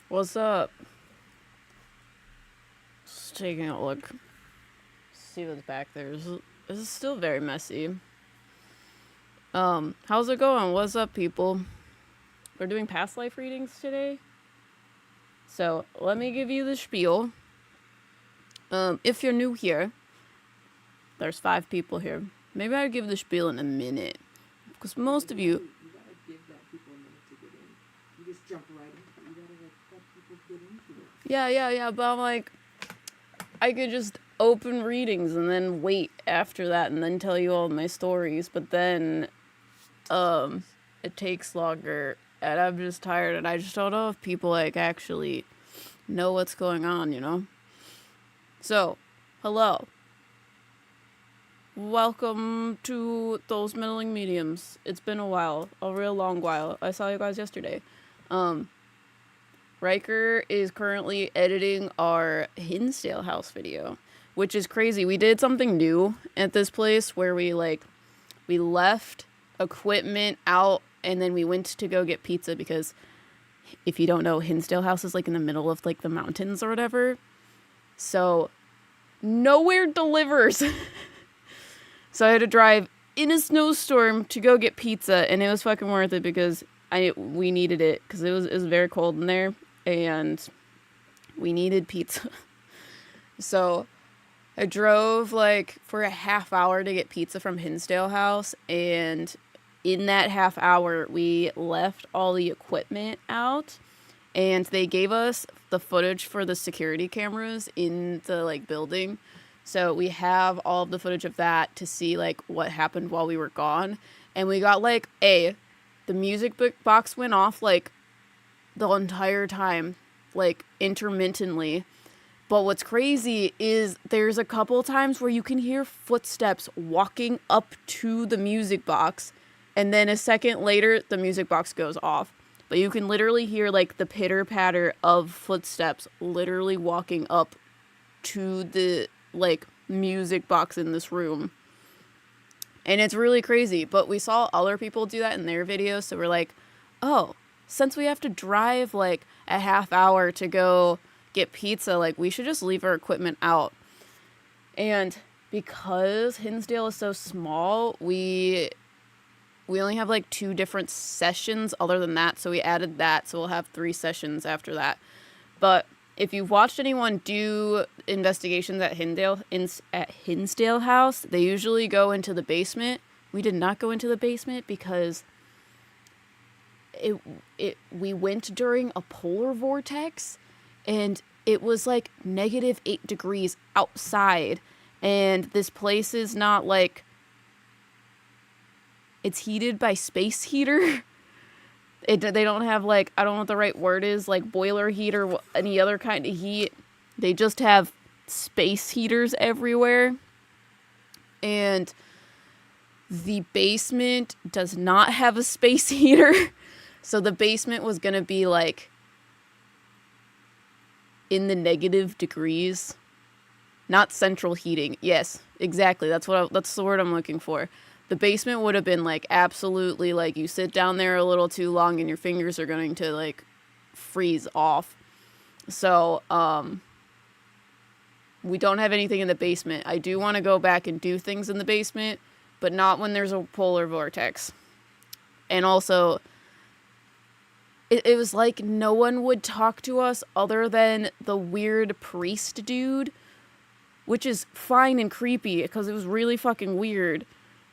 What's up? Just taking a look. See what's back there. This is still very messy. How's it going? What's up, people? We're doing past life readings today. So let me give you the spiel. If you're new here, there's 5 people here. Maybe I'll give the spiel in a minute, because most of you. You gotta give that people a minute to get in. You just jump right into it. You gotta let people get into it. Yeah. But I'm like, I could just open readings and then wait after that and then tell you all my stories. But then, it takes longer, and I'm just tired, and I just don't know if people actually know what's going on, you know? So, hello. Welcome to those Meddling Mediums. It's been a while, a real long while. I saw you guys yesterday. Riker is currently editing our Hinsdale House video, which is crazy. We did something new at this place where we left equipment out and then we went to go get pizza, because if you don't know, Hinsdale House is in the middle of the mountains or whatever. So nowhere delivers. So I had to drive in a snowstorm to go get pizza, and it was fucking worth it because we needed it, because it was very cold in there and we needed pizza. So I drove for a half hour to get pizza from Hinsdale House, and in that half hour we left all the equipment out, and they gave us the footage for the security cameras in the building. So we have all of the footage of that to see what happened while we were gone. And we got the music box went off the entire time, intermittently. But what's crazy is there's a couple times where you can hear footsteps walking up to the music box, and then a second later the music box goes off. But you can literally hear the pitter patter of footsteps literally walking up to the music box in this room. And it's really crazy. But we saw other people do that in their videos, so we're oh, since we have to drive a half hour to go get pizza, we should just leave our equipment out. And because Hinsdale is so small, we only have 2 different sessions other than that, so we added that, so we'll have 3 sessions after that. But if you've watched anyone do investigations at Hinsdale House, they usually go into the basement. We did not go into the basement because we went during a polar vortex, and it was -8 degrees outside, and this place is not it's heated by space heater. They don't have I don't know what the right word is, boiler heat or any other kind of heat. They just have space heaters everywhere. And the basement does not have a space heater. So the basement was going to be in the negative degrees. Not central heating. Yes, exactly. That's the word I'm looking for. The basement would have been absolutely you sit down there a little too long and your fingers are going to freeze off. So we don't have anything in the basement. I do want to go back and do things in the basement, but not when there's a polar vortex. And also, it was no one would talk to us other than the weird priest dude, which is fine and creepy because it was really fucking weird.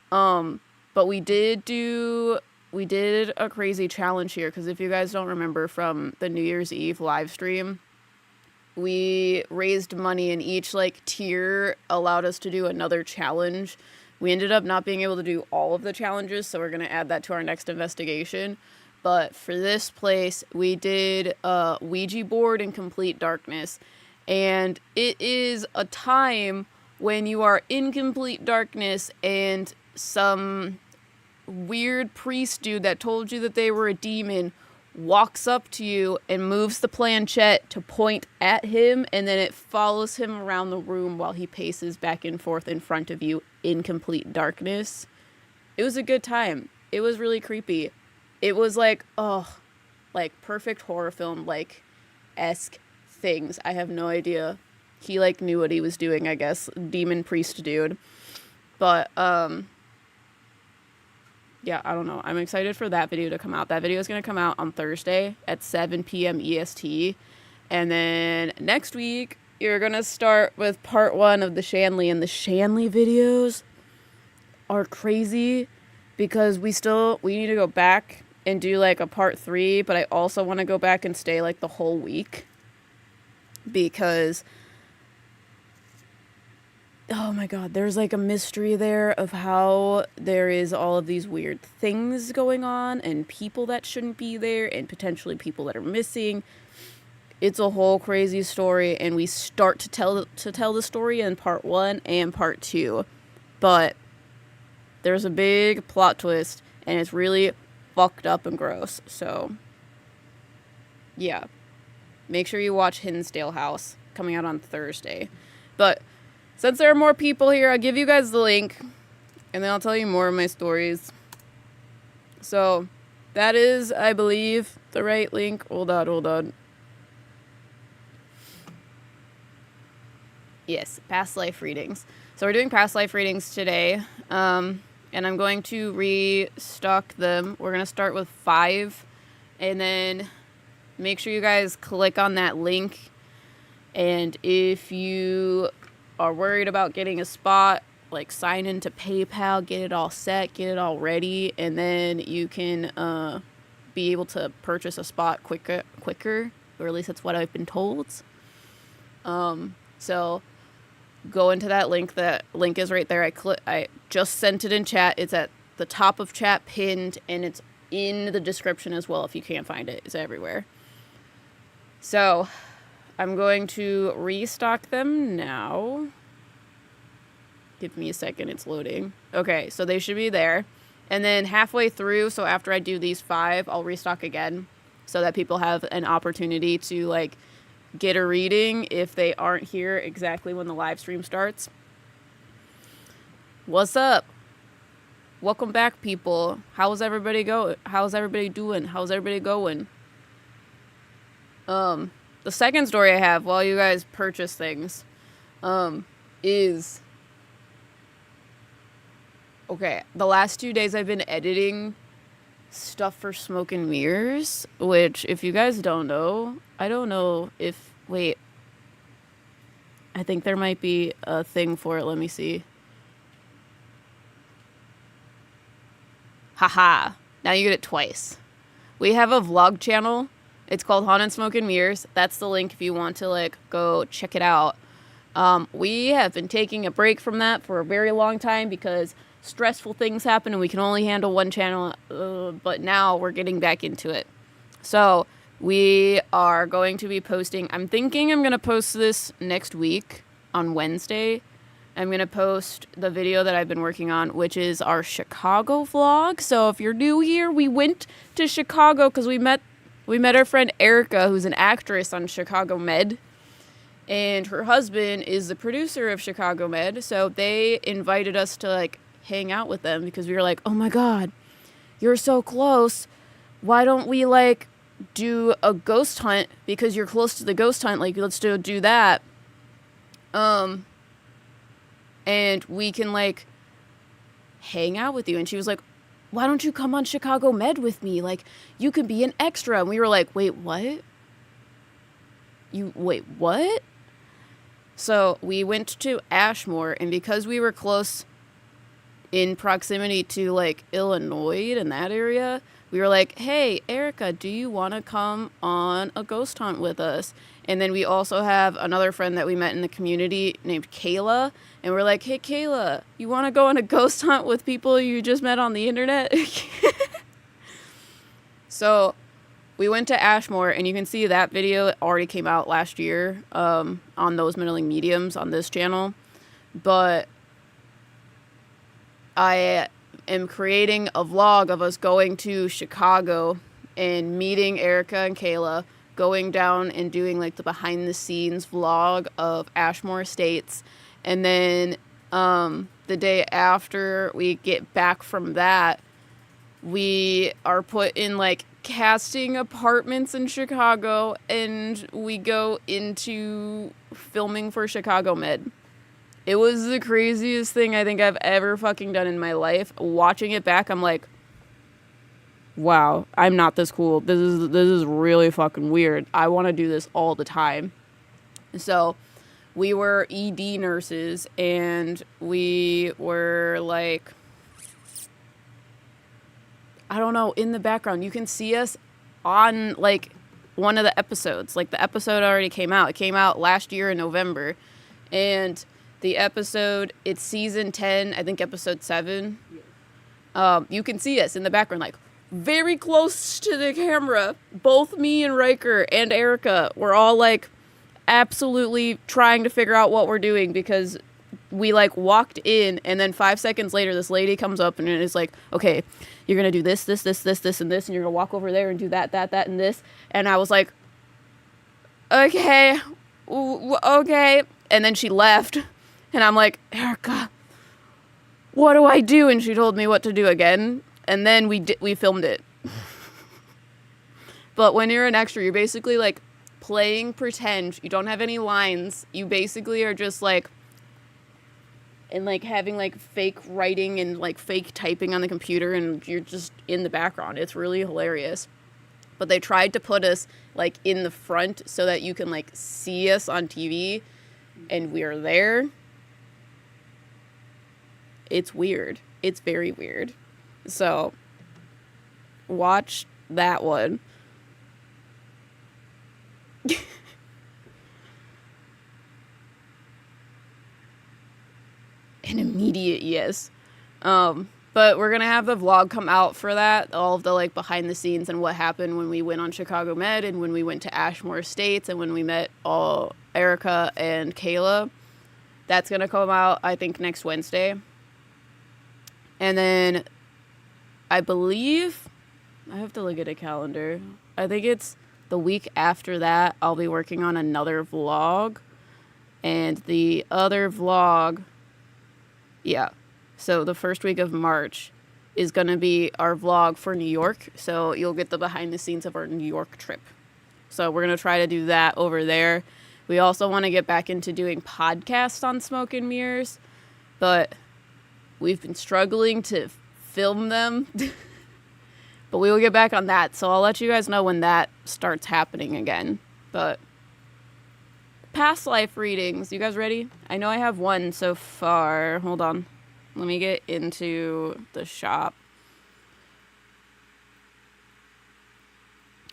But we did a crazy challenge here, because if you guys don't remember from the New Year's Eve live stream, we raised money, and each tier allowed us to do another challenge. We ended up not being able to do all of the challenges, so we're going to add that to our next investigation. But for this place, we did a Ouija board in complete darkness, and it is a time when you are in complete darkness and some weird priest dude that told you that they were a demon walks up to you and moves the planchette to point at him, and then it follows him around the room while he paces back and forth in front of you in complete darkness. It was a good time. It was really creepy. It was perfect horror film, esque things. I have no idea. He like knew what he was doing, I guess. Demon priest dude. But yeah, I don't know. I'm excited for that video to come out. That video is going to come out on Thursday at 7 p.m. EST. And then next week, you're going to start with part 1 of the Shanley. And the Shanley videos are crazy because we need to go back and do like a part 3. But I also want to go back and stay like the whole week. Because, oh my god, there's like a mystery there of how there is all of these weird things going on and people that shouldn't be there and potentially people that are missing. It's a whole crazy story, and we start to tell the story in part 1 and part 2. But there's a big plot twist, and it's really fucked up and gross. So, yeah. Make sure you watch Hinsdale House, coming out on Thursday. But since there are more people here, I'll give you guys the link, and then I'll tell you more of my stories. So, that is, I believe, the right link. Hold on. Yes, past life readings. So we're doing past life readings today, and I'm going to restock them. We're going to start with 5, and then make sure you guys click on that link. And if you are worried about getting a spot, like sign into PayPal, get it all set, get it all ready, and then you can be able to purchase a spot quicker, or at least that's what I've been told. So go into that link. That link is right there. I just sent it in chat. It's at the top of chat, pinned, and it's in the description as well if you can't find it. It's everywhere. So I'm going to restock them now. Give me a second, it's loading. Okay, so they should be there. And then halfway through, so after I do these 5, I'll restock again so that people have an opportunity to like get a reading if they aren't here exactly when the live stream starts. What's up? Welcome back, people. How's everybody going? How's everybody doing? How's everybody going? The second story I have while you guys purchase things, is, okay, the last 2 days I've been editing stuff for Smoke and Mirrors, which, if you guys don't know, I don't know if, wait, I think there might be a thing for it, let me see. Haha, now you get it twice. We have a vlog channel. It's called Haunted Smoke and Mirrors. That's the link if you want to like go check it out. We have been taking a break from that for a very long time because stressful things happen and we can only handle one channel. But now we're getting back into it. So we are going to be posting. I'm thinking I'm going to post this next week on Wednesday. I'm going to post the video that I've been working on, which is our Chicago vlog. So if you're new here, we went to Chicago because we met our friend Erica, who's an actress on Chicago Med, and her husband is the producer of Chicago Med, so they invited us to, like, hang out with them because we were like, oh my god, you're so close, why don't we, like, do a ghost hunt, because you're close to the ghost hunt, like, let's do that, and we can, like, hang out with you, and she was like, why don't you come on Chicago Med with me? Like, you could be an extra. And we were like, wait, what? Wait, what? So we went to Ashmore, and because we were close in proximity to, like, Illinois and that area, we were like, hey, Erica, do you want to come on a ghost hunt with us? And then we also have another friend that we met in the community named Kayla. And we're like, hey, Kayla, you want to go on a ghost hunt with people you just met on the internet? So we went to Ashmore, and you can see that video already came out last year on those Meddling Mediums on this channel. But I am creating a vlog of us going to Chicago and meeting Erica and Kayla, going down and doing like the behind the scenes vlog of Ashmore Estates. And then the day after we get back from that, we are put in like casting apartments in Chicago, and we go into filming for Chicago Med. It was the craziest thing I think I've ever fucking done in my life. Watching it back, I'm like, wow, I'm not this cool. This is really fucking weird. I want to do this all the time. So we were ED nurses, and we were like, I don't know, in the background. You can see us on like one of the episodes. Like the episode already came out. It came out last year in November. And the episode, it's season 10, I think episode 7. You can see us in the background, like very close to the camera. Both me and Riker and Erica were all like absolutely trying to figure out what we're doing, because we like walked in, and then 5 seconds later this lady comes up and is like, okay, you're gonna do this, and this, and you're gonna walk over there and do that, and this. And I was like, okay. And then she left, and I'm like, Erica, what do I do? And she told me what to do again, and then we filmed it. But when you're an extra, you're basically like playing pretend. You don't have any lines. You basically are just like, and like having like fake writing and like fake typing on the computer, and you're just in the background. It's really hilarious. But they tried to put us like in the front so that you can like see us on TV, and we're there. It's weird. It's very weird. So watch that one. An immediate yes. But we're gonna have the vlog come out for that, all of the like behind the scenes and what happened when we went on Chicago Med, and when we went to Ashmore Estates, and when we met all Erica and Kayla. That's gonna come out, I think, next Wednesday. And then I believe, I have to look at a calendar, I think it's the week after that I'll be working on another vlog. And the other vlog, yeah, so the first week of March is going to be our vlog for New York. So you'll get the behind the scenes of our New York trip. So we're going to try to do that over there. We also want to get back into doing podcasts on Smoke and Mirrors, but we've been struggling to film them. But we will get back on that. So I'll let you guys know when that starts happening again. But past life readings. You guys ready? I know I have one so far. Hold on. Let me get into the shop.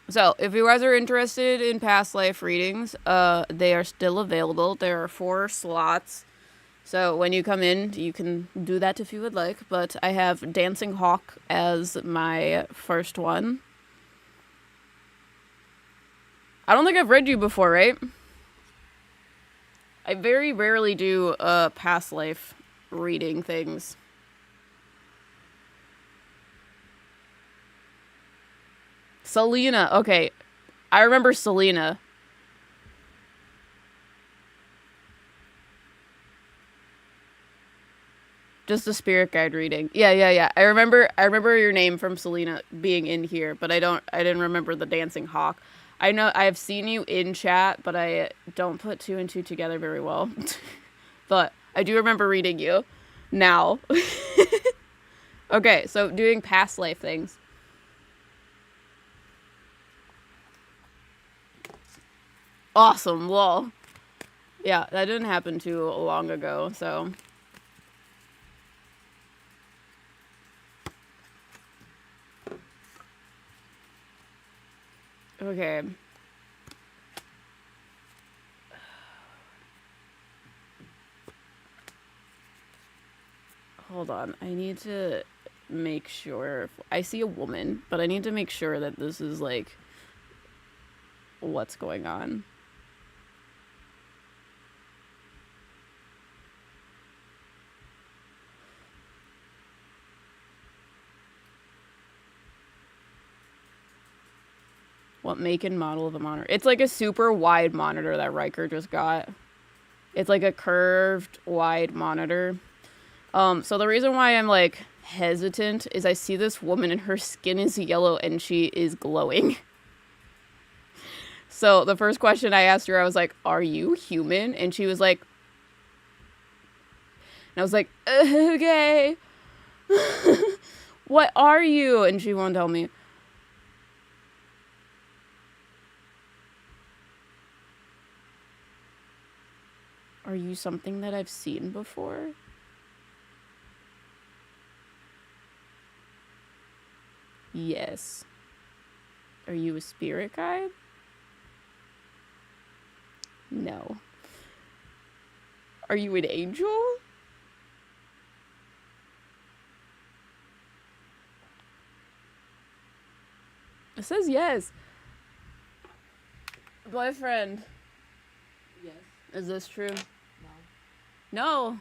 So, if you guys are interested in past life readings, they are still available. There are 4 slots. So, when you come in, you can do that if you would like. But I have Dancing Hawk as my first one. I don't think I've read you before, right? I very rarely do past life reading things. Selena. Okay. I remember Selena. Just a spirit guide reading. Yeah. I remember your name from Selena being in here, but I didn't remember the Dancing Hawk. I know I've seen you in chat, but I don't put 2 and 2 together very well. But I do remember reading you now. Okay, so doing past life things. Awesome, lol. Yeah, that didn't happen too long ago, so. Okay. Hold on, I need to make sure. I see a woman, but I need to make sure that this is like what's going on. What make and model of a monitor? It's like a super wide monitor that Riker just got. It's like a curved wide monitor. So the reason why I'm like hesitant is I see this woman and her skin is yellow and she is glowing. So the first question I asked her, I was like, "Are you human?" And she was like, and I was like, "Okay." "What are you?" And she won't tell me. "Are you something that I've seen before?" "Yes." "Are you a spirit guide?" "No." "Are you an angel?" It says yes. Boyfriend. Yes. Is this true? No. No.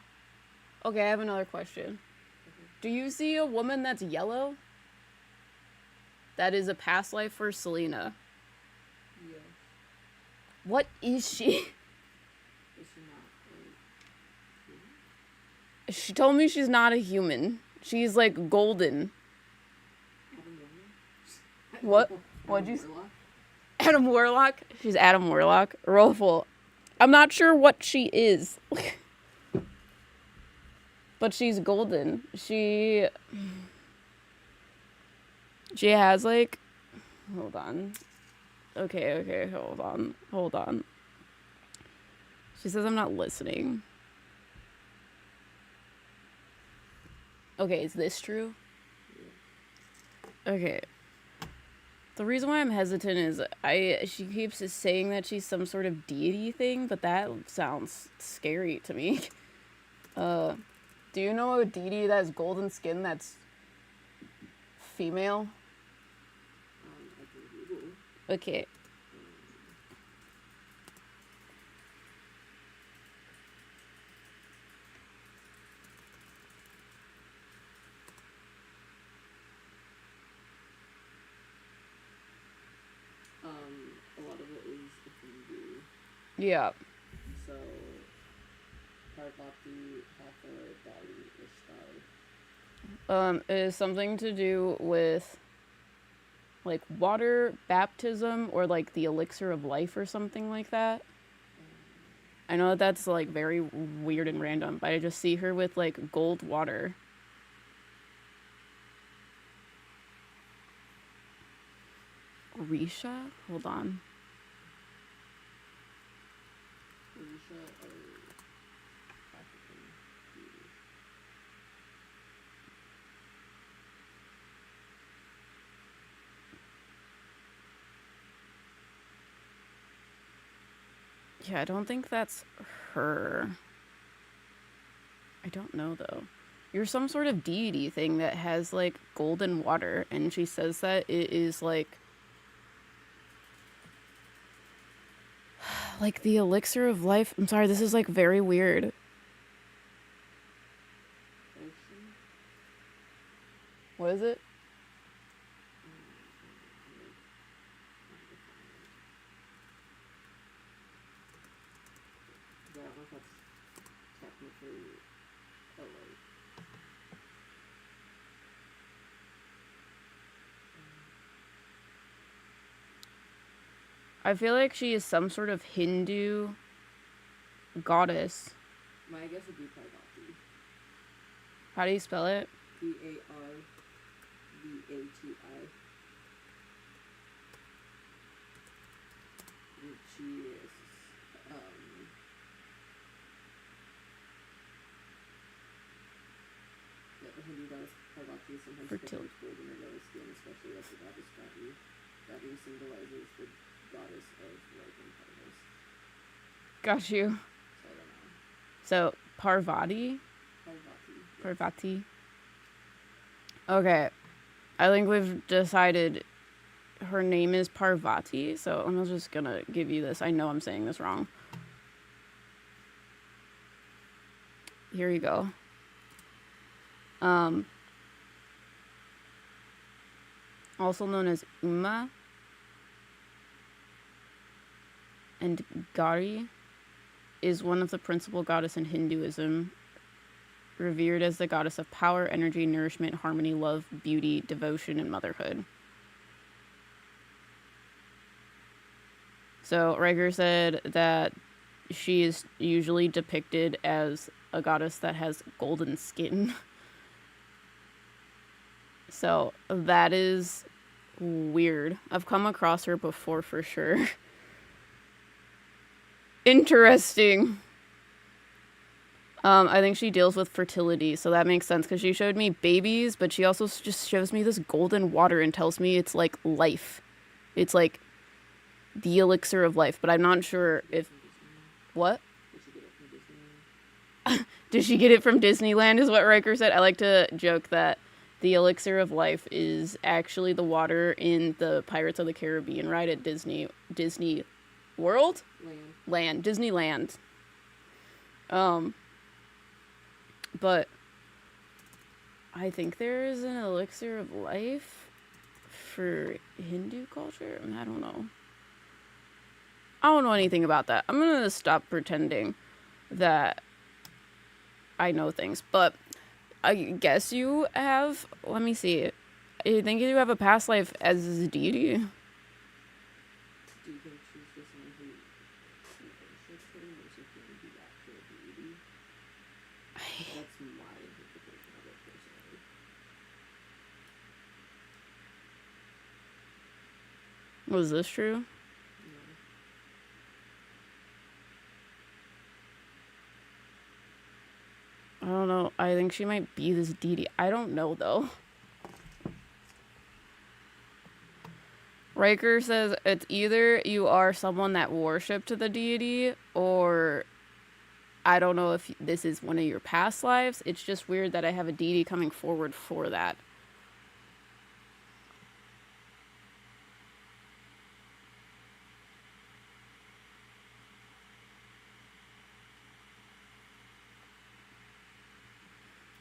Okay, I have another question. Okay. Do you see a woman that's yellow? That is a past life for Selena. Yes. What is she? Is she not a human? She told me she's not a human. She's like golden. Adam Warlock? What? What'd you say? Warlock? Adam Warlock? She's Adam Warlock. Rollful. I'm not sure what she is. But she's golden. She has like... Hold on. Okay, hold on. She says I'm not listening. Okay, is this true? Okay. The reason why I'm hesitant is she keeps saying that she's some sort of deity thing, but that sounds scary to me. Do you know a deity that has golden skin that's female? I can Google. Okay. A lot of it is Hindu. Yeah. So, Parvati, Hathor, Dali, Ishtar. It is something to do with like water baptism or like the elixir of life or something like that. I know that's like very weird and random, but I just see her with like gold water. Orisha? Hold on. Orisha are African deities. Yeah, I don't think that's her. I don't know though. You're some sort of deity thing that has like golden water, and she says that it is like the elixir of life. I'm sorry, this is like very weird. Ocean? What is it? I don't know if that's technically a lake. I feel like she is some sort of Hindu goddess. My guess would be Parvati. How do you spell it? Parvati. And she is, the Hindu goddess Parvati is sometimes Fertility. depicted with golden or yellow skin, especially as the goddess Kali. Kali symbolizes the goddess of life and harvest. Got you. So I don't know. So Parvati. Parvati. Yes. Parvati. Okay. I think we've decided her name is Parvati, so I'm just gonna give you this. I know I'm saying this wrong. Here you go. Also known as Uma and Gauri, is one of the principal goddess in Hinduism. revered as the goddess of power, energy, nourishment, harmony, love, beauty, devotion, and motherhood. So Riker said that she is usually depicted as a goddess that has golden skin. So that is weird. I've come across her before for sure. Interesting. I think she deals with fertility, so that makes sense because she showed me babies, but she also just shows me this golden water and tells me it's like life. It's like the elixir of life, but I'm not sure if... What? Did she get it from Disneyland is what Riker said. I like to joke that the elixir of life is actually the water in the Pirates of the Caribbean ride at Disney World? Disneyland. But I think there is an elixir of life for Hindu culture. I don't know. I don't know anything about that. I'm gonna stop pretending that I know things. But I guess you have... Let me see. I think you have a past life as a deity. Do you think she's just someone who worships her or is it going to be actual deity? That's my interpretation of it personally. Was this true? I don't know. I think she might be this deity. I don't know, though. Riker says it's either you are someone that worshipped the deity, or I don't know if this is one of your past lives. It's just weird that I have a deity coming forward for that.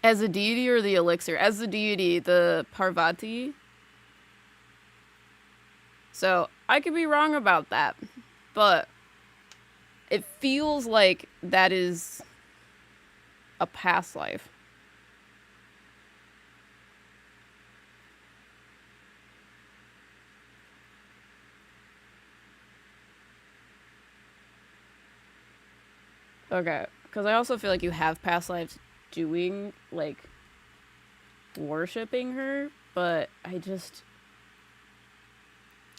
As a deity or the elixir? As the deity, the Parvati. So, I could be wrong about that. But it feels like that is a past life. Okay, because I also feel like you have past lives doing, like, worshipping her, but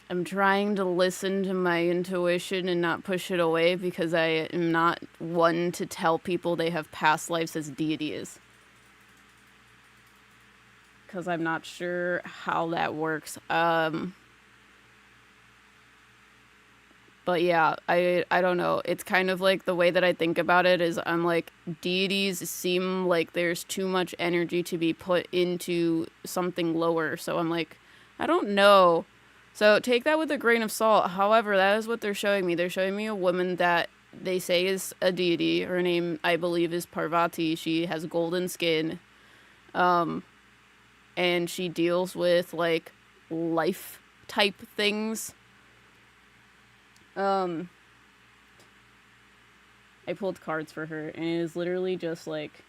I'm trying to listen to my intuition and not push it away because I am not one to tell people they have past lives as deities. Because I'm not sure how that works. But yeah, I don't know. It's kind of like the way that I think about it is I'm like, deities seem like there's too much energy to be put into something lower. So I'm like, I don't know. So take that with a grain of salt. However, that is what they're showing me. They're showing me a woman that they say is a deity. Her name, I believe, is Parvati. She has golden skin. And she deals with, like, life type things. I pulled cards for her, and it is literally just, like...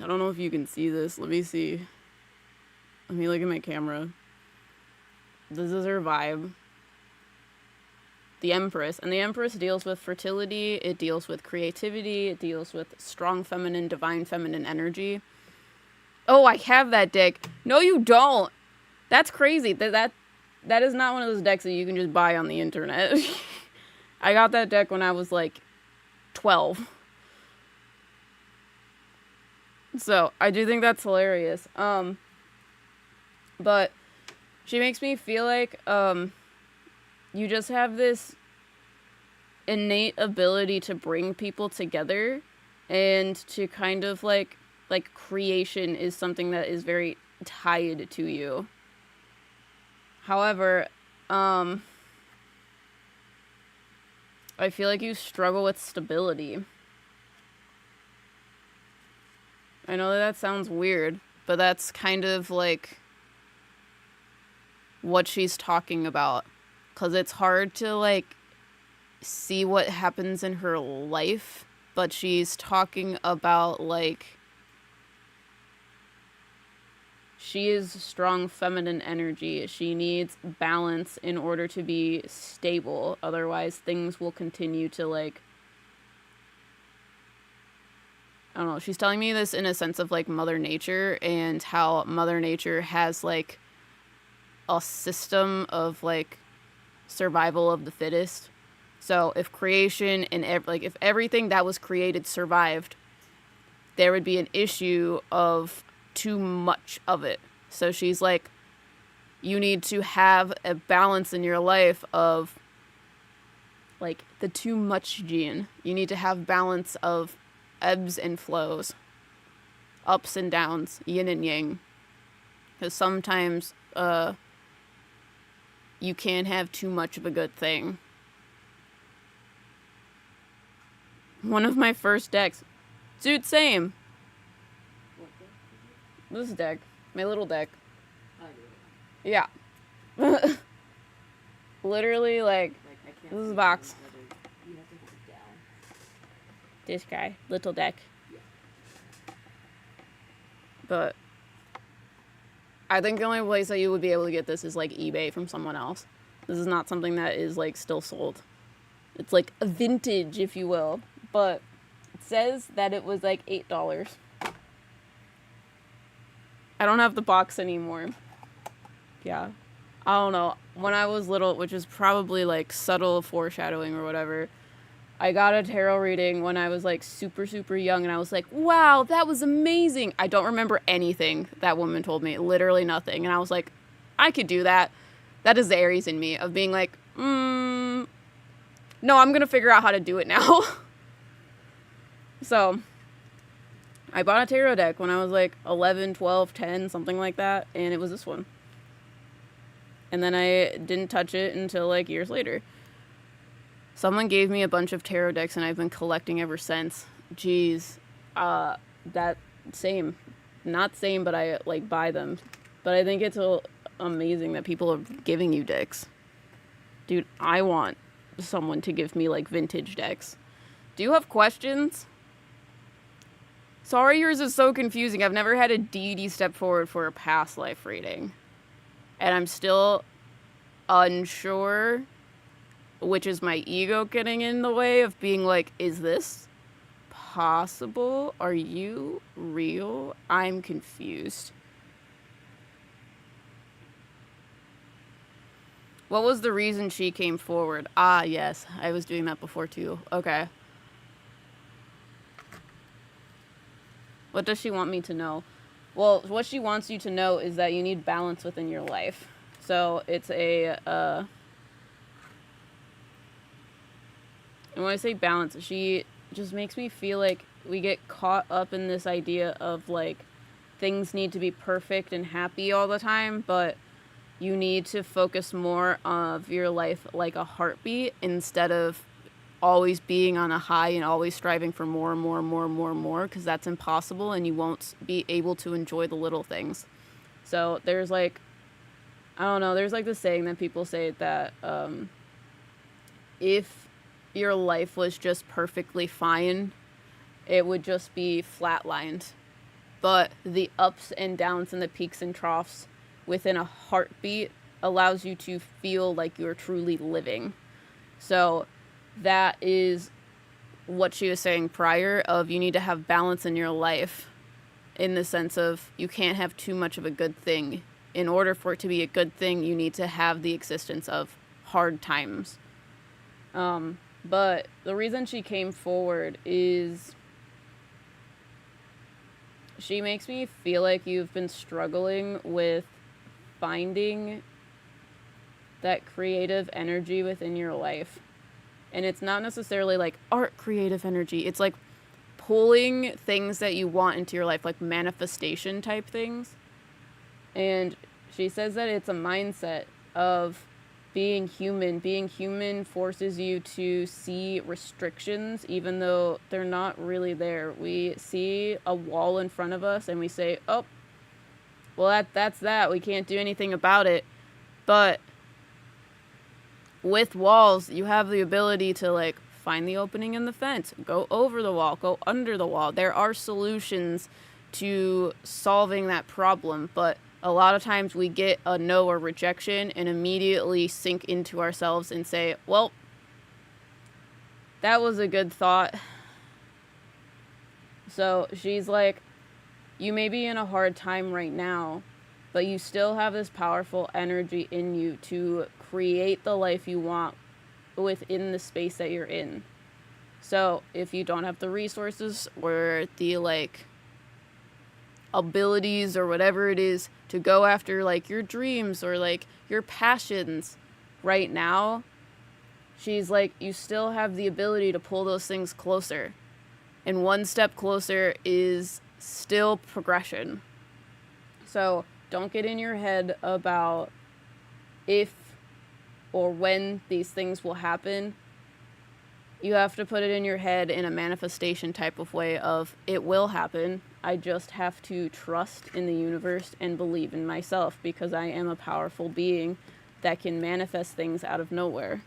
I don't know if you can see this. Let me see. Let me look at my camera. This is her vibe. The Empress. And the Empress deals with fertility. It deals with creativity. It deals with strong feminine, divine feminine energy. Oh, I have that deck. No, you don't. That's crazy. That is not one of those decks that you can just buy on the internet. I got that deck when I was like 12. So, I do think that's hilarious. But she makes me feel like you just have this innate ability to bring people together and to kind of like creation is something that is very tied to you. However, I feel like you struggle with stability. I know that sounds weird, but that's kind of like what she's talking about. 'Cause it's hard to like see what happens in her life, but she's talking about, like, she is strong feminine energy. She needs balance in order to be stable. Otherwise, things will continue to, like, I don't know. She's telling me this in a sense of, like, Mother Nature and how Mother Nature has, like, a system of, like, survival of the fittest. So if creation and, if everything that was created survived, there would be an issue of too much of it. So she's like, you need to have a balance in your life of, like, the too much gene. You need to have balance of ebbs and flows, ups and downs, yin and yang. Because sometimes you can have too much of a good thing. One of my first decks. Dude, same. What deck? This deck. My little deck. I do. Yeah. Literally, like I can't. This is a see box. whether you have to hold it down. This guy. Little deck. Yeah. But I think the only place that you would be able to get this is, like, eBay from someone else. This is not something that is, like, still sold. It's, like, a vintage, if you will. But it says that it was, like, $8. I don't have the box anymore. Yeah. I don't know. When I was little, which is probably, like, subtle foreshadowing or whatever, I got a tarot reading when I was, like, super, super young, and I was like, wow, that was amazing. I don't remember anything that woman told me. Literally nothing. And I was like, I could do that. That is the Aries in me, of being like, no, I'm going to figure out how to do it now. So I bought a tarot deck when I was, like, 11, 12, 10, something like that, and it was this one. And then I didn't touch it until, like, years later. Someone gave me a bunch of tarot decks, and I've been collecting ever since. Jeez. That same. Not same, but I, like, buy them. But I think it's amazing that people are giving you decks. Dude, I want someone to give me, like, vintage decks. Do you have questions? Sorry, yours is so confusing. I've never had a deity step forward for a past life reading. And I'm still unsure, which is my ego getting in the way of being like, is this possible? Are you real? I'm confused. What was the reason she came forward? Ah, yes. I was doing that before too. Okay. What does she want me to know? Well, what she wants you to know is that you need balance within your life. So it's and when I say balance, she just makes me feel like we get caught up in this idea of, like, things need to be perfect and happy all the time, but you need to focus more of your life like a heartbeat instead of always being on a high and always striving for more and more and more and more and more, because that's impossible and you won't be able to enjoy the little things. So there's, like, I don't know, there's, like, this saying that people say that if your life was just perfectly fine, it would just be flatlined. But the ups and downs and the peaks and troughs within a heartbeat allows you to feel like you're truly living. So that is what she was saying prior, of you need to have balance in your life, in the sense of you can't have too much of a good thing. In order for it to be a good thing, you need to have the existence of hard times. But the reason she came forward is she makes me feel like you've been struggling with finding that creative energy within your life. And it's not necessarily, like, art creative energy. It's, like, pulling things that you want into your life, like manifestation type things. And she says that it's a mindset of being human. Being human forces you to see restrictions, even though they're not really there. We see a wall in front of us and we say, oh, well, that's that. We can't do anything about it. But with walls, you have the ability to, like, find the opening in the fence, go over the wall, go under the wall. There are solutions to solving that problem, but a lot of times we get a no or rejection and immediately sink into ourselves and say, well, that was a good thought. So she's like, you may be in a hard time right now, but you still have this powerful energy in you to create the life you want within the space that you're in. So if you don't have the resources or the, like, abilities or whatever it is to go after, like, your dreams or, like, your passions right now, she's like, you still have the ability to pull those things closer. And one step closer is still progression. So don't get in your head about if or when these things will happen. You have to put it in your head in a manifestation type of way of, it will happen. I just have to trust in the universe and believe in myself, because I am a powerful being that can manifest things out of nowhere.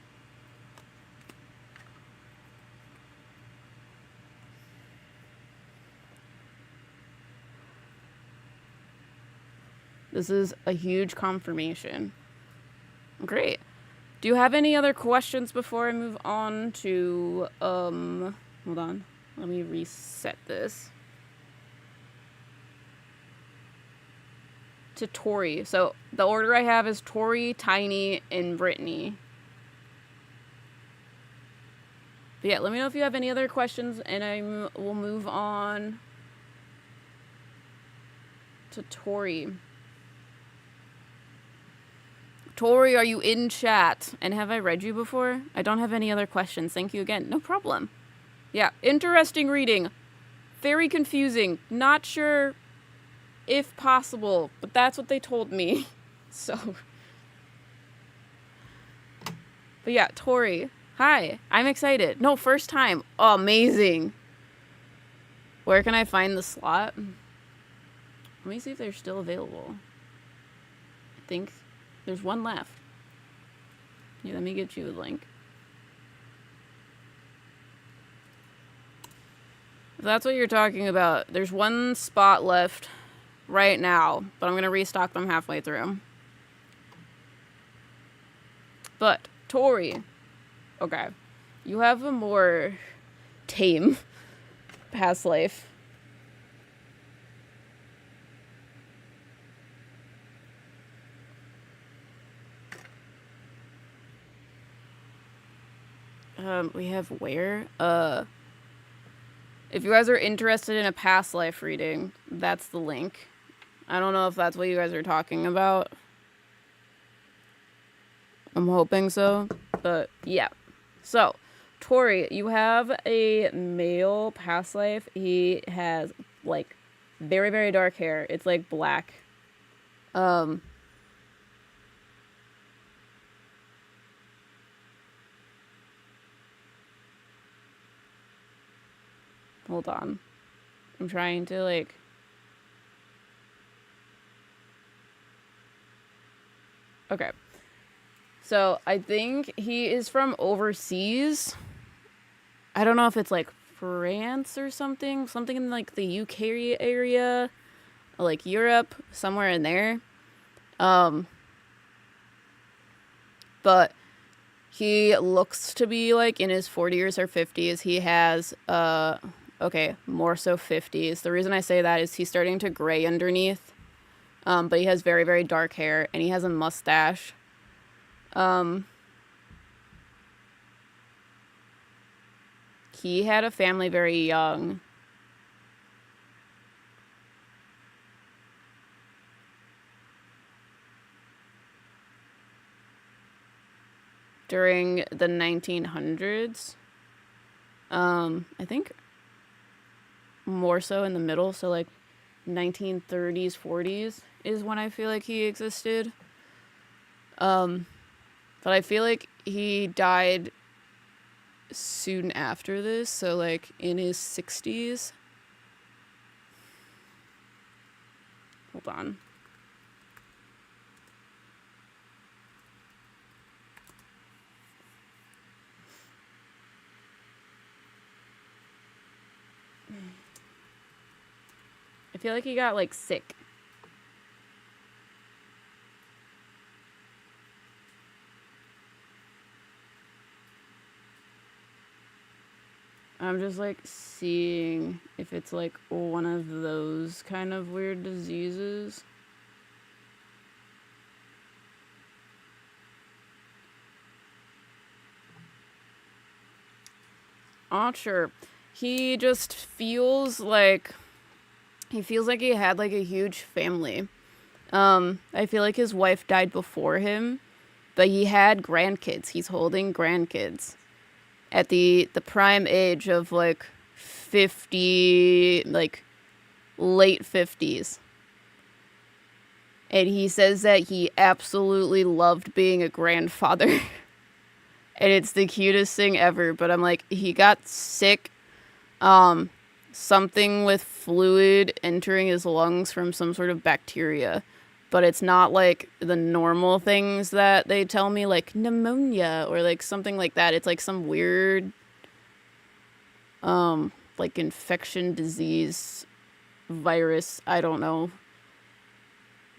This is a huge confirmation. Great. Do you have any other questions before I move on to, hold on. Let me reset this. To Tori. So the order I have is Tori, Tiny, and Britney. But yeah, let me know if you have any other questions, and I will move on to Tori. Tori, are you in chat? And have I read you before? I don't have any other questions. Thank you again. No problem. Yeah, interesting reading. Very confusing. Not sure if possible, but that's what they told me. So. But yeah, Tori. Hi. I'm excited. No, first time. Oh, amazing. Where can I find the slot? Let me see if they're still available. I think there's one left. Yeah, let me get you a link. If that's what you're talking about, there's one spot left right now, but I'm going to restock them halfway through. But, Tori, okay, you have a more tame past life. We have where? If you guys are interested in a past life reading, that's the link. I don't know if that's what you guys are talking about. I'm hoping so, but yeah. So, Tori, you have a male past life. He has, like, very, very dark hair. It's, like, black. Hold on. I'm trying to, like... Okay. So, I think he is from overseas. I don't know if it's, like, France or something. Something in, like, the UK area. Or, like, Europe. Somewhere in there. But he looks to be, like, in his 40s or 50s. He has, okay, more so 50s. The reason I say that is he's starting to gray underneath. But he has very, very dark hair, and he has a mustache. He had a family very young. During the 1900s. I think more so in the middle, so like 1930s, 40s is when I feel like he existed. But I feel like he died soon after this, so like in his 60s. Hold on. I feel like he got, like, sick. I'm just, like, seeing if it's, like, one of those kind of weird diseases. Not sure. He just feels like... He feels like he had, like, a huge family. I feel like his wife died before him, but he had grandkids. He's holding grandkids at the prime age of, like, 50, like, late 50s. And he says that he absolutely loved being a grandfather. And it's the cutest thing ever. But I'm like, he got sick. Something with fluid entering his lungs from some sort of bacteria. But it's not like the normal things that they tell me, like pneumonia or like something like that. It's like some weird, like infection disease virus. I don't know.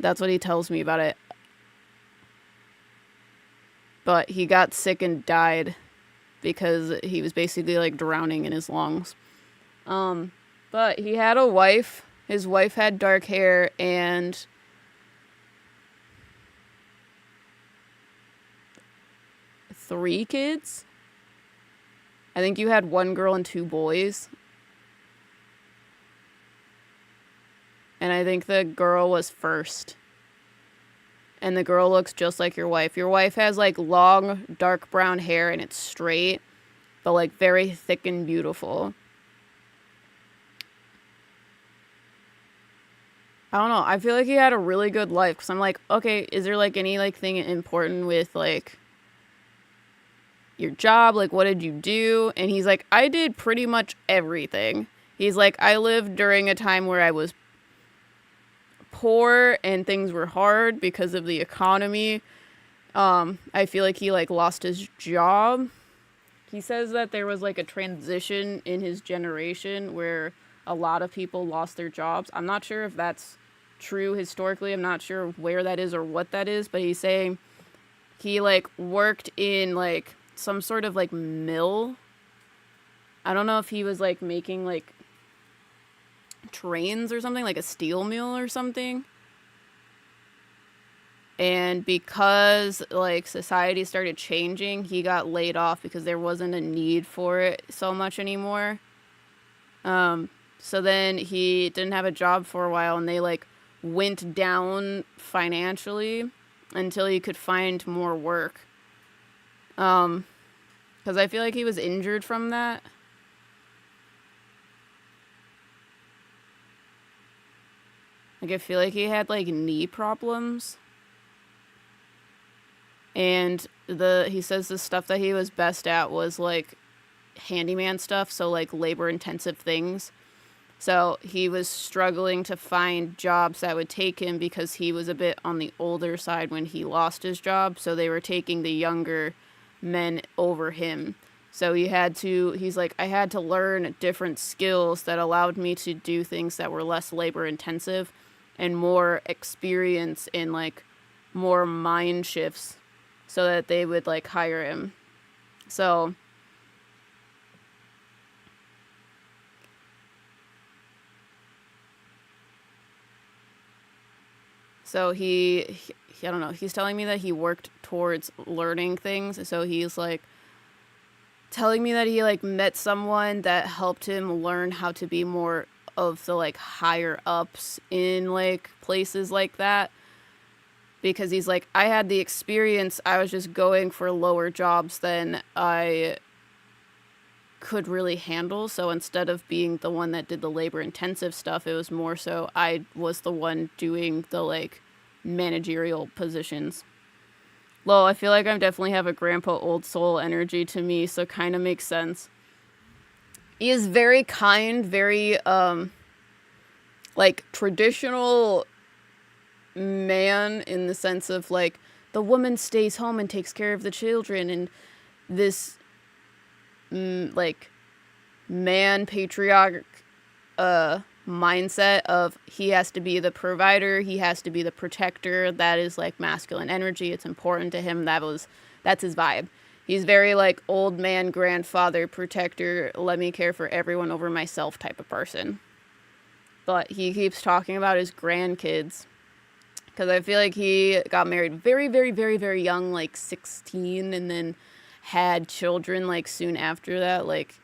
That's what he tells me about it. But he got sick and died because he was basically like drowning in his lungs. But he had a wife. His wife had dark hair and 3 kids. I think you had 1 girl and 2 boys. And I think the girl was first. And the girl looks just like your wife. Your wife has like long, dark brown hair and it's straight, but like very thick and beautiful. I don't know. I feel like he had a really good life because I'm like, okay, is there like any like thing important with like your job? Like, what did you do? And he's like, I did pretty much everything. He's like, I lived during a time where I was poor and things were hard because of the economy. I feel like he like lost his job. He says that there was like a transition in his generation where a lot of people lost their jobs. I'm not sure if that's true historically. I'm not sure where that is or what that is, but he's saying he like worked in like some sort of like mill. I don't know if he was like making like trains or something, like a steel mill or something. And because like society started changing, he got laid off because there wasn't a need for it so much anymore. So then he didn't have a job for a while and they like went down financially until he could find more work. Because I feel like he was injured from that. Like, I feel like he had, like, knee problems. And he says the stuff that he was best at was, like, handyman stuff, so, like, labor-intensive things. So he was struggling to find jobs that would take him because he was a bit on the older side when he lost his job, so they were taking the younger men over him. So he's like, I had to learn different skills that allowed me to do things that were less labor-intensive and more experience in like more mind shifts so that they would like hire him. So he I don't know, he's telling me that he worked towards learning things. So he's like telling me that he like met someone that helped him learn how to be more of the like higher ups in like places like that, because he's like, I had the experience, I was just going for lower jobs than I could really handle. So instead of being the one that did the labor intensive stuff, it was more so I was the one doing the like managerial positions. Lol, I feel like I definitely have a grandpa old soul energy to me, so kind of makes sense. He is very kind, very, like, traditional man in the sense of, like, the woman stays home and takes care of the children, and this, like, man patriarch, mindset of he has to be the provider, he has to be the protector. That is like masculine energy. It's important to him. That's his vibe. He's very like old man, grandfather, protector, let me care for everyone over myself type of person. But he keeps talking about his grandkids because I feel like he got married very, very, very, very young, like 16, and then had children like soon after that, like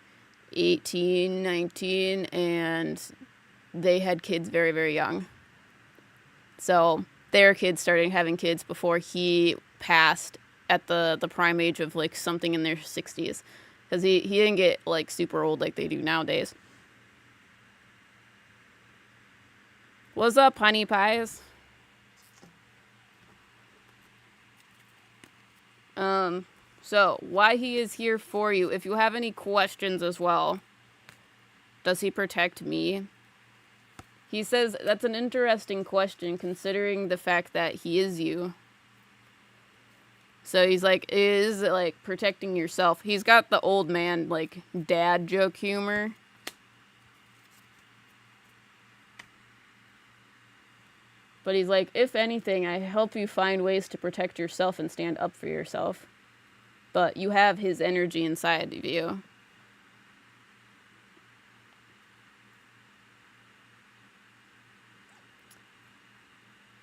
18, 19, and they had kids very, very young. So their kids started having kids before he passed at the prime age of like something in their 60s. Because he didn't get like super old like they do nowadays. What's up, honey pies? So why he is here for you. If you have any questions as well. Does he protect me? He says that's an interesting question considering the fact that he is you. So he's like, is it like protecting yourself? He's got the old man, like, dad joke humor. But he's like, if anything, I help you find ways to protect yourself and stand up for yourself. But you have his energy inside of you.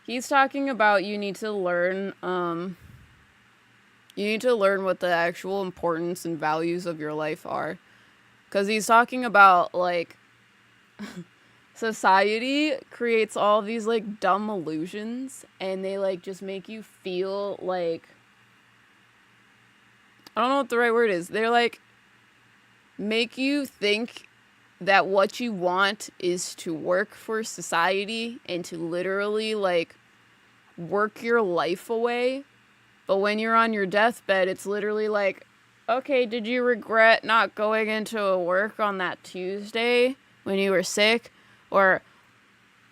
He's talking about you need to learn what the actual importance and values of your life are. Because he's talking about, like, society creates all these, like, dumb illusions. And they, like, just make you feel, like, I don't know what the right word is. They're, like, make you think that what you want is to work for society and to literally, like, work your life away. But when you're on your deathbed, it's literally like, okay, did you regret not going into work on that Tuesday when you were sick? Or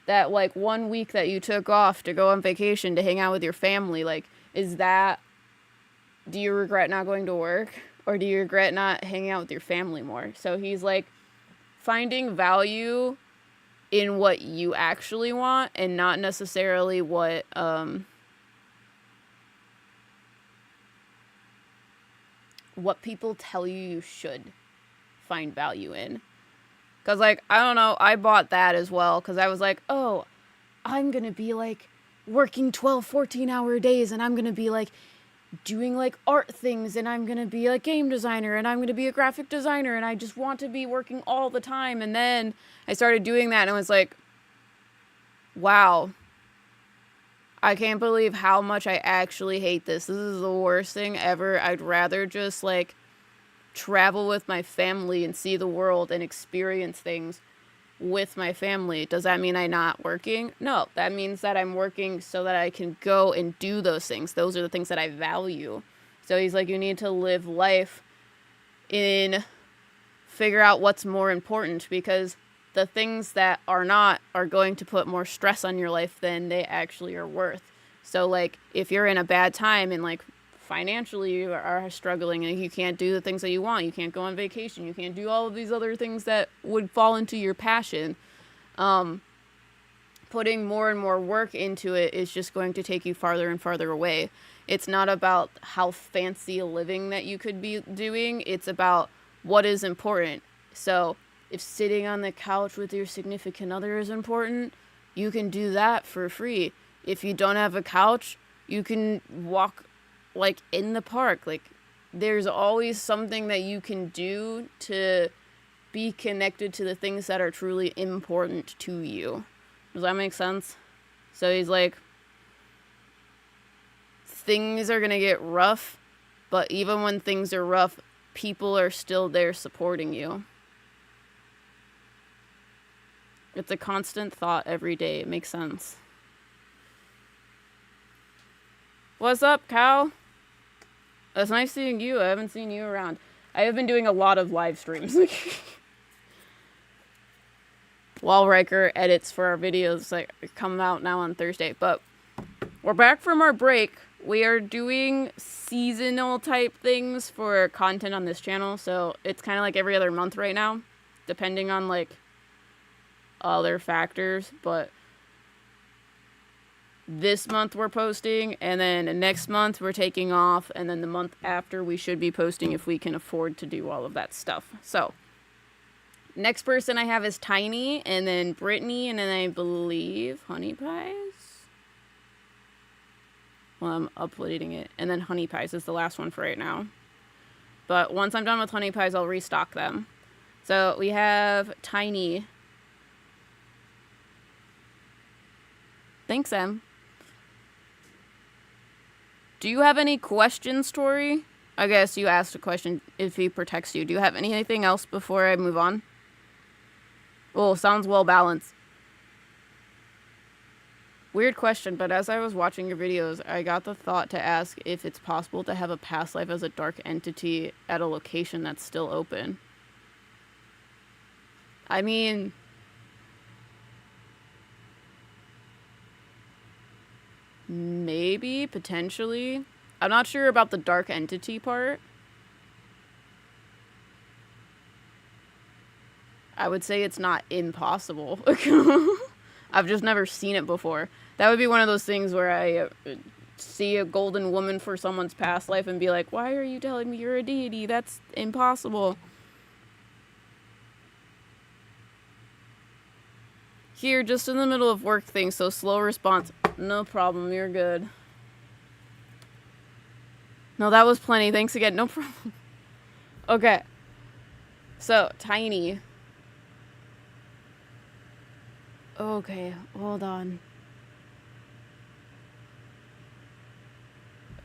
that, like, 1 week that you took off to go on vacation to hang out with your family? Like, do you regret not going to work? Or do you regret not hanging out with your family more? So he's, like, finding value in what you actually want and not necessarily what people tell you should find value in. Because, like, I don't know, I bought that as well because I was like, oh, I'm going to be, like, working 12, 14-hour days and I'm going to be, like, doing, like, art things and I'm going to be a game designer and I'm going to be a graphic designer and I just want to be working all the time. And then I started doing that and I was like, wow, I can't believe how much I actually hate this. This is the worst thing ever. I'd rather just, like, travel with my family and see the world and experience things with my family. Does that mean I'm not working? No, that means that I'm working so that I can go and do those things. Those are the things that I value. So he's like, you need to live life in figure out what's more important, because the things that are not are going to put more stress on your life than they actually are worth. So, like, if you're in a bad time and, like, financially you are struggling and you can't do the things that you want, you can't go on vacation, you can't do all of these other things that would fall into your passion, putting more and more work into it is just going to take you farther and farther away. It's not about how fancy a living that you could be doing, it's about what is important. So if sitting on the couch with your significant other is important, you can do that for free. If you don't have a couch, you can walk, like, in the park. Like, there's always something that you can do to be connected to the things that are truly important to you. Does that make sense? So he's like, things are gonna get rough, but even when things are rough, people are still there supporting you. It's a constant thought every day. It makes sense. What's up, Cal? It's nice seeing you. I haven't seen you around. I have been doing a lot of live streams. While Riker edits for our videos, like, come out now on Thursday. But we're back from our break. We are doing seasonal type things for content on this channel. So it's kind of like every other month right now, depending on, like, other factors, but this month we're posting, and then next month we're taking off, and then the month after we should be posting if we can afford to do all of that stuff. So, next person I have is Tiny, and then Britney, and then I believe Honey Pies. Well, I'm uploading it, and then Honey Pies is the last one for right now. But once I'm done with Honey Pies, I'll restock them. So, we have Tiny. Thanks, Em. Do you have any questions, Tori? I guess you asked a question if he protects you. Do you have anything else before I move on? Oh, sounds well balanced. Weird question, but as I was watching your videos, I got the thought to ask if it's possible to have a past life as a dark entity at a location that's still open. I mean, maybe, potentially. I'm not sure about the dark entity part. I would say it's not impossible. I've just never seen it before. That would be one of those things where I see a golden woman for someone's past life and be like, why are you telling me you're a deity? That's impossible. Here, just in the middle of work thing, so slow response. No problem, you're good. No, that was plenty. Thanks again. No problem. Okay. So, Tiny. Okay, hold on.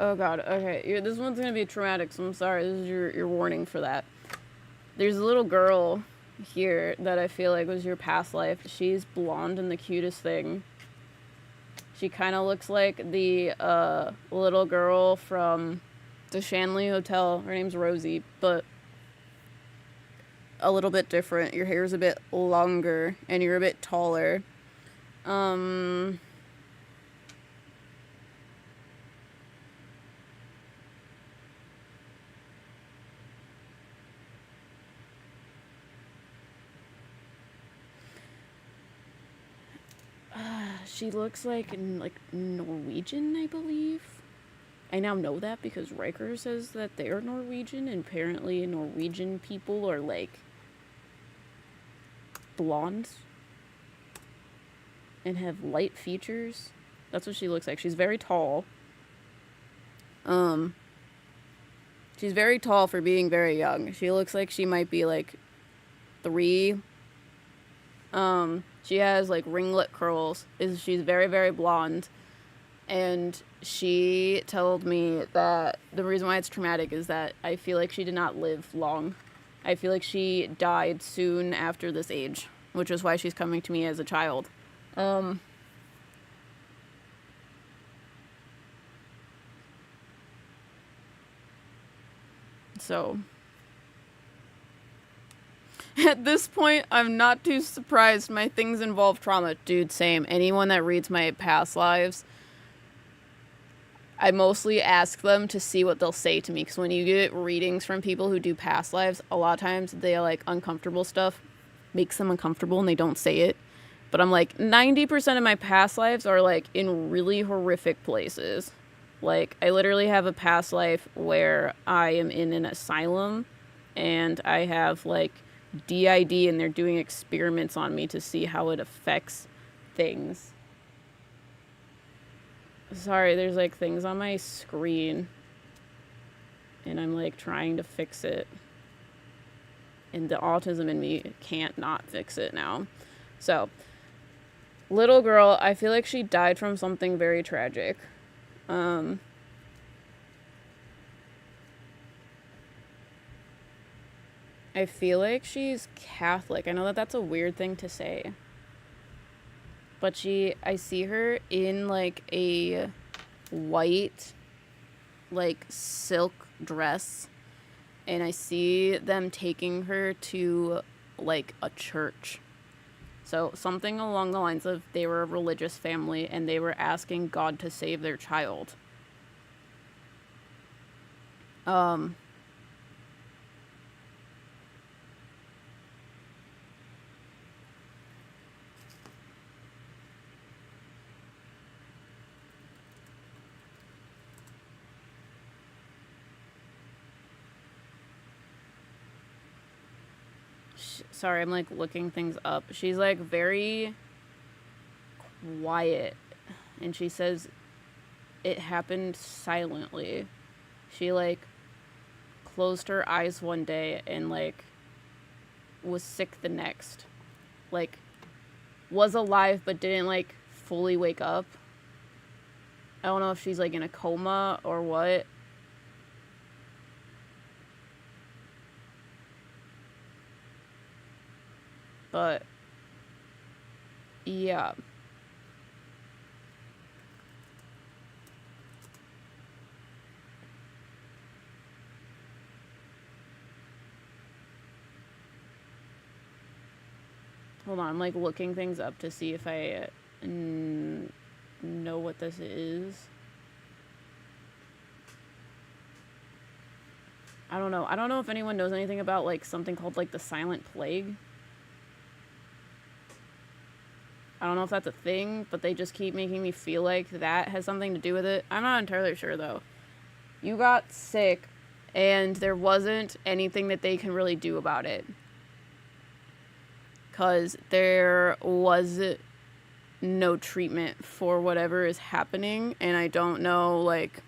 Oh god, okay. This one's gonna be traumatic, so I'm sorry. This is your warning for that. There's a little girl here that I feel like was your past life. She's blonde and the cutest thing. She kind of looks like the little girl from the Shanley Hotel. Her name's Rosie, but a little bit different. Your hair's a bit longer, and you're a bit taller. She looks like Norwegian, I believe. I now know that because Riker says that they're Norwegian, and apparently Norwegian people are like blondes and have light features. That's what she looks like. She's very tall. She's very tall for being very young. She looks like she might be like 3. She has like ringlet curls. She's very, very blonde. And she told me that the reason why it's traumatic is that I feel like she did not live long. I feel like she died soon after this age, which is why she's coming to me as a child. So at this point, I'm not too surprised. My things involve trauma. Dude, same. Anyone that reads my past lives, I mostly ask them to see what they'll say to me. Because when you get readings from people who do past lives, a lot of times they like uncomfortable stuff makes them uncomfortable and they don't say it. But I'm like, 90% of my past lives are like in really horrific places. Like, I literally have a past life where I am in an asylum and I have like DID and they're doing experiments on me to see how it affects things. Sorry, there's like things on my screen and I'm like trying to fix it. And the autism in me can't not fix it now. So, little girl, I feel like she died from something very tragic. I feel like she's Catholic. I know that that's a weird thing to say. But I see her in like a white, like silk dress. And I see them taking her to like a church. So something along the lines of they were a religious family and they were asking God to save their child. sorry, I'm like looking things up. She's like very quiet, and she says it happened silently. She like closed her eyes one day and like was sick the next. Like was alive but didn't like fully wake up. I don't know if she's like in a coma or what. But yeah. Hold on, I'm like looking things up to see if I know what this is. I don't know. I don't know if anyone knows anything about like something called like the silent plague. I don't know if that's a thing, but they just keep making me feel like that has something to do with it. I'm not entirely sure though. You got sick and there wasn't anything that they can really do about it. 'Cause there was no treatment for whatever is happening, and I don't know like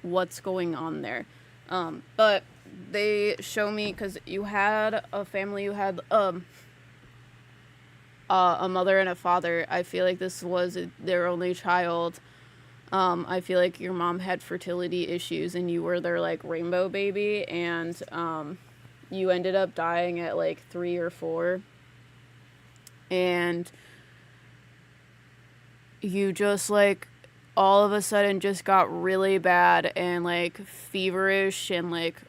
what's going on there. But they show me, because you had a family, you had a mother and a father. I feel like this was their only child. I feel like your mom had fertility issues and you were their like rainbow baby, and you ended up dying at like 3 or 4, and you just like all of a sudden just got really bad and like feverish and like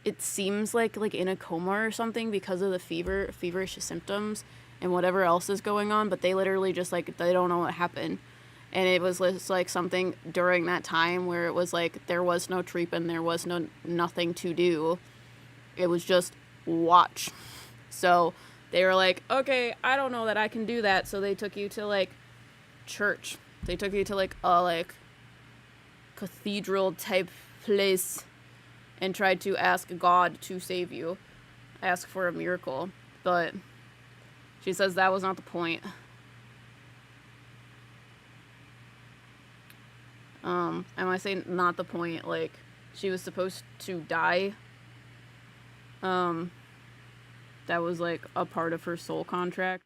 it seems like in a coma or something because of the feverish symptoms and whatever else is going on, but they literally just like they don't know what happened. And it was just like something during that time where it was like there was no treatment, there was nothing to do. It was just watch. So they were like, okay, I don't know that I can do that. So they took you to like church. They took you to like a like cathedral type place and tried to ask God to save you. Ask for a miracle. But she says that was not the point. And I say not the point, like she was supposed to die. That was like a part of her soul contract.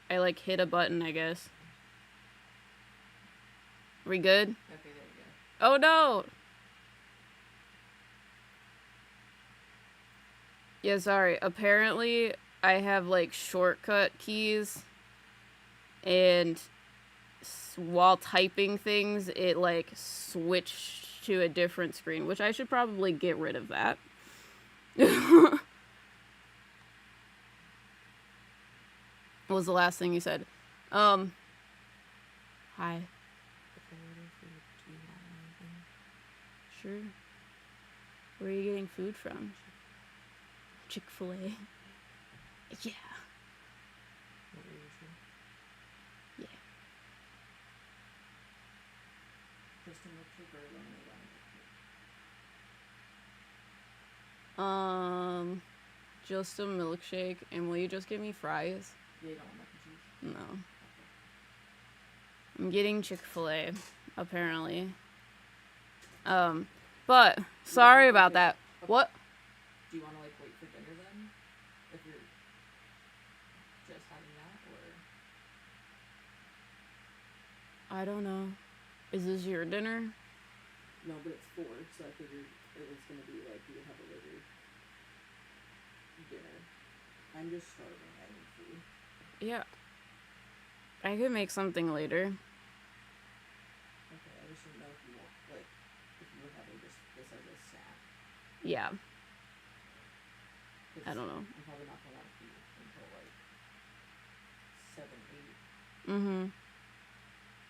I like hit a button, I guess. Are we good? Okay, there we go. Oh no! Yeah, sorry. Apparently, I have like shortcut keys, and while typing things, it like switched to a different screen, which I should probably get rid of that. What was the last thing you said? Hi. If I order food, do you want anything? Sure. Where are you getting food from? Chick-fil-A. Yeah. What were you sure? Yeah. Just a milkshake or a lemonade on Just a milkshake, and will you just give me fries? it? You don't want mac and cheese? No. I'm getting Chick-fil-A, apparently. But sorry about that. What? Do you want to like wait for dinner then? If you're just having that, or I don't know. Is this your dinner? no? But it's 4, so I figured it was gonna be like you would have a later dinner. I'm just starving. I need food. Yeah. I could make something later. Okay, I just didn't know if you want like if you were having just this as a snack. Yeah. 'Cause I don't know. I'm probably not gonna want to eat until like 7, 8. Mm-hmm.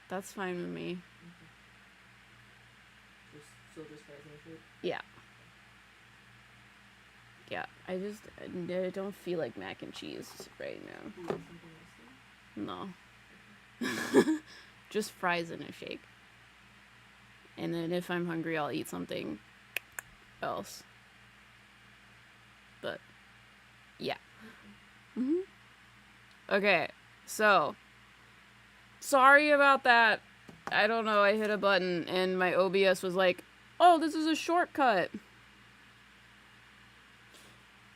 That's fine with me. Okay. Just fries and shit. Yeah. Yeah. I don't feel like mac and cheese right now. Do you want something else then? No. Just fries and a shake. And then if I'm hungry, I'll eat something else. But, yeah. Mm-hmm. Okay, so, sorry about that. I don't know, I hit a button and my OBS was like, oh, this is a shortcut.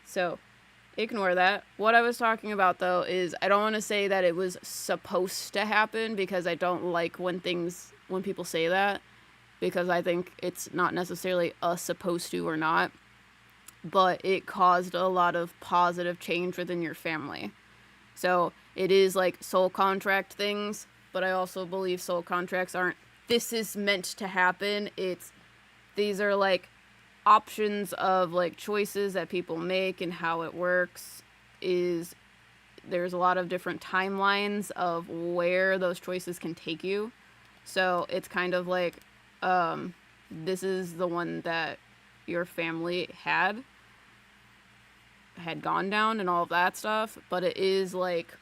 So, ignore that. What I was talking about, though, is I don't want to say that it was supposed to happen because I don't like when people say that, because I think it's not necessarily a supposed to or not, but it caused a lot of positive change within your family. So it is like soul contract things, but I also believe soul contracts aren't, this is meant to happen. These are like options of like choices that people make, and how it works is there's a lot of different timelines of where those choices can take you. So it's kind of like this is the one that your family had gone down and all of that stuff, but it is like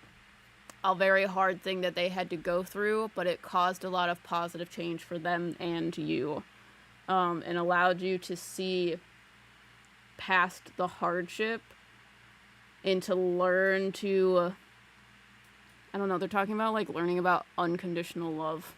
a very hard thing that they had to go through, but it caused a lot of positive change for them and you, and allowed you to see past the hardship and to learn to, I don't know, they're talking about like learning about unconditional love.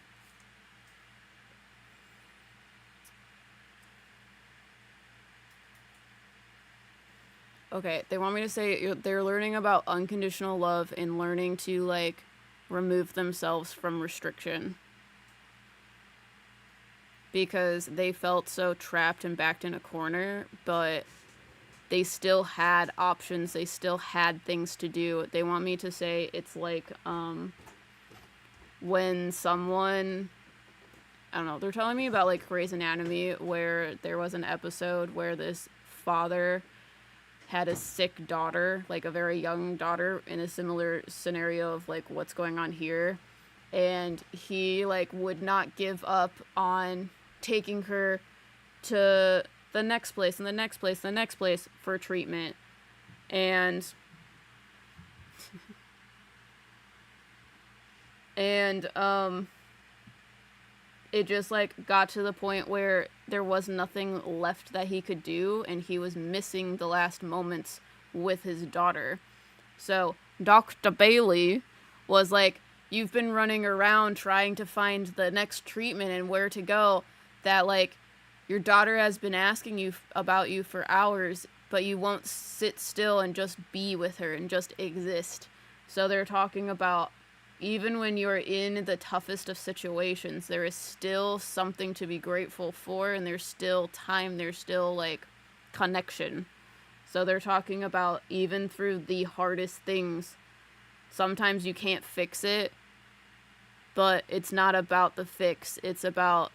Okay, they want me to say they're learning about unconditional love and learning to like remove themselves from restriction, because they felt so trapped and backed in a corner, but they still had options, they still had things to do. They want me to say it's like when someone, I don't know, they're telling me about like Grey's Anatomy, where there was an episode where this father had a sick daughter, like a very young daughter, in a similar scenario of like what's going on here, and he like would not give up on taking her to the next place and the next place and the next place for treatment. And it just like got to the point where there was nothing left that he could do, and he was missing the last moments with his daughter. So Dr. Bailey was like, you've been running around trying to find the next treatment and where to go, that like your daughter has been asking you about you for hours, but you won't sit still and just be with her and just exist. So they're talking about even when you're in the toughest of situations, there is still something to be grateful for, and there's still time, there's still like connection. So they're talking about even through the hardest things, sometimes you can't fix it, but it's not about the fix, it's about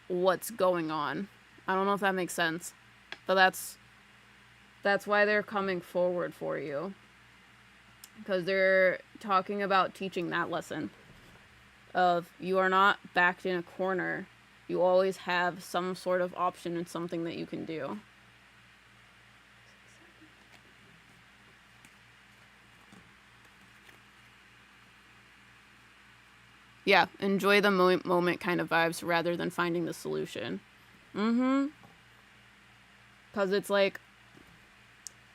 what's going on. I don't know if that makes sense, but that's why they're coming forward for you, because they're talking about teaching that lesson of you are not backed in a corner. You always have some sort of option and something that you can do. Yeah, enjoy the moment kind of vibes rather than finding the solution. Because it's like,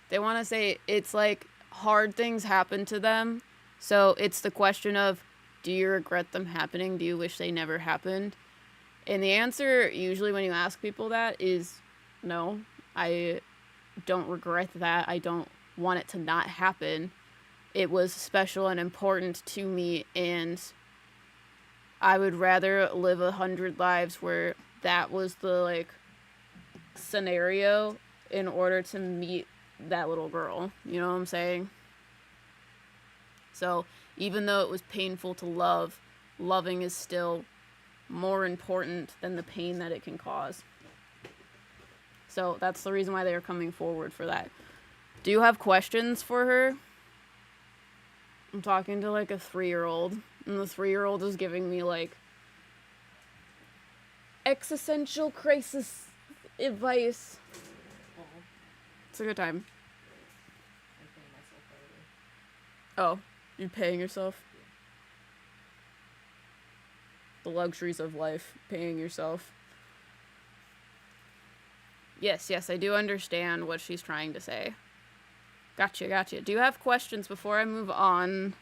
they want to say it's like hard things happen to them. So it's the question of, do you regret them happening? Do you wish they never happened? And the answer, usually when you ask people that, is no. I don't regret that. I don't want it to not happen. It was special and important to me, and I would rather live 100 lives where that was the, like, scenario in order to meet that little girl. You know what I'm saying? So, even though it was painful to love, loving is still more important than the pain that it can cause. So, that's the reason why they are coming forward for that. Do you have questions for her? I'm talking to, like, a 3-year-old, and the 3-year-old is giving me, like, existential crisis advice. Oh, It's a good time. I'm paying myself early. Oh, you're paying yourself? The luxuries of life, paying yourself. Yes, I do understand what she's trying to say. Gotcha. Do you have questions before I move on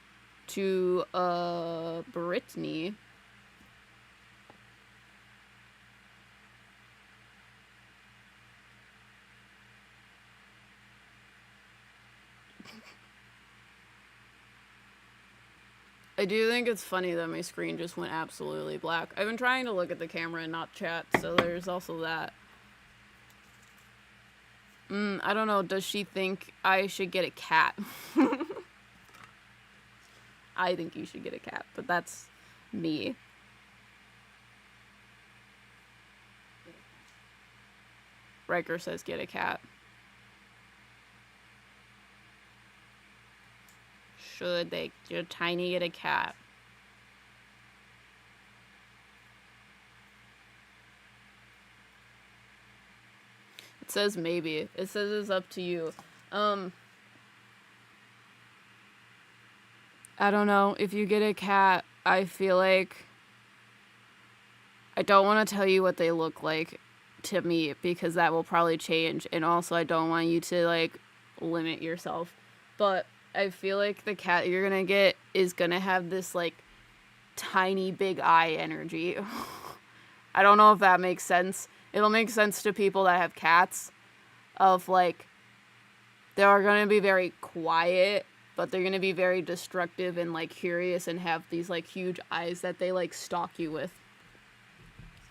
to, Britney? I do think it's funny that my screen just went absolutely black. I've been trying to look at the camera and not chat, so there's also that. I don't know, does she think I should get a cat? I think you should get a cat, but that's me. Riker says get a cat. Should they get Tiny get a cat? It says maybe. It says it's up to you. I don't know. If you get a cat, I feel like I don't want to tell you what they look like to me because that will probably change. And also, I don't want you to, like, limit yourself. But I feel like the cat you're gonna get is gonna have this, like, tiny big eye energy. I don't know if that makes sense. It'll make sense to people that have cats of, like, they are gonna be very quiet, but they're gonna be very destructive and, like, curious and have these, like, huge eyes that they, like, stalk you with.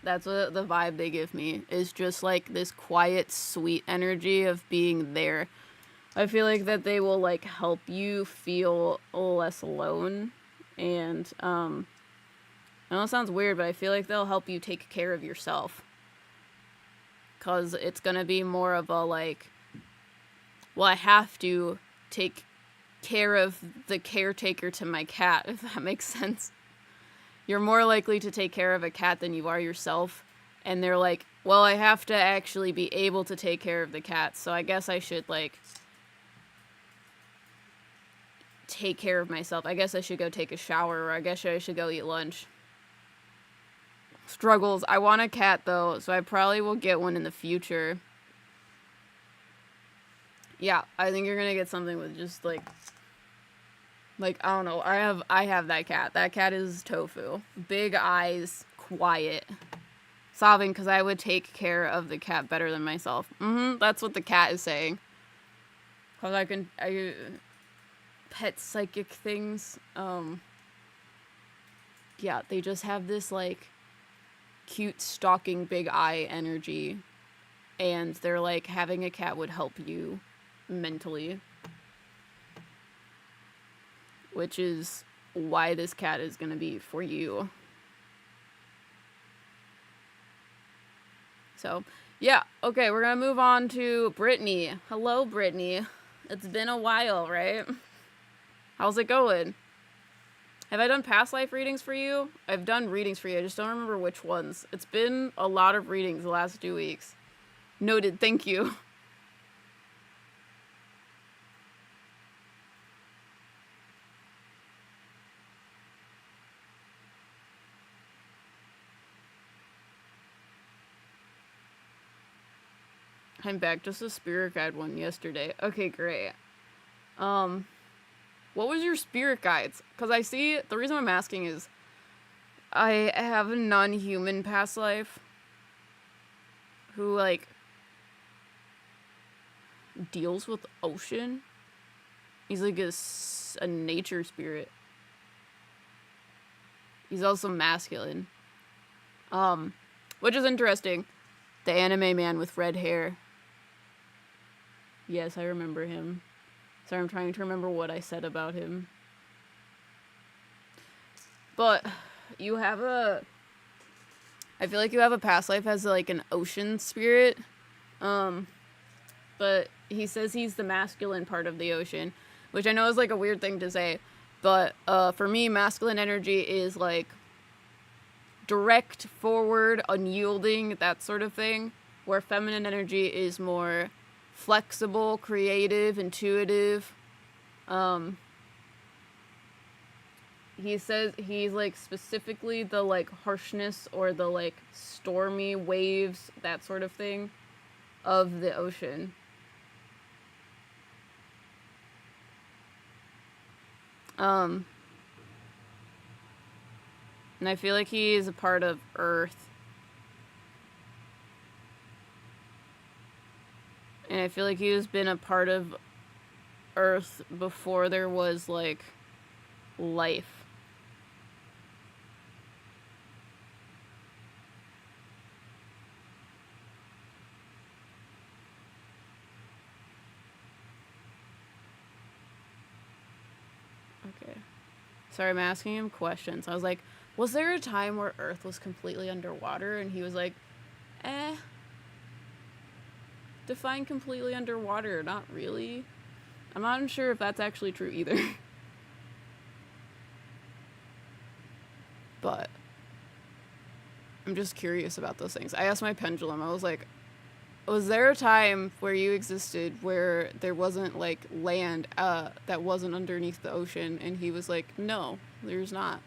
That's what the vibe they give me, is just, like, this quiet, sweet energy of being there. I feel like that they will, like, help you feel less alone. And, I know it sounds weird, but I feel like they'll help you take care of yourself. Because it's going to be more of a, like, well, I have to take care of the caretaker to my cat, if that makes sense. You're more likely to take care of a cat than you are yourself. And they're like, well, I have to actually be able to take care of the cat, so I guess I should, like, take care of myself. I guess I should go take a shower, or I guess I should go eat lunch. Struggles. I want a cat, though, so I probably will get one in the future. Yeah, I think you're gonna get something with just, like, I don't know. I have that cat. That cat is Tofu. Big eyes, quiet. Sobbing because I would take care of the cat better than myself. That's what the cat is saying. Because I pet psychic things. Yeah, they just have this, like, cute, stalking, big eye energy. And they're like, having a cat would help you mentally. Which is why this cat is going to be for you. So, yeah. Okay, we're going to move on to Britney. Hello, Britney. It's been a while, right? How's it going? Have I done past life readings for you? I've done readings for you. I just don't remember which ones. It's been a lot of readings the last 2 weeks. Noted. Thank you. I'm back. Just a spirit guide one yesterday. Okay, great. What was your spirit guides? Because I see, the reason I'm asking is, I have a non-human past life who, like, deals with ocean. He's like a nature spirit. He's also masculine. Which is interesting. The anime man with red hair. Yes, I remember him. Sorry, I'm trying to remember what I said about him. But you have I feel like you have a past life as like an ocean spirit. But he says he's the masculine part of the ocean, which I know is like a weird thing to say. But for me, masculine energy is like direct, forward, unyielding, that sort of thing. Where feminine energy is more flexible, creative, intuitive. He says he's like specifically the like harshness or the like stormy waves, that sort of thing, of the ocean. And I feel like he is a part of Earth. And I feel like he has been a part of Earth before there was like life. Okay. Sorry, I'm asking him questions. I was like, was there a time where Earth was completely underwater? And he was like, define completely underwater. Not really. I'm not sure if that's actually true either. But I'm just curious about those things. I asked my pendulum, I was like, was there a time where you existed where there wasn't like land that wasn't underneath the ocean? And he was like, no, there's not.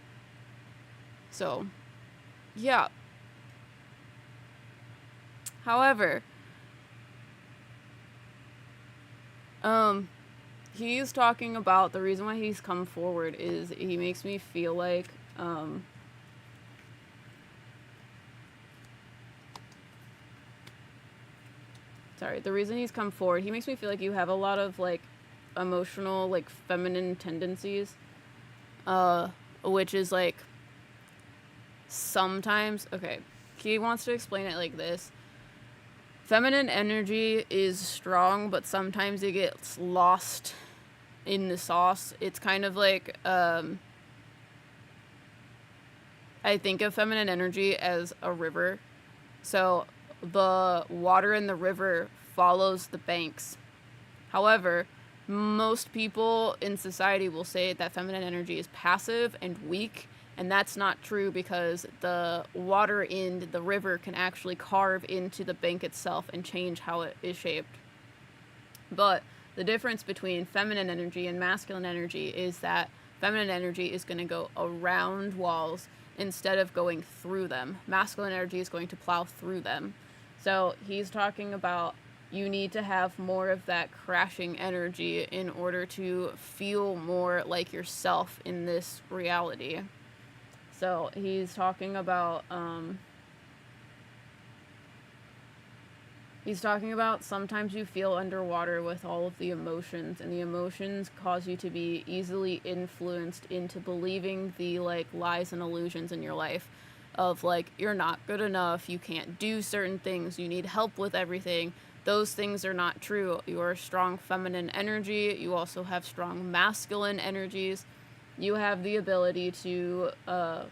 So, yeah. However, he's talking about the reason why he's come forward is he makes me feel like, the reason he's come forward, he makes me feel like you have a lot of like emotional, like feminine tendencies, which is like sometimes, okay, he wants to explain it like this. Feminine energy is strong, but sometimes it gets lost in the sauce. It's kind of like, I think of feminine energy as a river. So the water in the river follows the banks. However, most people in society will say that feminine energy is passive and weak, and that's not true because the water in the river can actually carve into the bank itself and change how it is shaped. But the difference between feminine energy and masculine energy is that feminine energy is going to go around walls instead of going through them. Masculine energy is going to plow through them. So he's talking about you need to have more of that crashing energy in order to feel more like yourself in this reality. So he's talking about sometimes you feel underwater with all of the emotions, and the emotions cause you to be easily influenced into believing the like lies and illusions in your life of like you're not good enough, you can't do certain things, you need help with everything. Those things are not true. You are a strong feminine energy. You also have strong masculine energies. You have the ability to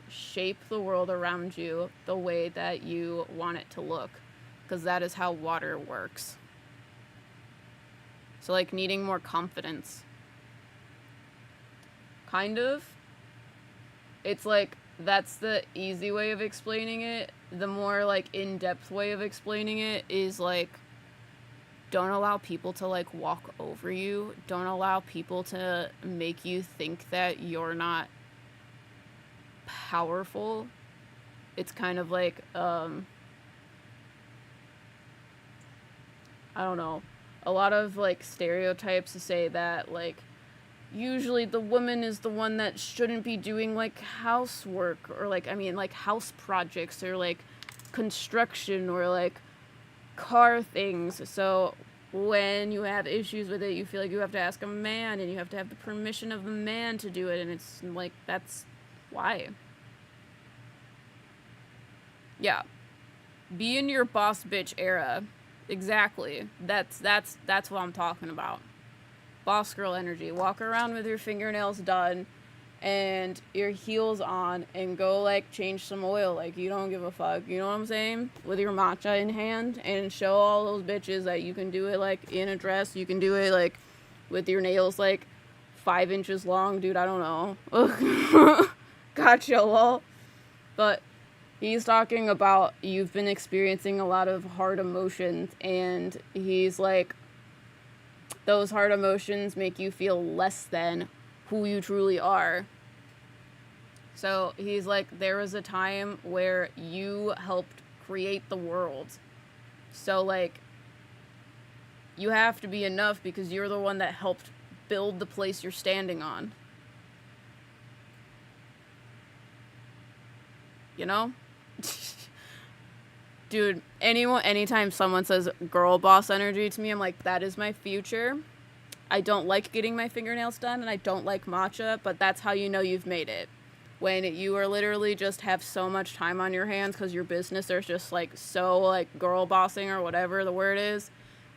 shape the world around you the way that you want it to look, because that is how water works. So, like, needing more confidence. Kind of. It's like, that's the easy way of explaining it. The more, like, in-depth way of explaining it is, like, don't allow people to, like, walk over you. Don't allow people to make you think that you're not powerful. It's kind of like, I don't know, a lot of, like, stereotypes say that, like, usually the woman is the one that shouldn't be doing like housework or like like house projects or like construction or like car things. So when you have issues with it, you feel like you have to ask a man and you have to have the permission of the man to do it, and it's like that's why. Yeah. Be in your boss bitch era. Exactly. That's what I'm talking about. Boss girl energy. Walk around with your fingernails done and your heels on and go like change some oil like you don't give a fuck. You know what I'm saying? With your matcha in hand and show all those bitches that you can do it like in a dress. You can do it like with your nails like 5 inches long, dude. I don't know. Gotcha, lol. But he's talking about you've been experiencing a lot of hard emotions, and he's like, those hard emotions make you feel less than who you truly are. So he's like, there was a time where you helped create the world. So like, you have to be enough because you're the one that helped build the place you're standing on. You know? Dude, anytime someone says girl boss energy to me, I'm like, that is my future. I don't like getting my fingernails done and I don't like matcha, but that's how you know you've made it. When you are literally just have so much time on your hands because your business is just like so like girl bossing or whatever the word is,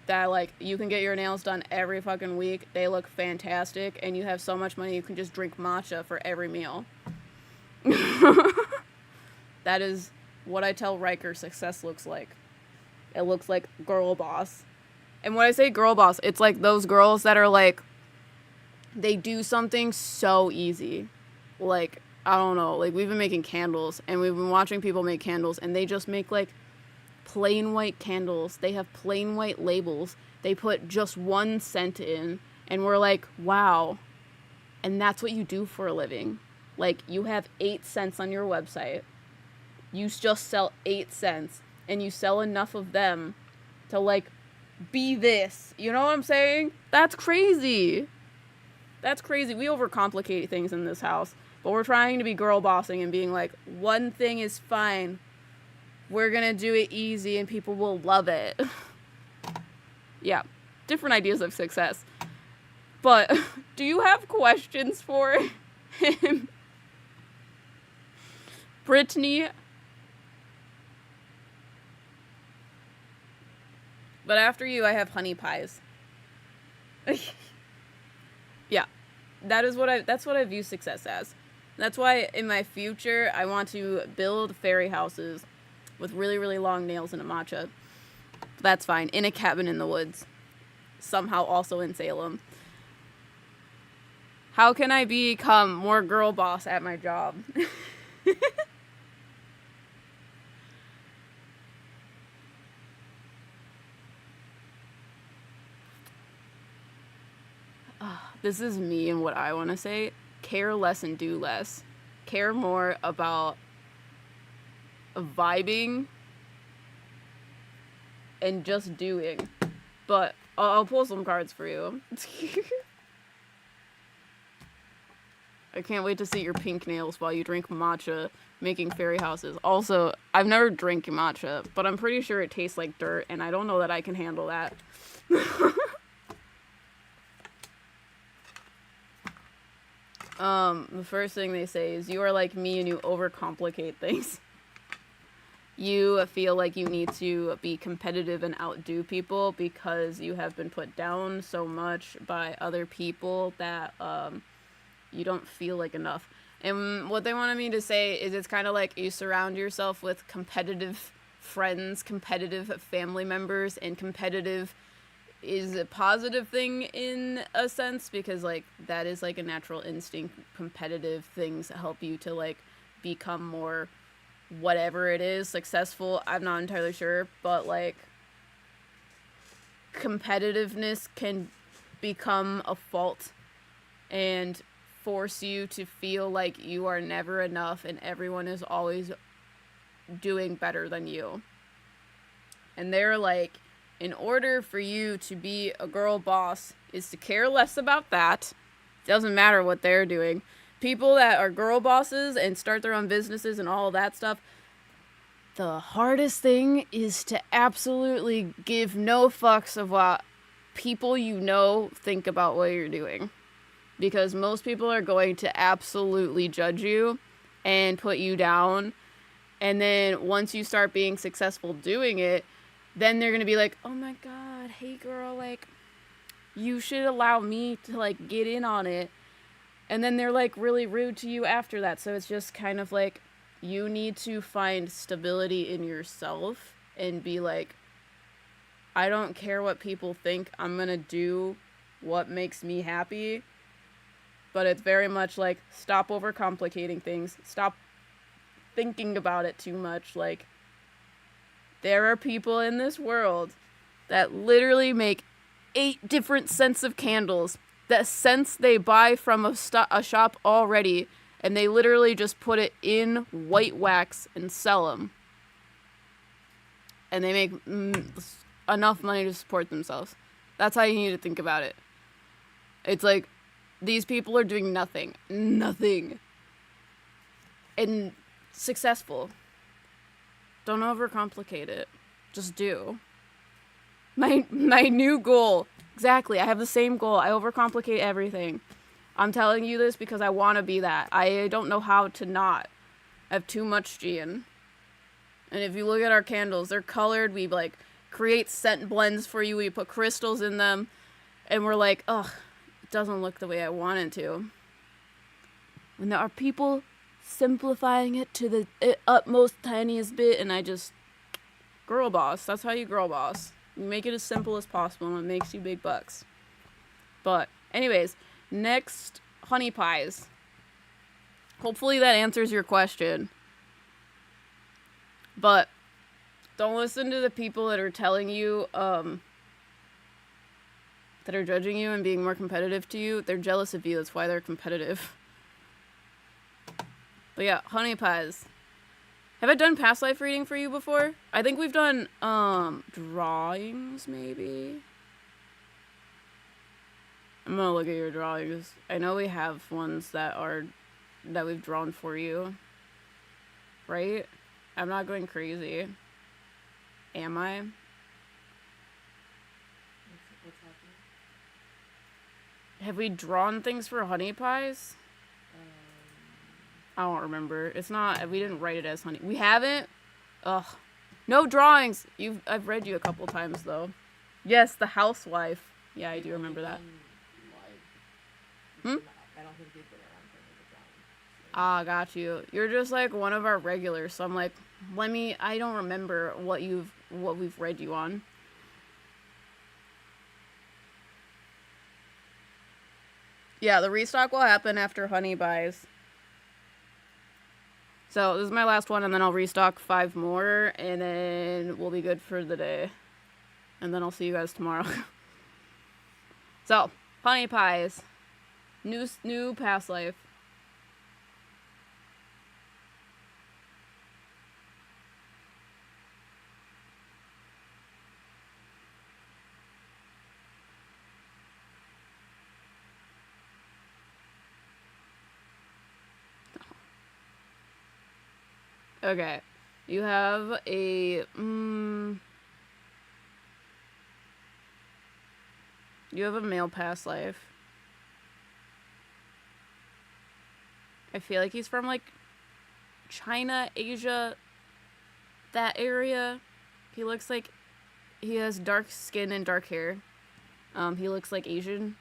that like you can get your nails done every fucking week. They look fantastic and you have so much money you can just drink matcha for every meal. That is what I tell Riker success looks like. It looks like girl boss. And when I say girl boss, it's like those girls that are like, they do something so easy. Like, I don't know, like we've been making candles and we've been watching people make candles and they just make like plain white candles. They have plain white labels. They put just 1 cent in and we're like, wow. And that's what you do for a living. Like, you have 8 cents on your website. You just sell 8 cents and you sell enough of them to like be this. You know what I'm saying? That's crazy. That's crazy. We overcomplicate things in this house, but we're trying to be girl bossing and being like, one thing is fine. We're gonna do it easy and people will love it. Yeah, different ideas of success. But do you have questions for him? Britney. But after you, I have honey pies. Yeah, that's what I view success as. That's why in my future, I want to build fairy houses with really, really long nails and a matcha. That's fine. In a cabin in the woods. Somehow also in Salem. How can I become more girl boss at my job? This is me and what I want to say. Care less and do less. Care more about vibing and just doing. But I'll pull some cards for you. I can't wait to see your pink nails while you drink matcha making fairy houses. Also, I've never drank matcha, but I'm pretty sure it tastes like dirt, and I don't know that I can handle that. The first thing they say is, you are like me and you overcomplicate things. You feel like you need to be competitive and outdo people because you have been put down so much by other people that you don't feel like enough. And what they wanted me to say is, it's kind of like you surround yourself with competitive friends, competitive family members, and competitive is a positive thing in a sense, because like that is like a natural instinct. Competitive things help you to like become more whatever it is, successful. I'm not entirely sure, but like competitiveness can become a fault and force you to feel like you are never enough and everyone is always doing better than you. And they're like, in order for you to be a girl boss is to care less about that, Doesn't matter what they're doing. People that are girl bosses and start their own businesses and all of that stuff, the hardest thing is to absolutely give no fucks of what people you know think about what you're doing. Because most people are going to absolutely judge you and put you down. And then once you start being successful doing it, then they're going to be like, oh my God, hey girl, like, you should allow me to, like, get in on it. And then they're, like, really rude to you after that. So it's just kind of like, you need to find stability in yourself and be like, I don't care what people think. I'm going to do what makes me happy. But it's very much like, stop overcomplicating things. Stop thinking about it too much. Like, there are people in this world that literally make 8 different scents of candles. That scents they buy from a shop already. And they literally just put it in white wax and sell them. And they make enough money to support themselves. That's how you need to think about it. It's like, these people are doing nothing. Nothing. And successful. Don't overcomplicate it. Just do. My new goal. Exactly. I have the same goal. I overcomplicate everything. I'm telling you this because I want to be that. I don't know how to not. I have too much Gian. And if you look at our candles, they're colored. We, like, create scent blends for you. We put crystals in them. And we're like, ugh, it doesn't look the way I want it to. And there are people simplifying it to the utmost tiniest bit, and I just... Girl boss. That's how you girl boss. You make it as simple as possible, and it makes you big bucks. But, anyways, next, honey pies. Hopefully that answers your question. But, don't listen to the people that are telling you, that are judging you and being more competitive to you. They're jealous of you. That's why they're competitive. But yeah, honey pies. Have I done past life reading for you before? I think we've done, drawings, maybe? I'm gonna look at your drawings. I know we have ones that we've drawn for you. Right? I'm not going crazy. Am I? What's happening? Have we drawn things for honey pies? I don't remember. It's not, we didn't write it as honey. We haven't? Ugh. No drawings. I've read you a couple times, though. Yes, the housewife. Yeah, I do remember that. I don't think we've been around for any drawings. Ah, got you. You're just like one of our regulars, so I'm like, I don't remember what we've read you on. Yeah, the restock will happen after honey buys. So, this is my last one, and then I'll restock 5 more, and then we'll be good for the day. And then I'll see you guys tomorrow. So, honey pies. New past life. Okay. You have a... you have a male past life. I feel like he's from, like, China, Asia, that area. He looks like... He has dark skin and dark hair. He looks like Asian.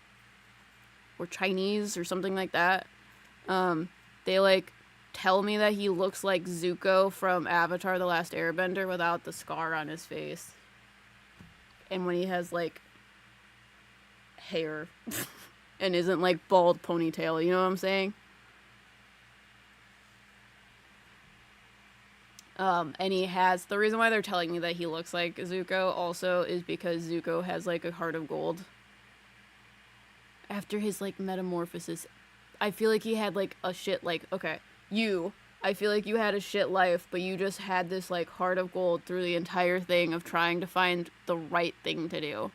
Or Chinese or something like that. They, like... tell me that he looks like Zuko from Avatar: The Last Airbender without the scar on his face. And when he has, like, hair and isn't, like, bald ponytail, you know what I'm saying? And he has... The reason why they're telling me that he looks like Zuko also is because Zuko has, like, a heart of gold. After his, like, metamorphosis, I feel like he had, like, a shit, like... Okay. I feel like you had a shit life, but you just had this, like, heart of gold through the entire thing of trying to find the right thing to do.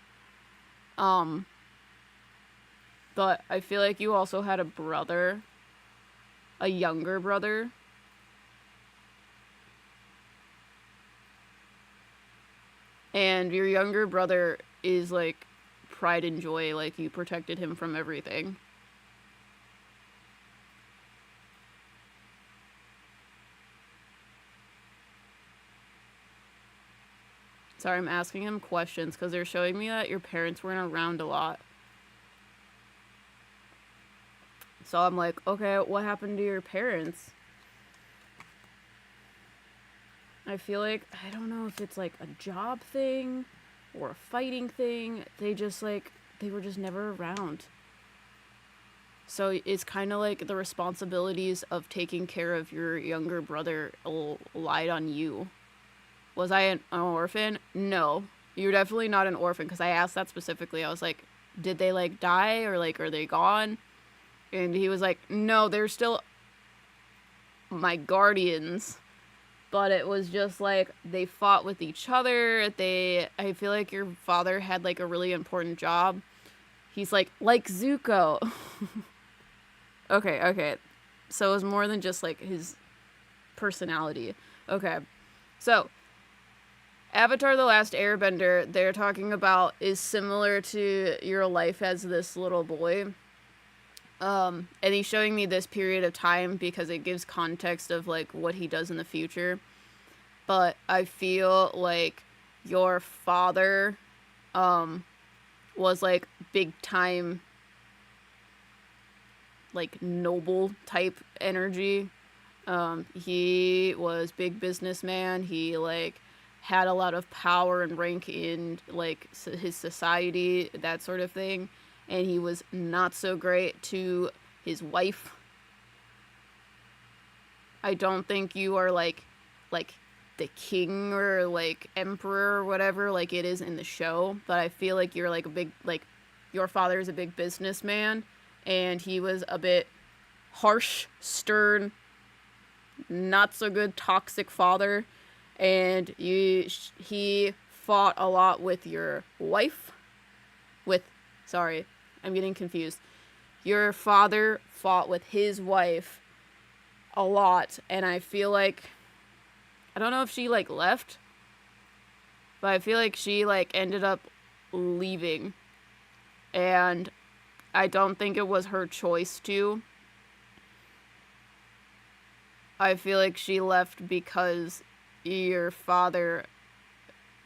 But I feel like you also had a brother, a younger brother. And your younger brother is like pride and joy, like you protected him from everything. Sorry, I'm asking him questions because they're showing me that your parents weren't around a lot. So I'm like, okay, what happened to your parents? I feel like, I don't know if it's like a job thing or a fighting thing. They just like, they were just never around. So it's kind of like the responsibilities of taking care of your younger brother lied on you. Was I an orphan? No. You're definitely not an orphan because I asked that specifically. I was like, did they like die or like are they gone? And he was like, no, they're still my guardians. But it was just like they fought with each other. I feel like your father had like a really important job. He's like Zuko. Okay. So it was more than just like his personality. Okay. So Avatar The Last Airbender, they're talking about, is similar to your life as this little boy. And he's showing me this period of time because it gives context of like what he does in the future. But I feel like your father was like big time, like noble type energy. He was big businessman. He like had a lot of power and rank in like his society, that sort of thing. And he was not so great to his wife. I don't think you are like the king or like emperor or whatever like it is in the show, but I feel like you're like a big, like your father is a big businessman and he was a bit harsh, stern, not so good, toxic father, and he fought a lot with your wife. Sorry, I'm getting confused. Your father fought with his wife a lot, and I feel like, I don't know if she like left, but I feel like she like ended up leaving, and I don't think it was her choice to. I feel like she left because your father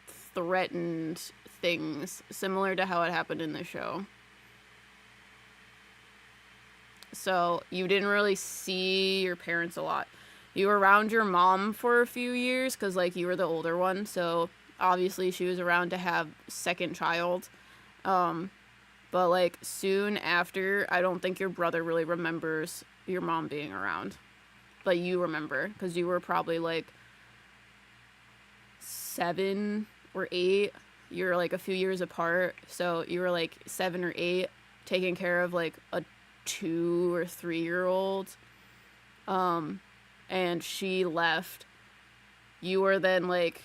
threatened things similar to how it happened in the show. So you didn't really see your parents a lot. You were around your mom for a few years because like you were the older one, so obviously she was around to have second child. But like soon after, I don't think your brother really remembers your mom being around. But you remember because you were probably like 7 or 8. You're like a few years apart, so you were like 7 or 8 taking care of like a 2 or 3-year-old. And she left. You were then like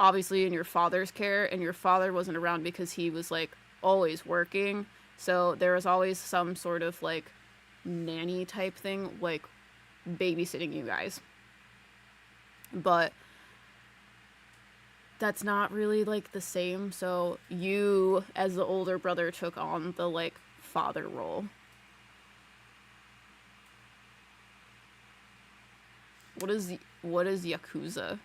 obviously in your father's care, and your father wasn't around because he was like always working. So there was always some sort of like nanny type thing, like babysitting you guys. But that's not really like the same. So you, as the older brother, took on the like father role. What is Yakuza?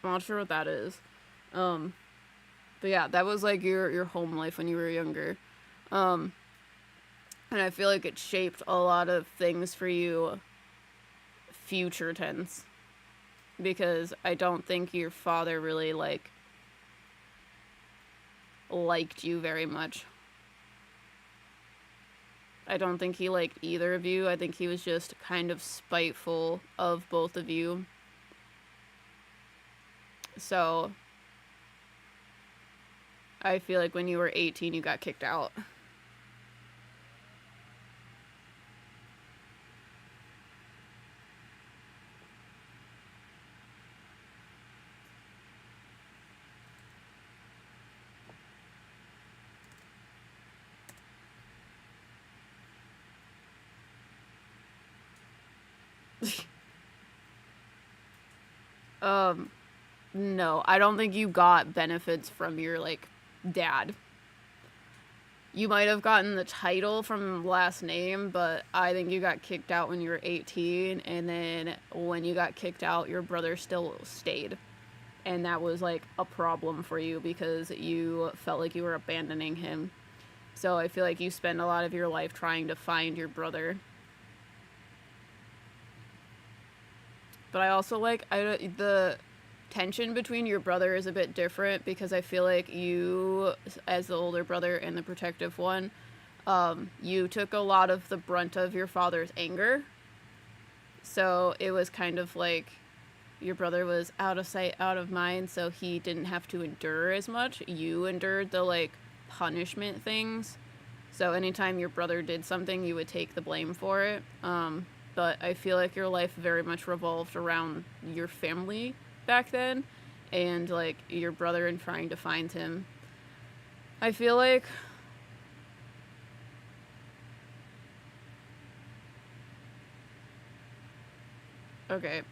I'm not sure what that is. But yeah, that was like your home life when you were younger. And I feel like it shaped a lot of things for you future tense. Because I don't think your father really liked you very much. I don't think he liked either of you. I think he was just kind of spiteful of both of you. So I feel like when you were 18, you got kicked out. No, I don't think you got benefits from your, like, dad. You might have gotten the title from last name, but I think you got kicked out when you were 18, and then when you got kicked out, your brother still stayed. And that was, like, a problem for you because you felt like you were abandoning him. So I feel like you spend a lot of your life trying to find your brother. But I also like the tension between your brother is a bit different because I feel like you, as the older brother and the protective one, you took a lot of the brunt of your father's anger. So it was kind of like your brother was out of sight, out of mind, so he didn't have to endure as much. You endured the, like, punishment things. So anytime your brother did something, you would take the blame for it. But I feel like your life very much revolved around your family back then and, like, your brother and trying to find him. I feel like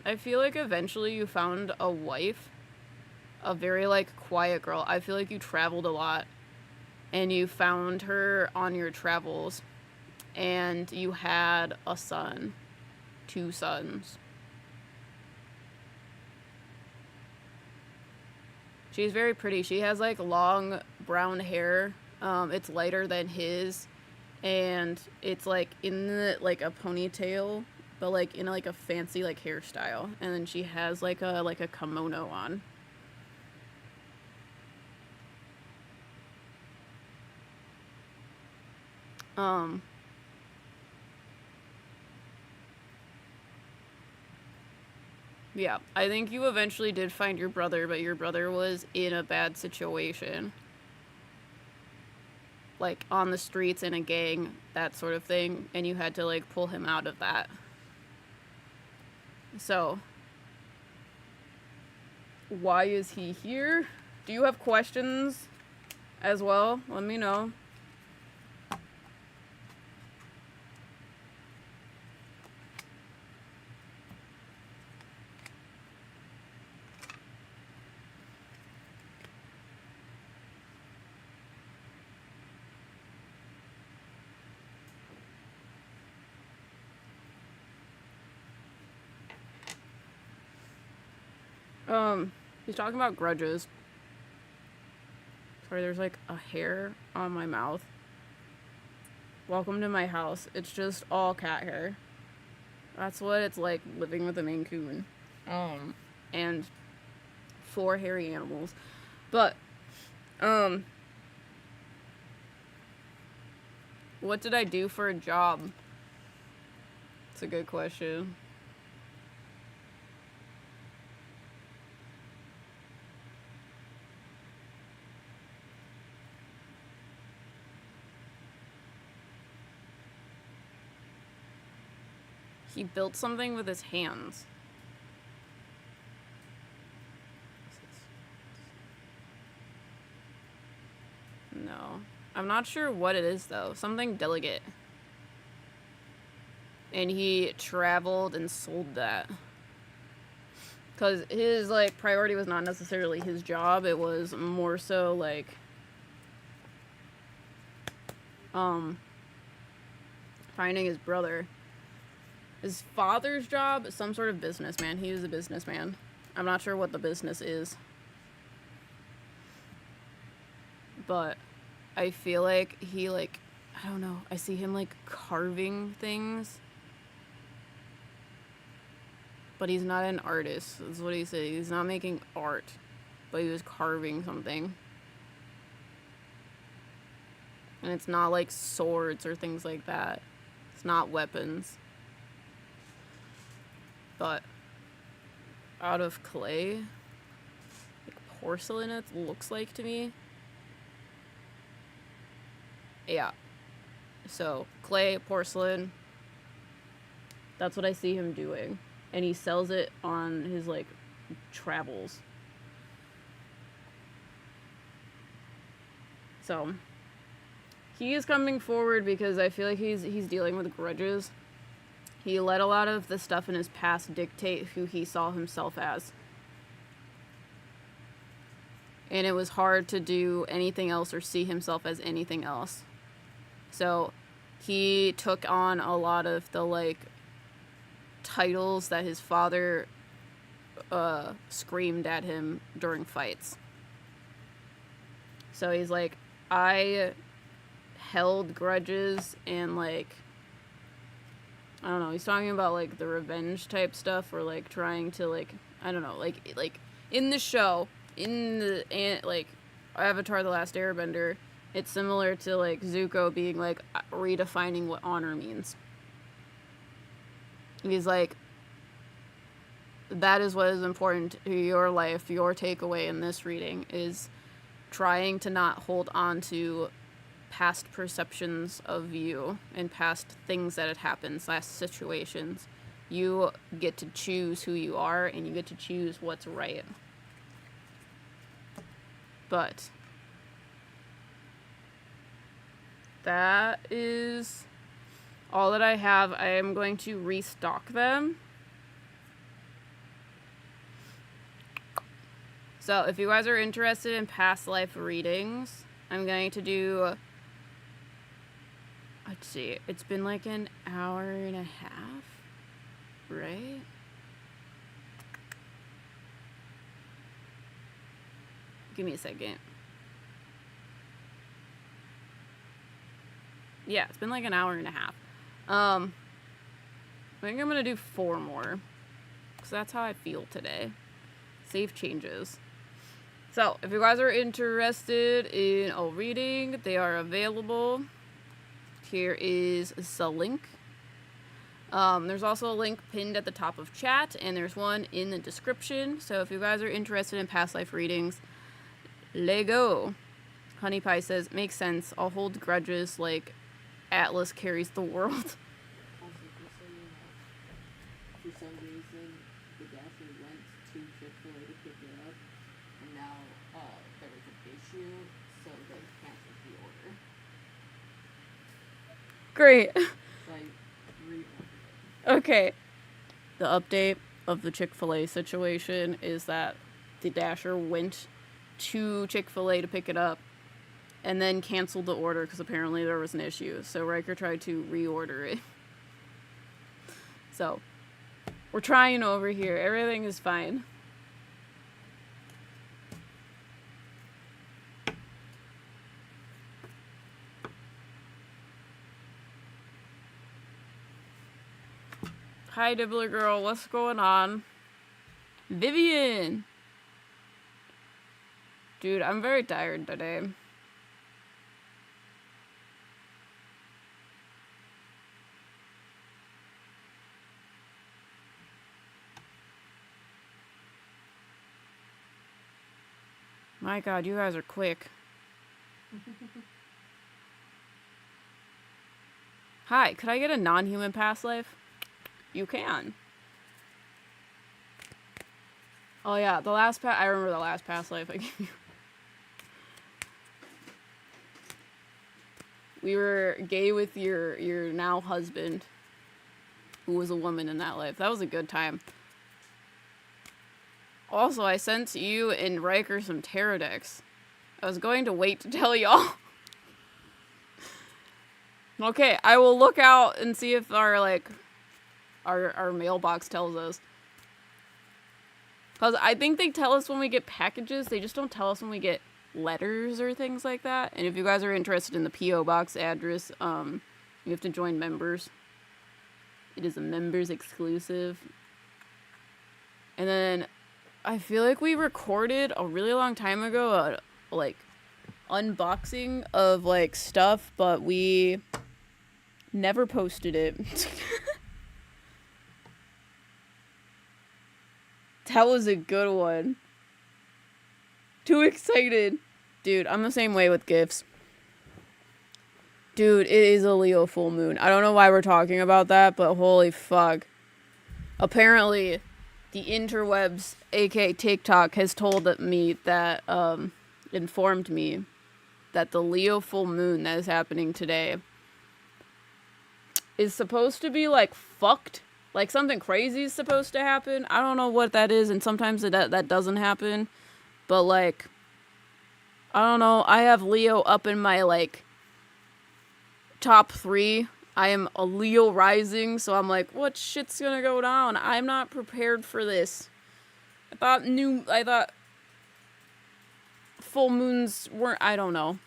I feel like eventually you found a wife, a very, like, quiet girl. I feel like you traveled a lot and you found her on your travels and you had a son, 2 sons. She's very pretty. She has, like, long brown hair. It's lighter than his, and it's, like, in the, like, a ponytail, but, like, in, like, a fancy, like, hairstyle. And then she has, like a kimono on. Yeah, I think you eventually did find your brother, but your brother was in a bad situation. Like, on the streets in a gang, that sort of thing, and you had to, like, pull him out of that. So, why is he here? Do you have questions as well? Let me know. He's talking about grudges. Sorry, there's, like, a hair on my mouth. Welcome to my house. It's just all cat hair. That's what it's like living with a Maine Coon. And 4 hairy animals. But, what did I do for a job? It's a good question. He built something with his hands. No. I'm not sure what it is, though. Something delicate. And he traveled and sold that. Because his, like, priority was not necessarily his job. It was more so, like, finding his brother. His father's job is some sort of businessman. He was a businessman. I'm not sure what the business is. But I feel like he, like, I don't know. I see him, like, carving things. But he's not an artist. That's what he said. He's not making art. But he was carving something. And it's not, like, swords or things like that. It's not weapons. But out of clay, like porcelain, it looks like to me. Yeah. So, clay, porcelain. That's what I see him doing. And he sells it on his, like, travels. So, he is coming forward because I feel like he's dealing with grudges. He let a lot of the stuff in his past dictate who he saw himself as. And it was hard to do anything else or see himself as anything else. So, he took on a lot of the, like, titles that his father screamed at him during fights. So he's like, I held grudges and, like, I don't know, he's talking about, like, the revenge type stuff, or, like, trying to, like, I don't know, like in the show, in the, like, Avatar The Last Airbender, it's similar to, like, Zuko being, like, redefining what honor means. He's like, that is what is important to your life. Your takeaway in this reading is trying to not hold on to past perceptions of you and past things that had happened, past situations. You get to choose who you are, and you get to choose what's right. But that is all that I have. I am going to restock them. So if you guys are interested in past life readings, I'm going to do, let's see, it's been like an hour and a half, right? Give me a second. Yeah, it's been like an hour and a half. I think I'm gonna do 4 more, because that's how I feel today. Save changes. So, if you guys are interested in a reading, they are available. Here is the link. There's also a link pinned at the top of chat, and there's one in the description. So, if you guys are interested in past life readings, Lego. Honey Pie says, makes sense. I'll hold grudges like Atlas carries the world. Also, just so you know, for some reason, the Dasher went to Chick-fil-A to pick it up, and now there was an issue, so they canceled the order. Great. So I reordered it. Okay. The update of the Chick-fil-A situation is that the Dasher went to Chick-fil-A to pick it up and then canceled the order because apparently there was an issue. So Riker tried to reorder it. So, we're trying over here. Everything is fine. Hi, Dibbler Girl. What's going on? Vivian! Dude, I'm very tired today. My god, you guys are quick. Hi, could I get a non-human past life? You can. Oh yeah, the last I remember the last past life I gave you. We were gay with your now husband, who was a woman in that life. That was a good time. Also, I sent you and Riker some tarot decks. I was going to wait to tell y'all. Okay, I will look out and see if our mailbox tells us. Because I think they tell us when we get packages. They just don't tell us when we get letters or things like that. And if you guys are interested in the P.O. Box address, you have to join members. It is a members exclusive. And then I feel like we recorded a really long time ago like unboxing of like stuff, but we never posted it. That was a good one. Too excited. Dude, I'm the same way with gifts. Dude, it is a Leo full moon. I don't know why we're talking about that, but holy fuck. Apparently, the interwebs, aka TikTok, has told me that, informed me that the Leo full moon that is happening today is supposed to be, like, fucked. Like, something crazy is supposed to happen. I don't know what that is, and sometimes that doesn't happen. But, like, I don't know. I have Leo up in my, like, top 3. I am a Leo rising, so I'm like, what shit's gonna go down? I'm not prepared for this. I thought full moons weren't, I don't know.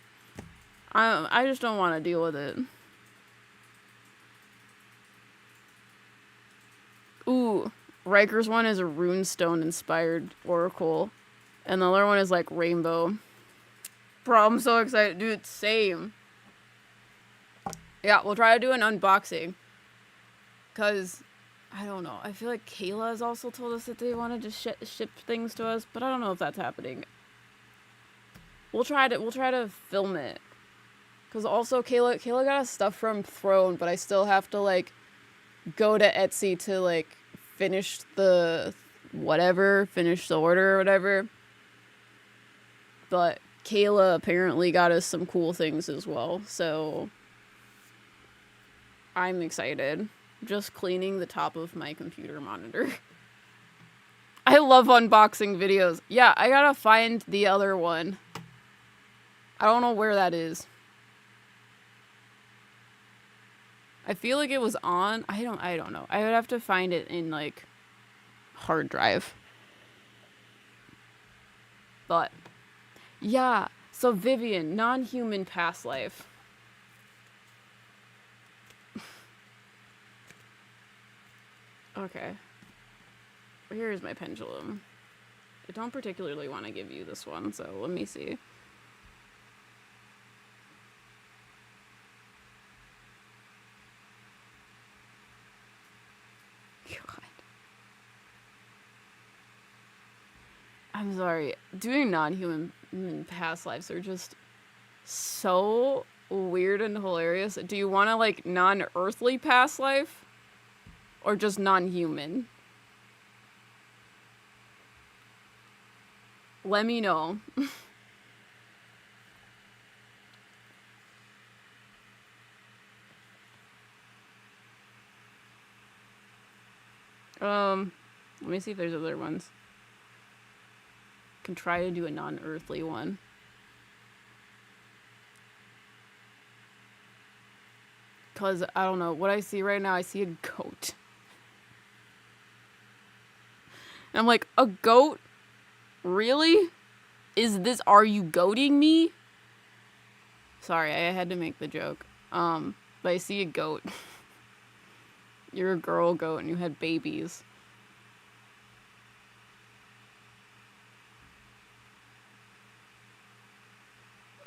I just don't want to deal with it. Ooh, Riker's one is a runestone inspired oracle. And the other one is like rainbow. Bro, I'm so excited. Dude, same. Yeah, we'll try to do an unboxing. Because, I don't know. I feel like Kayla has also told us that they wanted to ship things to us. But I don't know if that's happening. We'll try to film it. Because also Kayla got us stuff from Throne. But I still have to, like, go to Etsy to, like, finish the order or whatever. But Kayla apparently got us some cool things as well, so I'm excited. Just cleaning the top of my computer monitor. I love unboxing videos. Yeah, I gotta find the other one. I don't know where that is. I feel like it was on. I don't know. I would have to find it in, like, hard drive. But yeah, so Vivian, non-human past life. Okay. Here's my pendulum. I don't particularly want to give you this one, so let me see. God. I'm sorry. Doing non-human past lives are just so weird and hilarious. Do you want to, like, non-earthly past life? Or just non-human? Let me know. Let me see if there's other ones. Can try to do a non-earthly one. Because, I don't know, what I see right now, I see a goat. And I'm like, a goat? Really? Are you goating me? Sorry, I had to make the joke. But I see a goat. You're a girl goat and you had babies.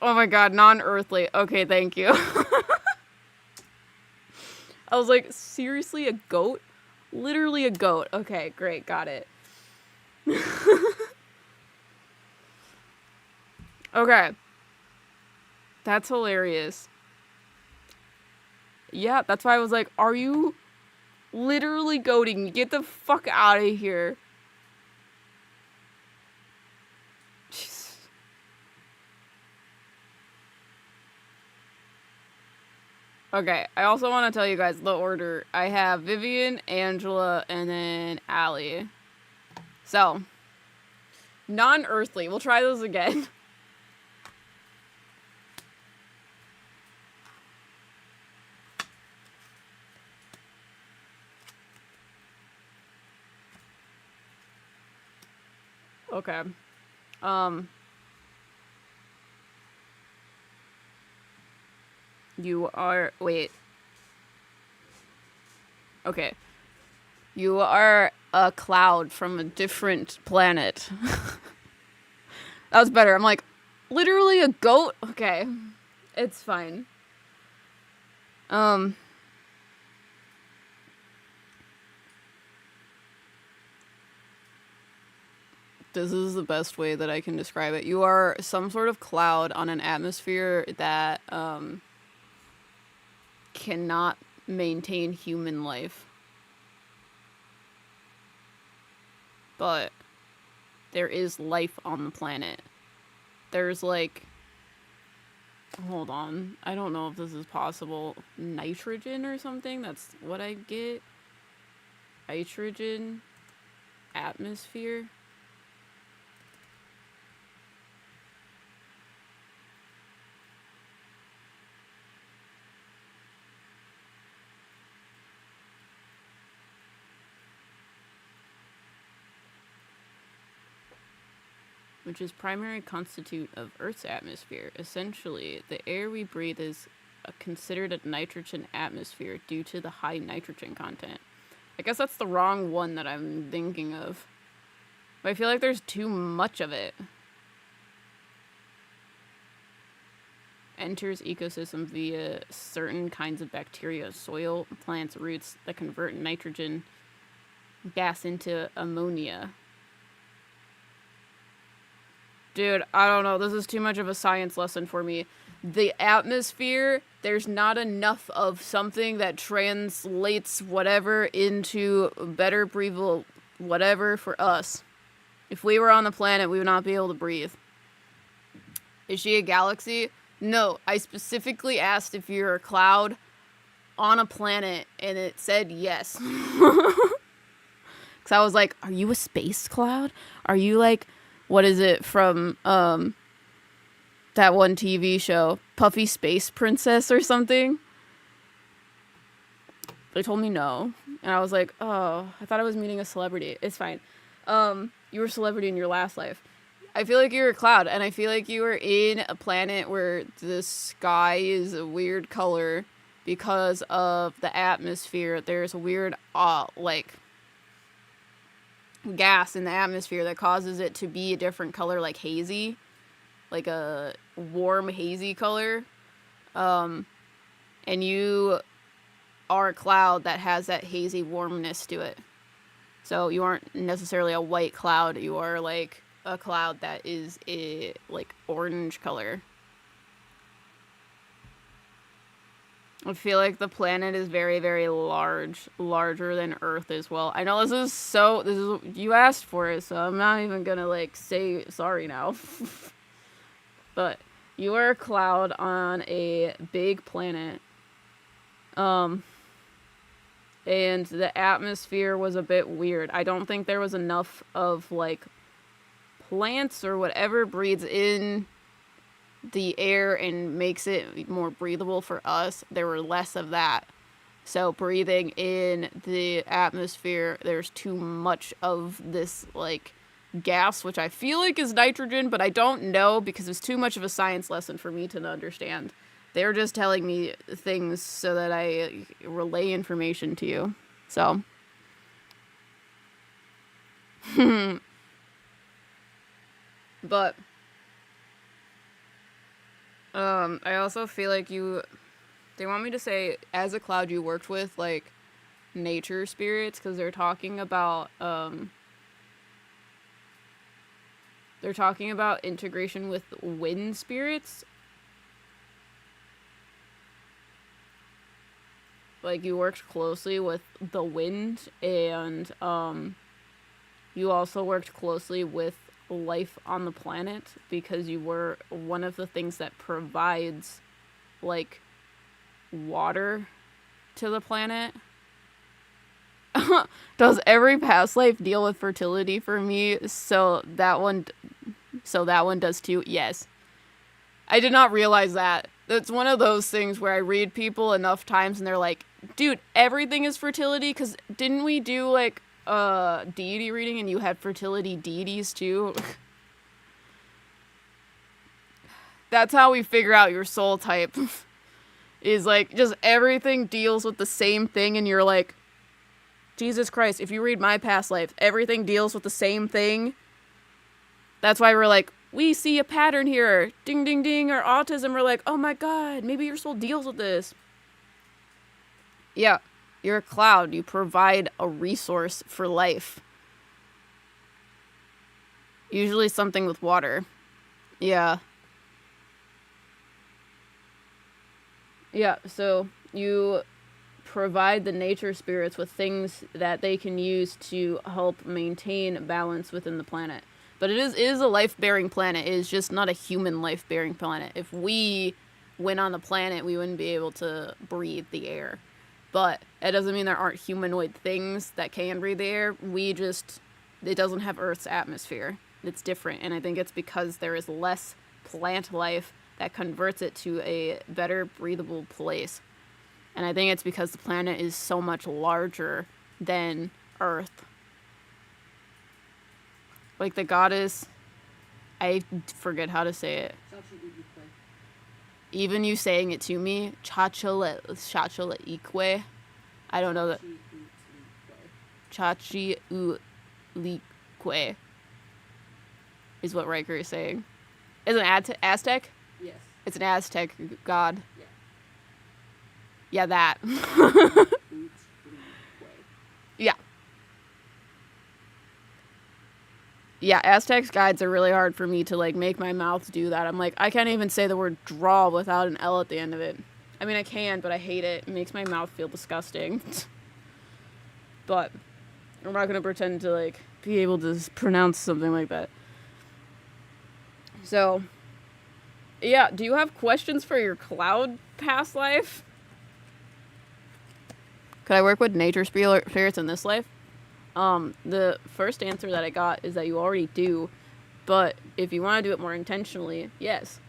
Oh my god, non-earthly. Okay, thank you. I was like, seriously, a goat? Literally a goat. Okay, great, got it. Okay. That's hilarious. Yeah, that's why I was like, are you literally goating me? Get the fuck out of here. Jeez. Okay, I also want to tell you guys the order. I have Vivian, Angela, and then Allie. So, non-earthly. We'll try those again. Okay. You are... Wait. Okay. You are a cloud from a different planet. That was better. I'm like, literally a goat? Okay. It's fine. This is the best way that I can describe it. You are some sort of cloud on an atmosphere that, cannot maintain human life. But there is life on the planet. There's like, hold on, I don't know if this is possible. Nitrogen or something? That's what I get. Nitrogen atmosphere. Which is primary constitute of Earth's atmosphere. Essentially, the air we breathe is considered a nitrogen atmosphere due to the high nitrogen content. I guess that's the wrong one that I'm thinking of. But I feel like there's too much of it. Enters ecosystem via certain kinds of bacteria, soil, plants, roots that convert nitrogen gas into ammonia. Dude, I don't know. This is too much of a science lesson for me. The atmosphere, there's not enough of something that translates whatever into better breathable whatever for us. If we were on the planet, we would not be able to breathe. Is she a galaxy? No. I specifically asked if you're a cloud on a planet, and it said yes. Because I was like, are you a space cloud? Are you like... What is it from that one TV show? Puffy Space Princess or something? They told me no. And I was like, oh, I thought I was meeting a celebrity. It's fine. You were a celebrity in your last life. I feel like you're a cloud. And I feel like you were in a planet where the sky is a weird color because of the atmosphere. There's a weird, gas in the atmosphere that causes it to be a different color, like hazy, like a warm hazy color, and you are a cloud that has that hazy warmness to it. So you aren't necessarily a white cloud, you are like a cloud that is a like orange color. I feel like the planet is very, very large, larger than Earth as well. I know this is you asked for it, so I'm not even gonna like say sorry now. But you are a cloud on a big planet. And the atmosphere was a bit weird. I don't think there was enough of like plants or whatever breathes in the air and makes it more breathable for us. There were less of that. So breathing in the atmosphere, there's too much of this like gas, which I feel like is nitrogen, but I don't know because it's too much of a science lesson for me to understand. They're just telling me things so that I relay information to you. So but I also feel like they want me to say, as a cloud you worked with, like, nature spirits, because they're talking about integration with wind spirits. Like, you worked closely with the wind, and, you also worked closely with life on the planet because you were one of the things that provides like water to the planet. Does every past life deal with fertility for me? So that one does too. Yes. I did not realize that. That's one of those things where I read people enough times and they're like, dude, everything is fertility, because didn't we do like deity reading and you had fertility deities too? That's how we figure out your soul type. Is like just everything deals with the same thing, and you're like, Jesus Christ, if you read my past life, everything deals with the same thing. That's why we're like, we see a pattern here, ding ding ding, or autism. We're like, oh my god, maybe your soul deals with this. Yeah. You're a cloud. You provide a resource for life. Usually something with water. Yeah. Yeah, so you provide the nature spirits with things that they can use to help maintain balance within the planet. But it is a life-bearing planet. It is just not a human life-bearing planet. If we went on the planet, we wouldn't be able to breathe the air. But it doesn't mean there aren't humanoid things that can breathe the air. It doesn't have Earth's atmosphere. It's different, and I think it's because there is less plant life that converts it to a better breathable place. And I think it's because the planet is so much larger than Earth. Like the goddess, I forget how to say it. Even you saying it to me, Chachala Ikwe. I don't know that. Chachi Ulikwe is what Riker is saying. Is it an Aztec? Yes. It's an Aztec god. Yeah. Yeah, that. Yeah. Yeah, Aztec's guides are really hard for me to, like, make my mouth do that. I'm like, I can't even say the word draw without an L at the end of it. I mean, I can, but I hate it. It makes my mouth feel disgusting. But I'm not going to pretend to, like, be able to pronounce something like that. So, yeah, do you have questions for your cloud past life? Could I work with nature spirits in this life? The first answer that I got is that you already do, but if you want to do it more intentionally, yes.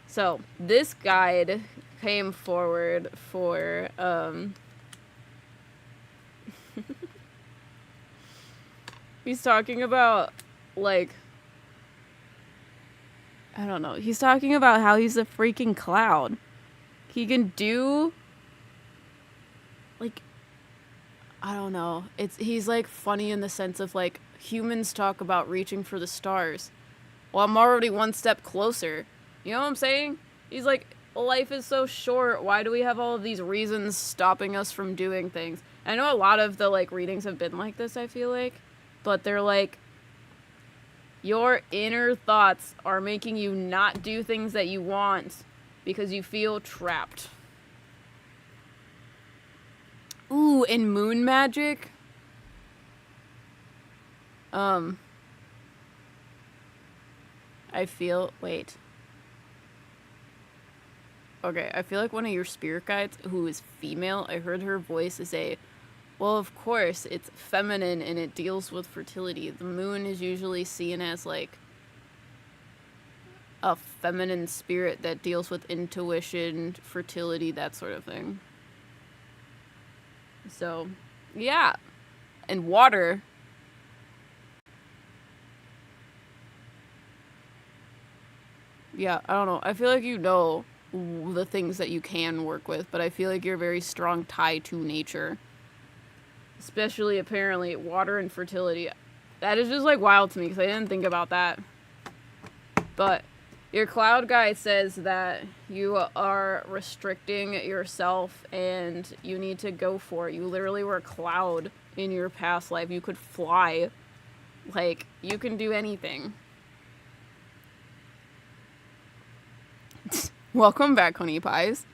So, this guide came forward for, he's talking about, like, I don't know, he's talking about how he's a freaking cloud. He can do, like, I don't know. He's like funny in the sense of like humans talk about reaching for the stars. Well, I'm already one step closer. You know what I'm saying? He's like, life is so short. Why do we have all of these reasons stopping us from doing things? I know a lot of the like readings have been like this, I feel like, but they're like, your inner thoughts are making you not do things that you want because you feel trapped. Ooh, and moon magic. I feel, wait. Okay, I feel like one of your spirit guides, who is female, I heard her voice say, well, of course, it's feminine and it deals with fertility. The moon is usually seen as, like, a feminine spirit that deals with intuition, fertility, that sort of thing. So, yeah. And water. Yeah, I don't know. I feel like you know the things that you can work with, but I feel like you're a very strong tie to nature. Especially, apparently, water and fertility. That is just, like, wild to me, because I didn't think about that. But your cloud guide says that you are restricting yourself, and you need to go for it. You literally were a cloud in your past life. You could fly. Like, you can do anything. Welcome back, honey pies.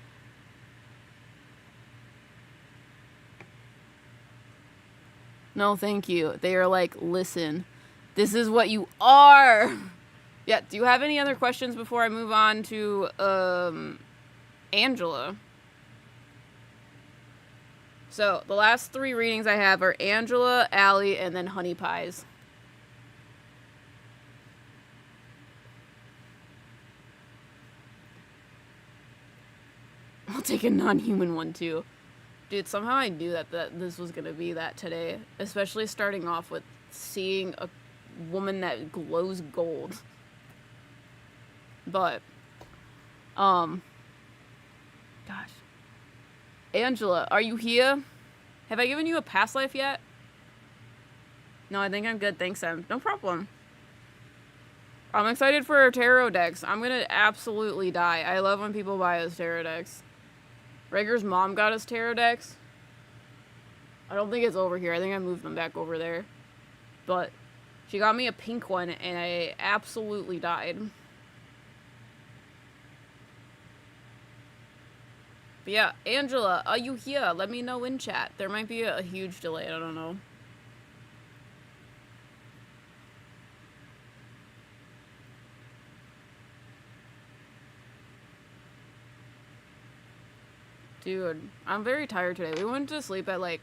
No, thank you. They are like, listen, this is what you are. Yeah, do you have any other questions before I move on to, Angela? So, the last 3 readings I have are Angela, Allie, and then honey pies. I'll take a non-human one, too. Dude, somehow I knew that this was going to be that today. Especially starting off with seeing a woman that glows gold. But, gosh. Angela, are you here? Have I given you a past life yet? No, I think I'm good. Thanks, Em. No problem. I'm excited for our tarot decks. I'm going to absolutely die. I love when people buy us tarot decks. Rager's mom got us tarot decks. I don't think it's over here. I think I moved them back over there. But she got me a pink one, and I absolutely died. But yeah, Angela, are you here? Let me know in chat. There might be a huge delay. I don't know. Dude, I'm very tired today. We went to sleep at like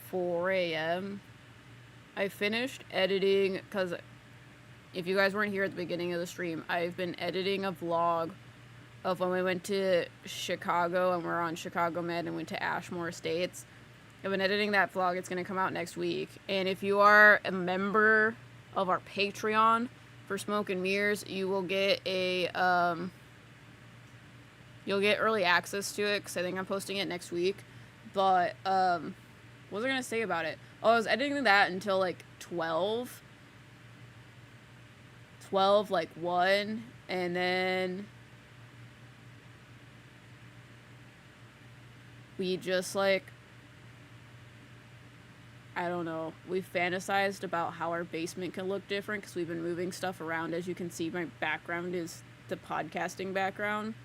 4 a.m. I finished editing because if you guys weren't here at the beginning of the stream, I've been editing a vlog of when we went to Chicago and we're on Chicago Med and went to Ashmore Estates. I've been editing that vlog. It's going to come out next week. And if you are a member of our Patreon for Smoke and Mirrors, you will get you'll get early access to it because I think I'm posting it next week. But what was I going to say about it? Oh, I was editing that until like 12, like 1, and then we just like, I don't know, we fantasized about how our basement can look different because we've been moving stuff around. As you can see, my background is the podcasting background.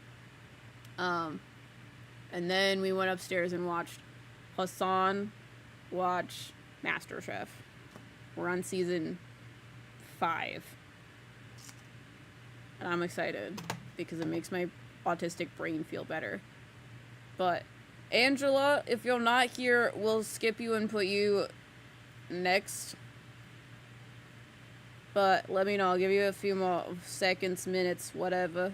And then we went upstairs and watched Hassan watch MasterChef. We're on season 5. And I'm excited because it makes my autistic brain feel better. But Angela, if you're not here, we'll skip you and put you next. But let me know. I'll give you a few more seconds, minutes, whatever.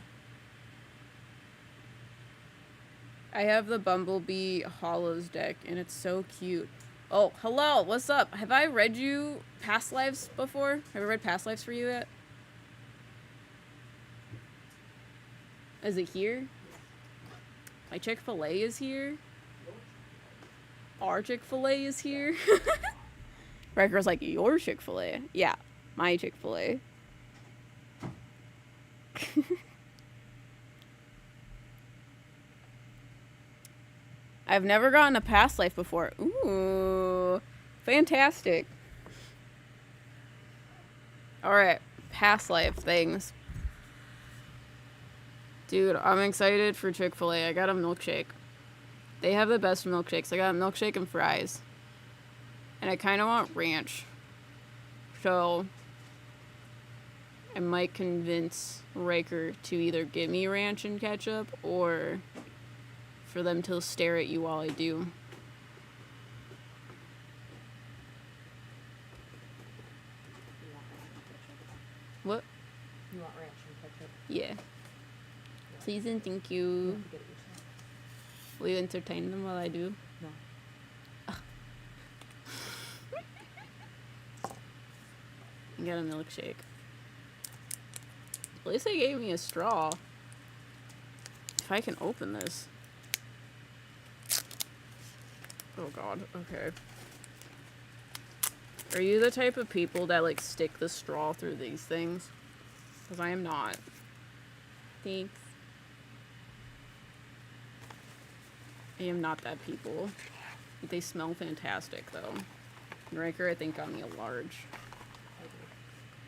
I have the Bumblebee Hollows deck, and it's so cute. Oh, hello. What's up? Have I read you Past Lives before? Have I read Past Lives for you yet? Is it here? My Chick-fil-A is here. Our Chick-fil-A is here. Riker's like, your Chick-fil-A? Yeah, my Chick-fil-A. I've never gotten a past life before. Ooh, fantastic. Alright, past life things. Dude, I'm excited for Chick-fil-A. I got a milkshake. They have the best milkshakes. I got a milkshake and fries. And I kind of want ranch. So, I might convince Riker to either give me ranch and ketchup or for them to stare at you while I do. You want ranch and ketchup? What? You want ranch and ketchup? Yeah. Please and thank you. You have to get it yourself. Will you entertain them while I do? No. You got a milkshake. At least they gave me a straw. If I can open this. Oh god, okay. Are you the type of people that like stick the straw through these things? Because I am not. Thanks. I am not that people. They smell fantastic though. Riker, I think, got me a large. I do.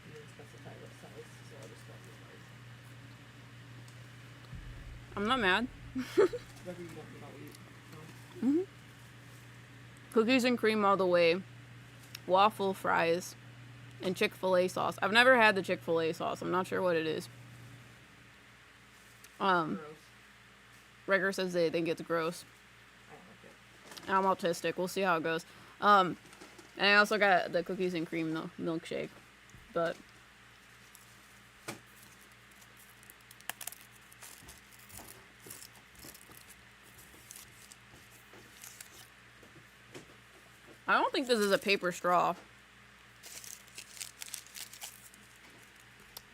You didn't specify what size, so I just got the size. I'm not mad. Whatever you want, I'll eat. Mm-hmm. Cookies and cream all the way. Waffle fries. And Chick-fil-A sauce. I've never had the Chick-fil-A sauce. I'm not sure what it is. Gross. Riker says they think it's gross. I don't like it. I'm autistic. We'll see how it goes. And I also got the cookies and cream milkshake. But I don't think this is a paper straw.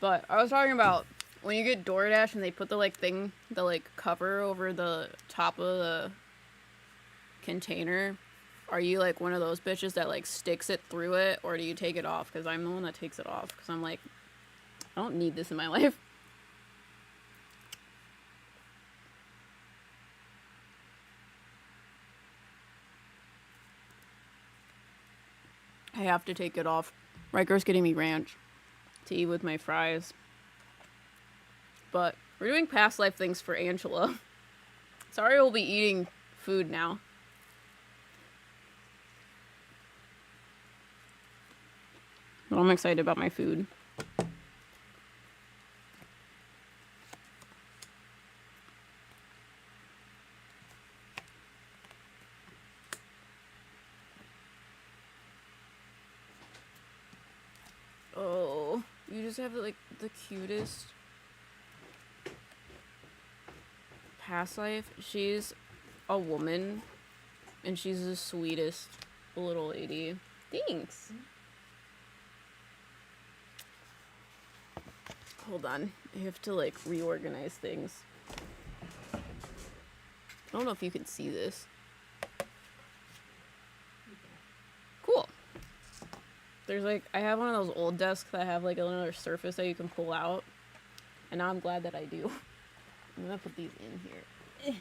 But I was talking about when you get DoorDash and they put the like thing, the like cover over the top of the container. Are you like one of those bitches that like sticks it through it, or do you take it off? Because I'm the one that takes it off. Because I'm like, I don't need this in my life. I have to take it off. Riker's getting me ranch to eat with my fries. But we're doing past life things for Angela. Sorry, we'll be eating food now. But I'm excited about my food. Oh, you just have like the cutest past life. She's a woman and she's the sweetest little lady. Thanks. Hold on. I have to like reorganize things. I don't know if you can see this. Cool. There's like, I have one of those old desks that have like another surface that you can pull out. And now I'm glad that I do. I'm gonna put these in here.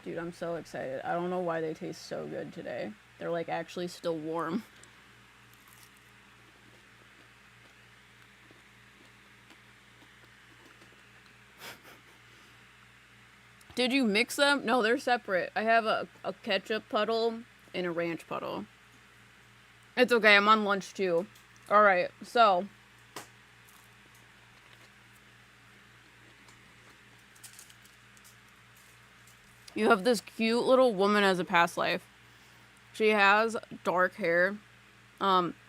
Dude, I'm so excited. I don't know why they taste so good today. They're like actually still warm. Did you mix them? No, they're separate. I have a ketchup puddle and a ranch puddle. It's okay, I'm on lunch too. Alright, so. You have this cute little woman as a past life. She has dark hair.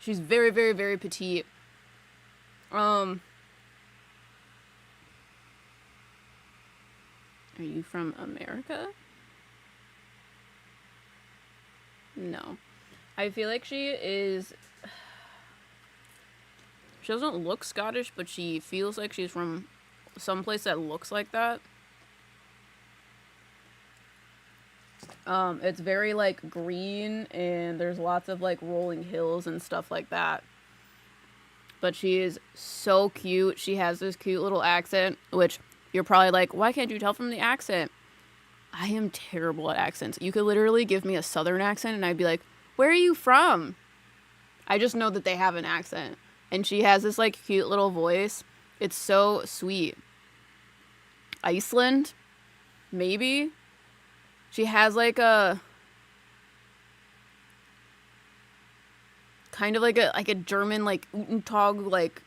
She's very, very, very petite. Are you from America? No. I feel like she is... She doesn't look Scottish, but she feels like she's from someplace that looks like that. It's very, like, green, and there's lots of, like, rolling hills and stuff like that. But she is so cute. She has this cute little accent, which... You're probably like, why can't you tell from the accent? I am terrible at accents. You could literally give me a southern accent and I'd be like, where are you from? I just know that they have an accent. And she has this like cute little voice. It's so sweet. Iceland? Maybe? She has like a... kind of like a German like Utentag like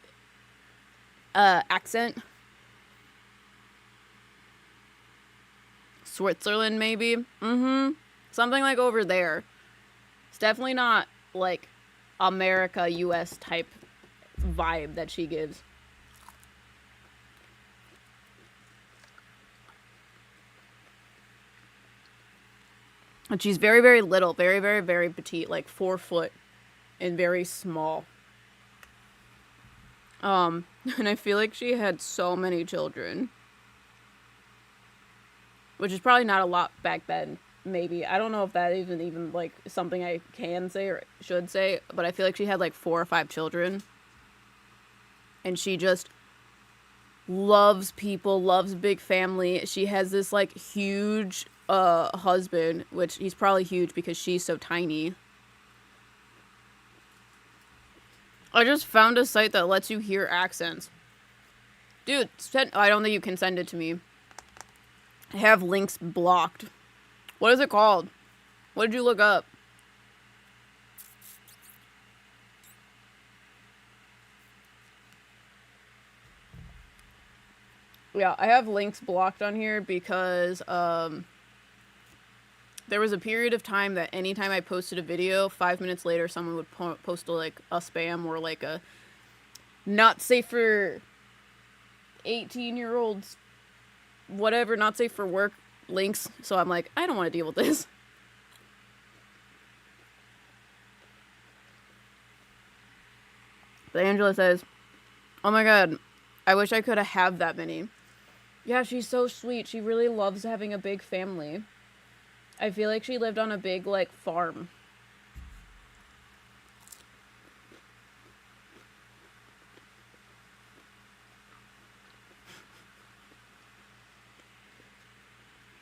accent. Switzerland, maybe. Something like over there. It's definitely not like America, US type vibe that she gives. And she's very, very little. Very, very, very petite. Like 4 foot. And very small. And I feel like she had so many children. Which is probably not a lot back then, maybe. I don't know if that isn't even, like, something I can say or should say. But I feel like she had, like, 4 or 5 children. And she just loves people, loves big family. She has this, like, huge husband. Which, he's probably huge because she's so tiny. I just found a site that lets you hear accents. Dude, I don't think you can send it to me. I have links blocked. What is it called? What did you look up? Yeah, I have links blocked on here because there was a period of time that anytime I posted a video, 5 minutes later someone would post like a spam or like a not safe for 18-year-olds, whatever, not safe for work links. So I'm like, I don't want to deal with this. But Angela says, oh my god, I wish I could have that many. Yeah, she's so sweet. She really loves having a big family. I feel like she lived on a big, like, farm.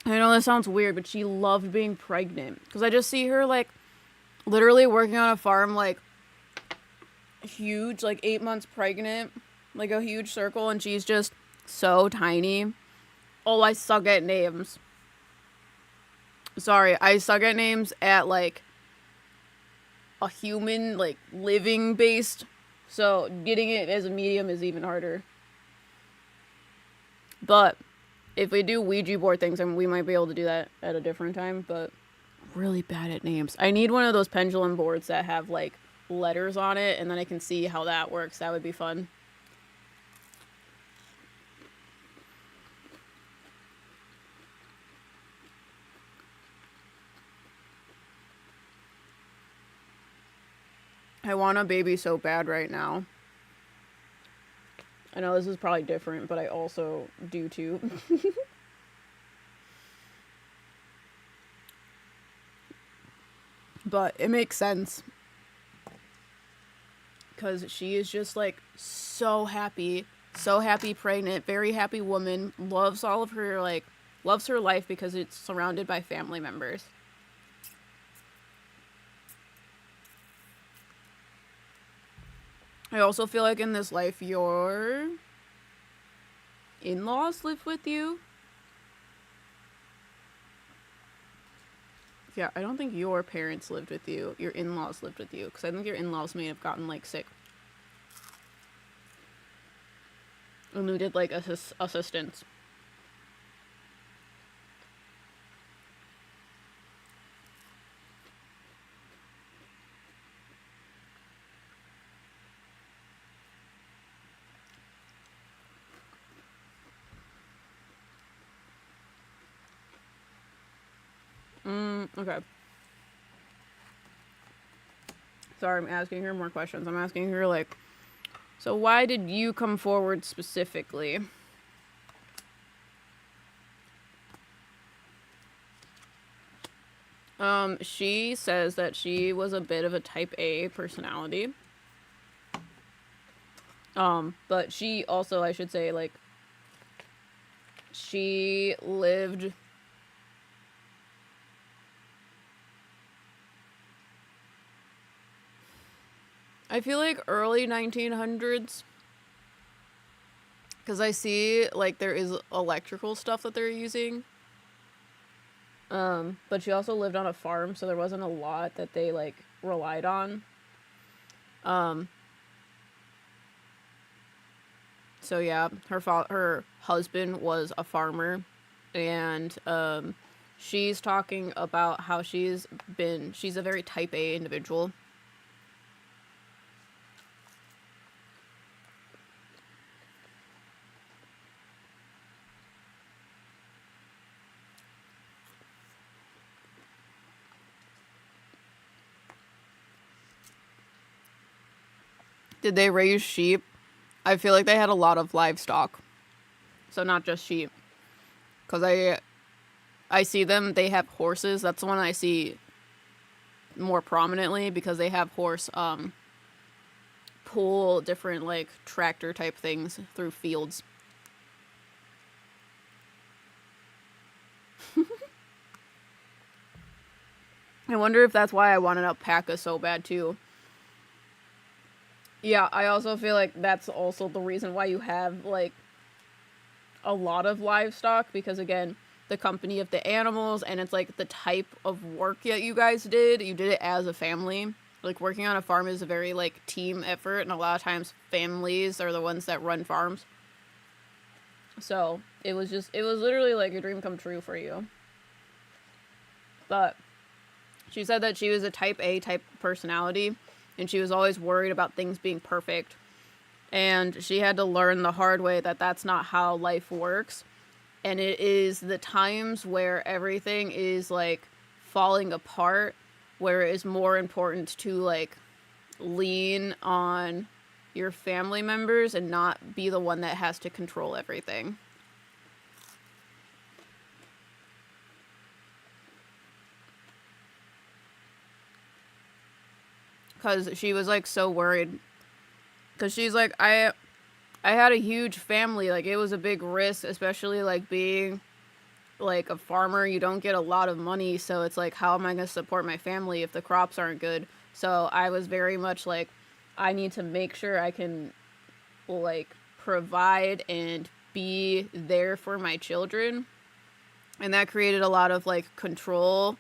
I know this sounds weird, but she loved being pregnant. Because I just see her, like, literally working on a farm, like, huge, like, 8 months pregnant. Like, a huge circle, and she's just so tiny. Oh, I suck at names. Sorry, I suck at names at like a human, like living based. So getting it as a medium is even harder. But if we do Ouija board things, then we might be able to do that at a different time. But really bad at names. I need one of those pendulum boards that have like letters on it, and then I can see how that works. That would be fun. I want a baby so bad right now. I know this is probably different, but I also do too. But it makes sense. Because she is just like so happy pregnant, very happy woman, loves all of her, like, loves her life because it's surrounded by family members. I also feel like in this life, your in laws live with you. Yeah, I don't think your parents lived with you. Your in laws lived with you. Because I think your in laws may have gotten like sick. And needed like assistance. Okay. Sorry, I'm asking her more questions. I'm asking her, like, so why did you come forward specifically? She says that she was a bit of a type A personality. But she also, I should say, like, she lived I feel like early 1900s. Because I see, like, there is electrical stuff that they're using. But she also lived on a farm, so there wasn't a lot that they, like, relied on. So yeah, her husband was a farmer, and she's talking about how she's a very type A individual. Did they raise sheep? I feel like they had a lot of livestock. So not just sheep. Because I see them, they have horses. That's the one I see more prominently because they have horse pull different like tractor type things through fields. I wonder if that's why I want an alpaca so bad too. Yeah, I also feel like that's also the reason why you have like a lot of livestock because again, the company of the animals and it's like the type of work that you guys did. You did it as a family. Like working on a farm is a very like team effort and a lot of times families are the ones that run farms. So, it was literally like a dream come true for you. But she said that she was a type A type personality and she was always worried about things being perfect. And she had to learn the hard way that that's not how life works. And it is the times where everything is like falling apart where it is more important to like lean on your family members and not be the one that has to control everything. Because she was like so worried. Because she's like, I had a huge family. Like it was a big risk, especially like being like a farmer. You don't get a lot of money, so it's like, how am I going to support my family if the crops aren't good? So I was very much like, I need to make sure I can like provide and be there for my children. And that created a lot of like control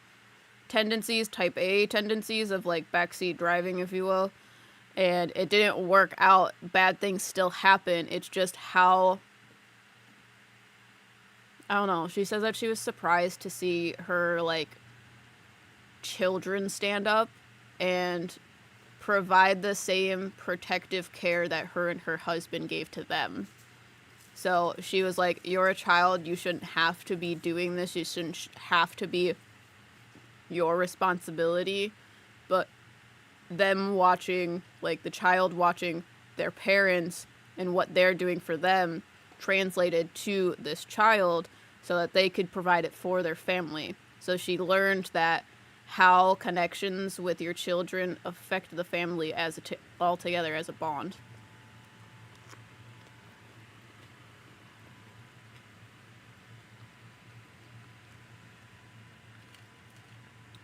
tendencies, type A tendencies of like backseat driving, if you will. And it didn't work out. Bad things still happen. It's just how, I don't know. She says that she was surprised to see her like children stand up and provide the same protective care that her and her husband gave to them. So she was like, you're a child, you shouldn't have to be doing this, you shouldn't have to be your responsibility. But them watching, like the child watching their parents and what they're doing for them translated to this child so that they could provide it for their family. So she learned that how connections with your children affect the family as all together as a bond.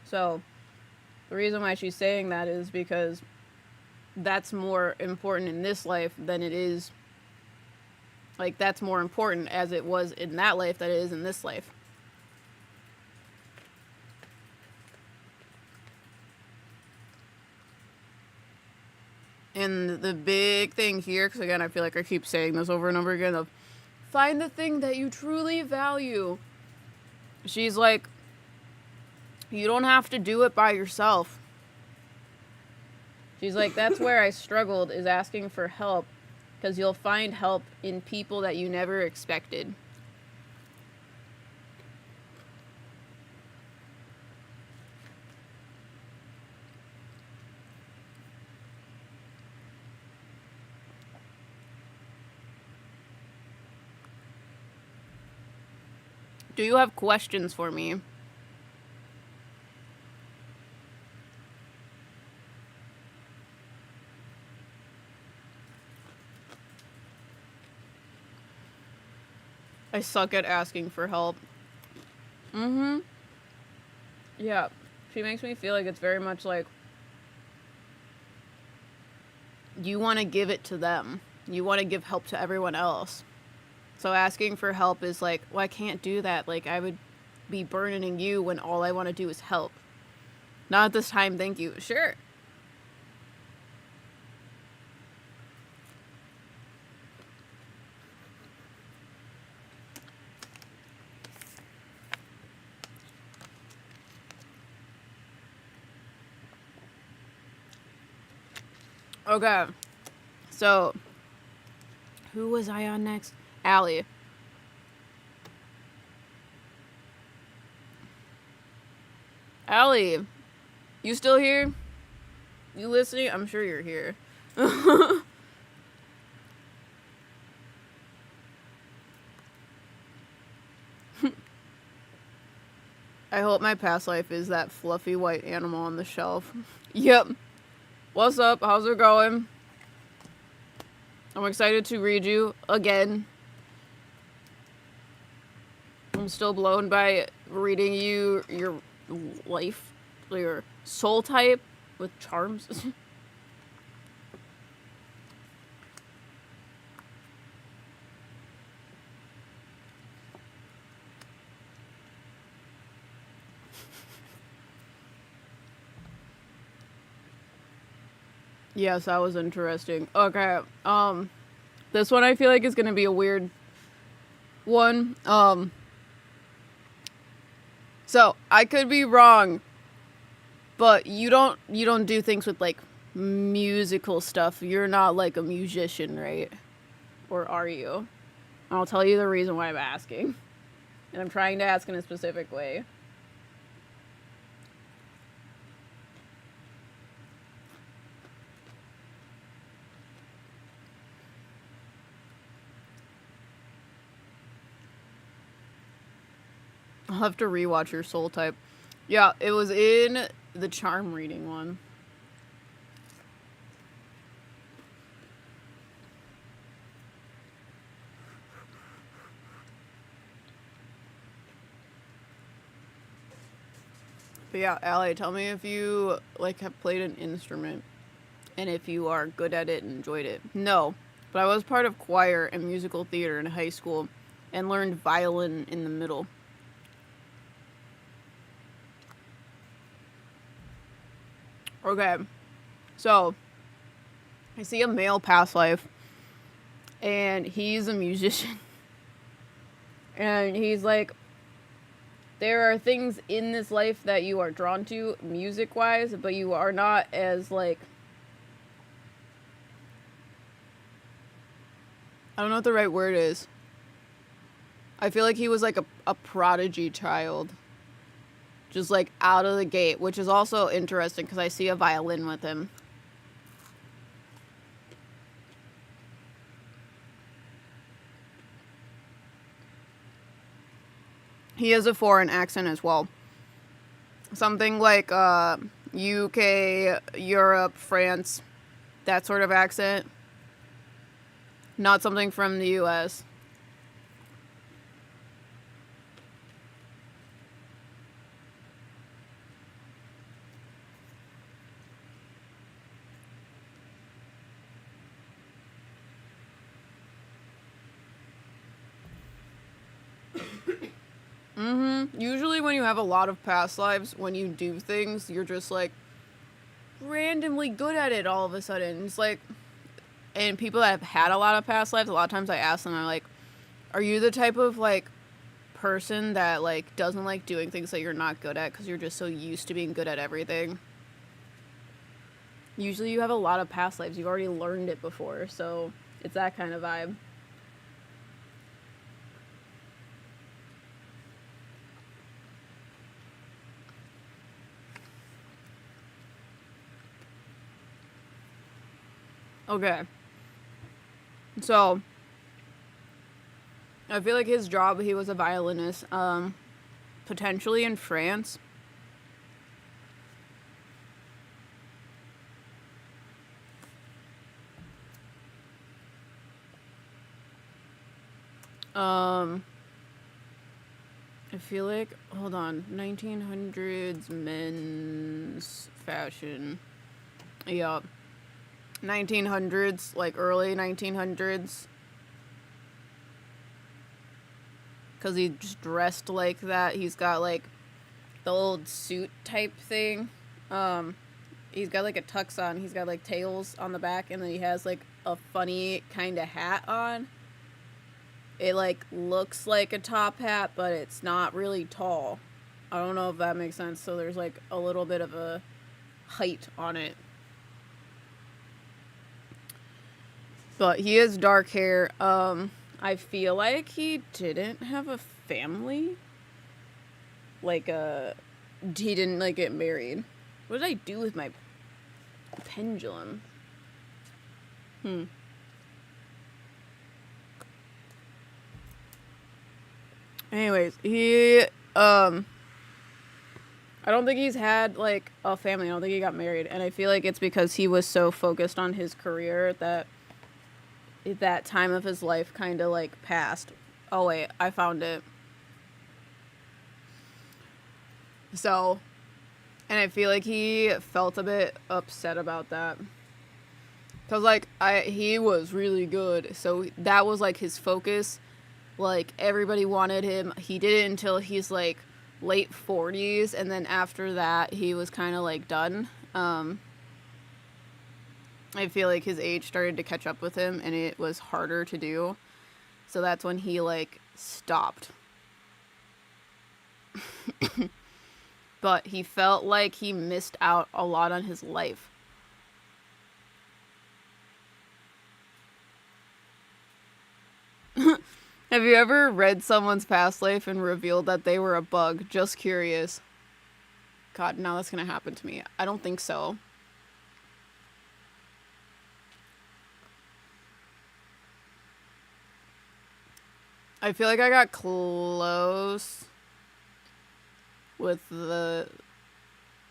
So the reason why she's saying that is because that's more important in this life than it is, like, that's more important as it was in that life that it is in this life. And the big thing here, because again, I feel like I keep saying this over and over again, of find the thing that you truly value. She's like, you don't have to do it by yourself. She's like, that's where I struggled, is asking for help, because you'll find help in people that you never expected. Do you have questions for me? I suck at asking for help. Yeah. She makes me feel like it's very much like you want to give it to them. You want to give help to everyone else. So asking for help is like, well, I can't do that. Like, I would be burdening you when all I want to do is help. Not at this time, thank you. Sure. Okay. So, who was I on next? Allie. Allie, you still here? You listening? I'm sure you're here. I hope my past life is that fluffy white animal on the shelf. Yep. What's up? How's it going? I'm excited to read you again. I'm still blown by reading you your life, your soul type with charms. Yes, that was interesting. Okay, this one I feel like is gonna be a weird one. So I could be wrong, but you don't do things with like musical stuff. You're not like a musician, right? Or are you? I'll tell you the reason why I'm asking. And I'm trying to ask in a specific way. I'll have to rewatch your soul type. Yeah, it was in the charm reading one. But yeah, Allie, tell me if you like have played an instrument and if you are good at it and enjoyed it. No. But I was part of choir and musical theater in high school and learned violin in the middle. Okay, so I see a male past life, and he's a musician. And he's like, there are things in this life that you are drawn to music-wise, but you are not as, like, I don't know what the right word is. I feel like he was like a prodigy child. Just like out of the gate, which is also interesting because I see a violin with him. He has a foreign accent as well. Something like UK, Europe, France, that sort of accent. Not something from the US. Usually when you have a lot of past lives, when you do things, you're just like randomly good at it all of a sudden. It's like, and people that have had a lot of past lives, a lot of times I ask them, I'm like, are you the type of like person that like doesn't like doing things that you're not good at because you're just so used to being good at everything? Usually you have a lot of past lives. You've already learned it before, so it's that kind of vibe. Okay. So, I feel like his job, he was a violinist, potentially in France. I feel like, hold on, 1900s men's fashion. Yeah. 1900s, like early 1900s. Because he just dressed like that. He's got like the old suit type thing. He's got like a tux on. He's got like tails on the back, and then he has like a funny kind of hat on. It like looks like a top hat, but it's not really tall. I don't know if that makes sense. So there's like a little bit of a height on it. But he has dark hair. I feel like he didn't have a family. Like he didn't like get married. What did I do with my pendulum? Anyways, I don't think he's had like a family. I don't think he got married, and I feel like it's because he was so focused on his career that that time of his life kind of like passed. Oh wait, I found it. So, and I feel like he felt a bit upset about that. Cause like he was really good, so that was like his focus. Like everybody wanted him. He did it until he's like late 40s, and then after that he was kind of like done. I feel like his age started to catch up with him, and it was harder to do. So that's when he like stopped. But he felt like he missed out a lot on his life. Have you ever read someone's past life and revealed that they were a bug? Just curious. God, now that's gonna happen to me. I don't think so. I feel like I got close with the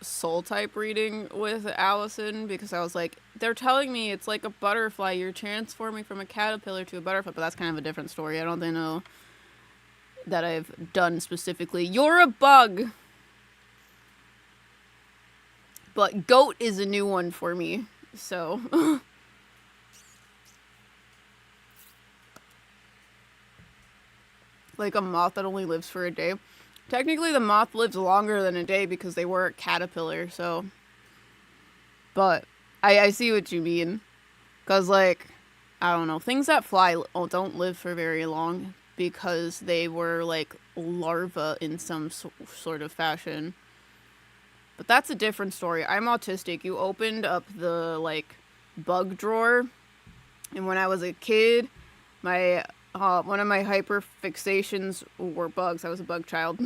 soul type reading with Allison because I was like, they're telling me it's like a butterfly. You're transforming from a caterpillar to a butterfly, but that's kind of a different story. I don't think know that I've done specifically. You're a bug. But goat is a new one for me. So like a moth that only lives for a day. Technically, the moth lives longer than a day because they were a caterpillar, so. But I see what you mean. Because, like, I don't know, things that fly don't live for very long because they were, like, larvae in some sort of fashion. But that's a different story. I'm autistic. You opened up the, like, bug drawer, and when I was a kid, my one of my hyper fixations were bugs. I was a bug child.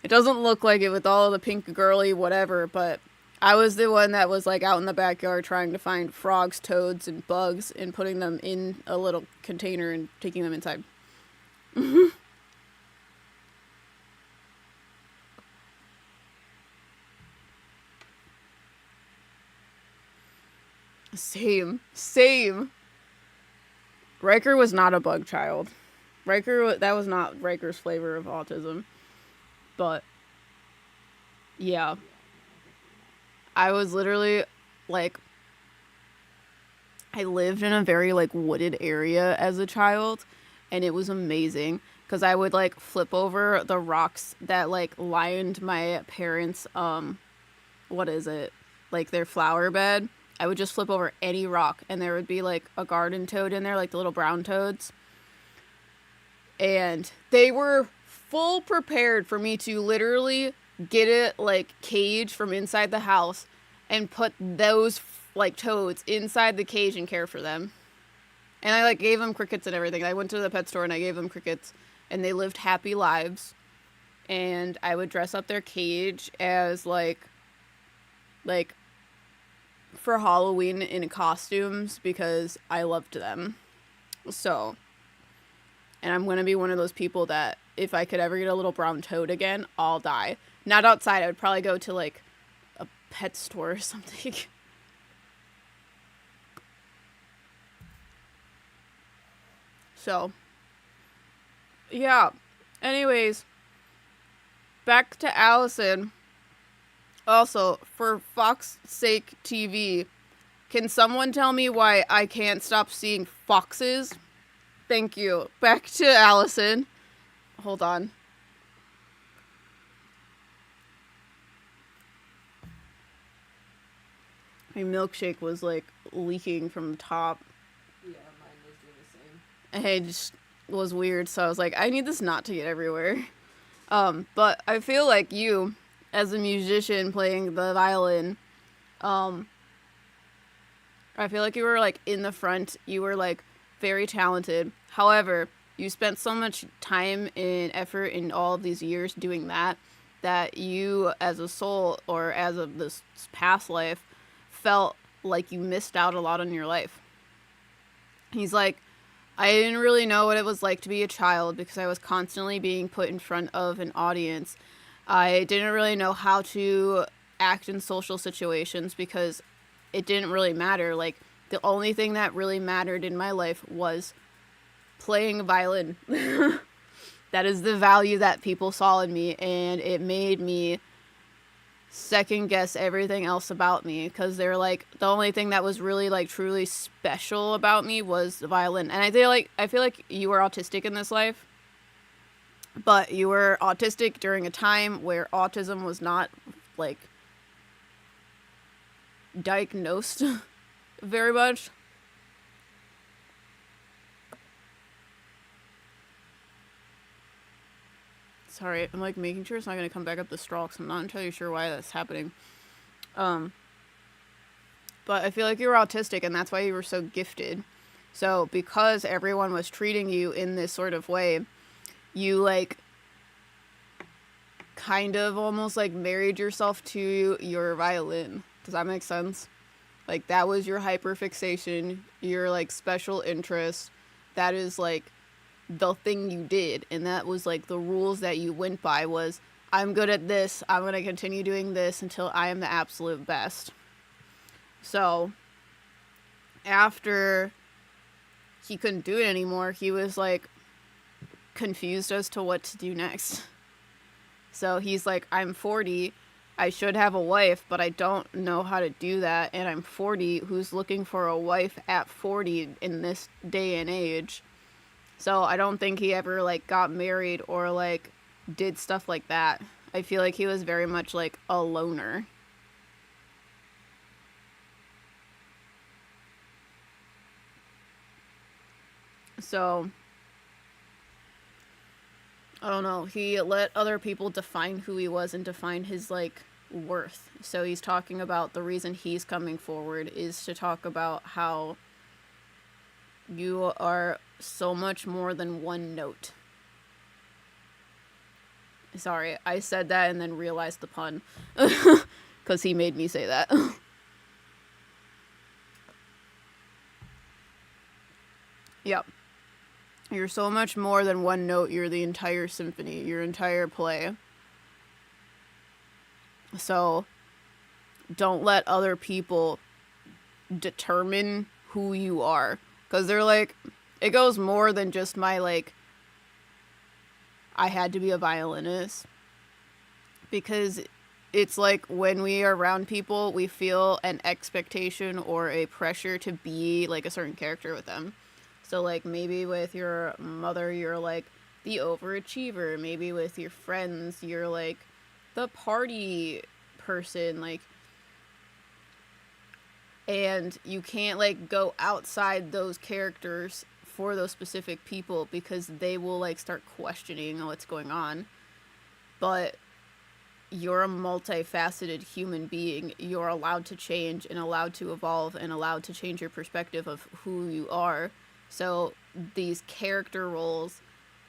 It doesn't look like it with all the pink girly whatever, but I was the one that was like out in the backyard trying to find frogs, toads, and bugs and putting them in a little container and taking them inside. Same. Riker was not a bug child. That was not Riker's flavor of autism. But yeah, I was literally like, I lived in a very like wooded area as a child, and it was amazing because I would like flip over the rocks that like lined my parents' what is it, like their flower bed. I would just flip over any rock, and there would be like a garden toad in there, like the little brown toads, and they were full prepared for me to literally get it like cage from inside the house and put those like toads inside the cage and care for them. And I like gave them crickets and everything. I went to the pet store and I gave them crickets, and they lived happy lives. And I would dress up their cage as like for Halloween in costumes because I loved them. So, and I'm going to be one of those people that if I could ever get a little brown toad again, I'll die. Not outside. I would probably go to like a pet store or something. So, yeah. Anyways, back to Allison. Also, for Fox sake TV, can someone tell me why I can't stop seeing foxes? Thank you. Back to Allison. Hold on. My milkshake was like leaking from the top. Yeah, mine was doing the same. It just was weird, so I was like, I need this not to get everywhere. But I feel like you, as a musician playing the violin, I feel like you were like in the front. You were like very talented. However, you spent so much time and effort in all of these years doing that you as a soul or as of this past life felt like you missed out a lot on your life. He's like, I didn't really know what it was like to be a child because I was constantly being put in front of an audience. I didn't really know how to act in social situations because it didn't really matter. Like, the only thing that really mattered in my life was playing violin. That is the value that people saw in me, and it made me second guess everything else about me because they're like, the only thing that was really like truly special about me was the violin. And I feel like you were autistic in this life, but you were autistic during a time where autism was not like diagnosed very much. Sorry, I'm like making sure it's not going to come back up the straw because I'm not entirely sure why that's happening. But I feel like you were autistic and that's why you were so gifted. So because everyone was treating you in this sort of way, you like kind of almost like married yourself to your violin. Does that make sense? Like, that was your hyperfixation, your like special interest. That is like the thing you did, and that was like the rules that you went by was, I'm good at this, I'm going to continue doing this until I am the absolute best. So after he couldn't do it anymore, he was like confused as to what to do next. So he's like, I'm 40, I should have a wife, but I don't know how to do that, and I'm 40, who's looking for a wife at 40 in this day and age? So I don't think he ever like got married or like did stuff like that. I feel like he was very much like a loner. So I don't know. He let other people define who he was and define his like worth. So he's talking about the reason he's coming forward is to talk about how you are so much more than one note. Sorry, I said that and then realized the pun. Because he made me say that. Yep. You're so much more than one note. You're the entire symphony, your entire play. So don't let other people determine who you are. Because they're like, it goes more than just my like, I had to be a violinist. Because it's like when we are around people, we feel an expectation or a pressure to be like a certain character with them. So like maybe with your mother, you're like the overachiever. Maybe with your friends, you're like the party person. Like, and you can't like go outside those characters for those specific people because they will like start questioning what's going on. But you're a multifaceted human being. You're allowed to change and allowed to evolve and allowed to change your perspective of who you are. So these character roles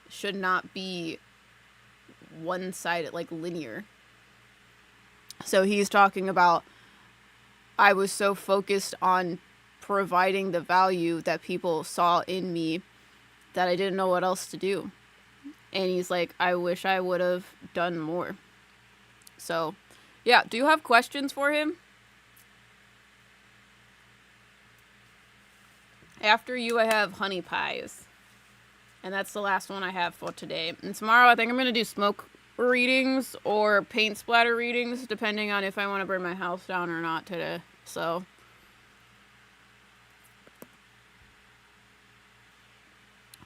should not be one-sided, like linear. So he's talking about, I was so focused on providing the value that people saw in me that I didn't know what else to do. And he's like, I wish I would have done more. So, yeah, do you have questions for him? After you, I have honey pies. And that's the last one I have for today. And tomorrow, I think I'm going to do smoke readings or paint splatter readings, depending on if I want to burn my house down or not today. So,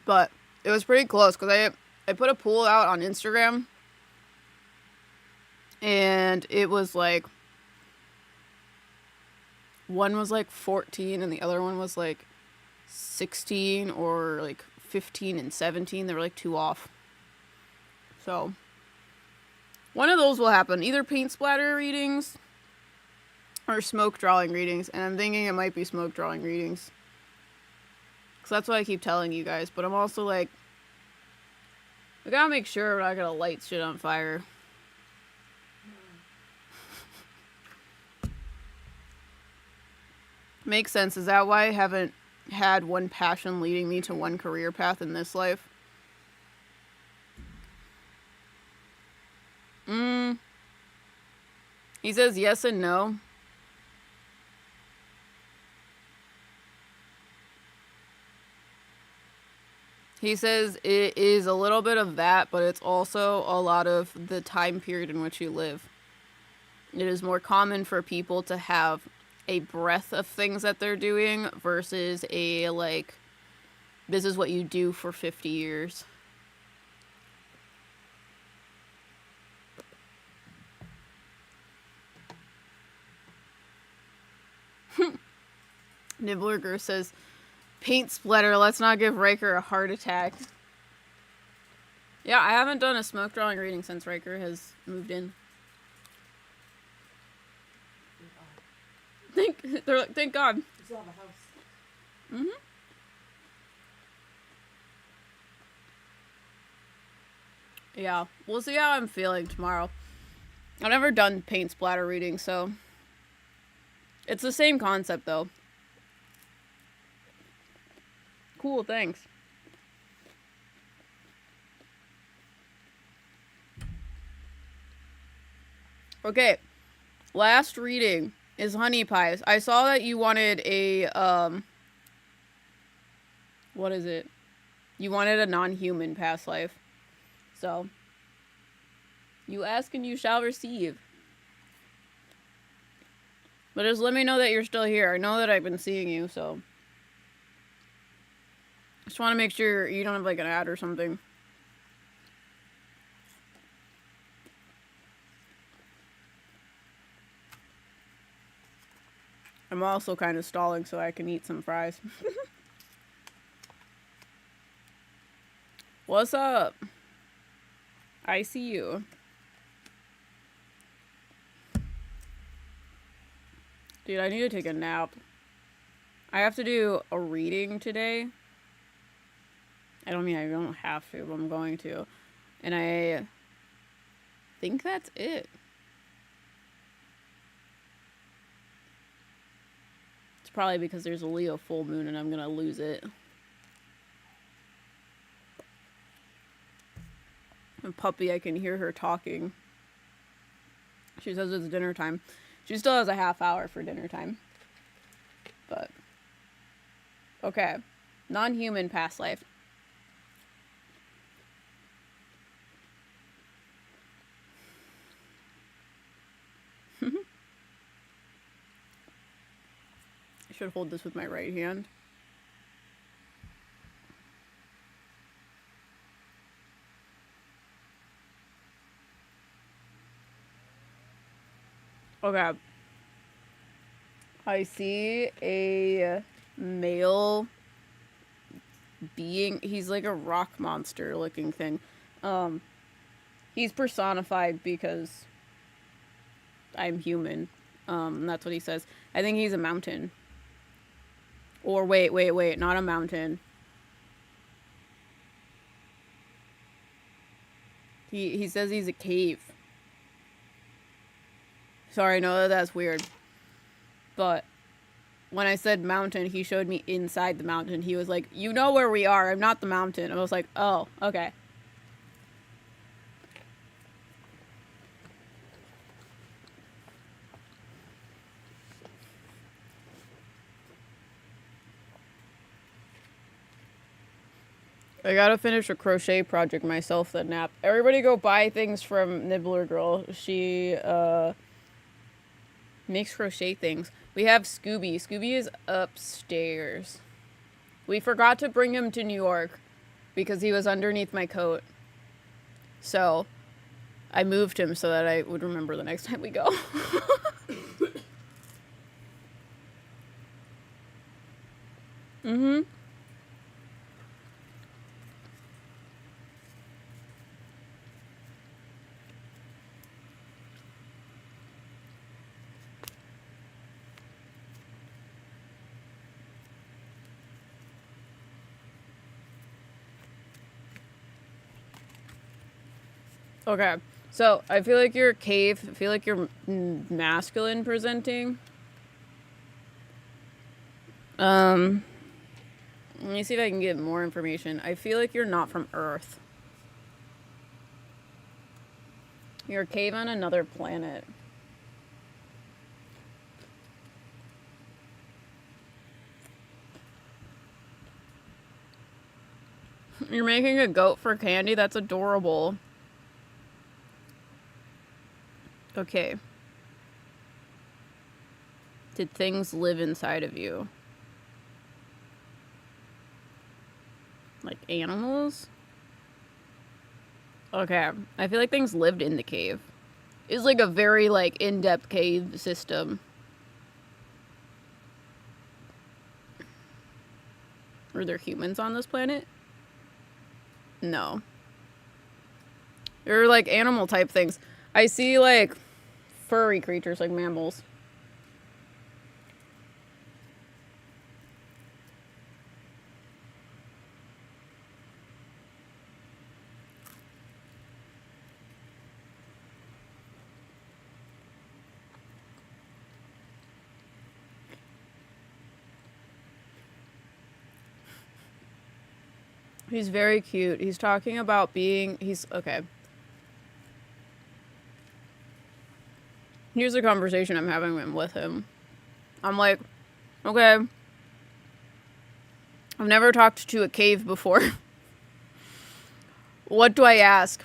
but it was pretty close because I put a poll out on Instagram. And it was like, one was like 14 and the other one was like 16 or like 15 and 17. They were like 2 off. So, one of those will happen. Either paint splatter readings or smoke drawing readings. And I'm thinking it might be smoke drawing readings. Because that's what I keep telling you guys. But I'm also like, I gotta make sure we're not gonna light shit on fire. Makes sense. Is that why I haven't had one passion leading me to one career path in this life? He says yes and no. He says it is a little bit of that, but it's also a lot of the time period in which you live. It is more common for people to have a breadth of things that they're doing versus a, like, this is what you do for 50 years. Nibblerger says, paint splatter, let's not give Riker a heart attack. Yeah, I haven't done a smoke drawing reading since Riker has moved in. They're like, thank God. You still have a house. Mm-hmm. Yeah, we'll see how I'm feeling tomorrow. I've never done paint splatter reading, so it's the same concept though. Cool, thanks. Okay, last reading is honey pies. I saw that you wanted a, what is it? You wanted a non-human past life. So, you ask and you shall receive. But just let me know that you're still here. I know that I've been seeing you, so. Just want to make sure you don't have like an ad or something. I'm also kind of stalling so I can eat some fries. What's up? I see you. Dude, I need to take a nap. I have to do a reading today. I don't have to, but I'm going to. And I think that's it. It's probably because there's a Leo full moon and I'm gonna lose it. And Puppy, I can hear her talking. She says it's dinner time. She still has a half hour for dinner time. But okay. Non-human past life. I should hold this with my right hand. Okay. I see a male being. He's like a rock monster looking thing. He's personified because I'm human. That's what he says. I think he's a mountain. Or wait, not a mountain. He says he's a cave. Sorry, I know that's weird. But when I said mountain, he showed me inside the mountain. He was like, "You know where we are. I'm not the mountain." I was like, "Oh, okay." I gotta finish a crochet project myself that nap. Everybody go buy things from Nibbler Girl. She makes crochet things. We have Scooby. Scooby is upstairs. We forgot to bring him to New York because he was underneath my coat. So I moved him so that I would remember the next time we go. Mm-hmm. Okay. So I feel like you're a cave. I feel like you're masculine presenting. Let me see if I can get more information. I feel like you're not from Earth. You're a cave on another planet. You're making a goat for candy? That's adorable. Okay. Did things live inside of you? Like animals? Okay. I feel like things lived in the cave. It's like a very like in-depth cave system. Were there humans on this planet? No. There are like animal type things. I see like furry creatures like mammals. He's very cute. He's talking about being... Okay. Here's the conversation I'm having with him. I'm like, okay. I've never talked to a cave before. What do I ask?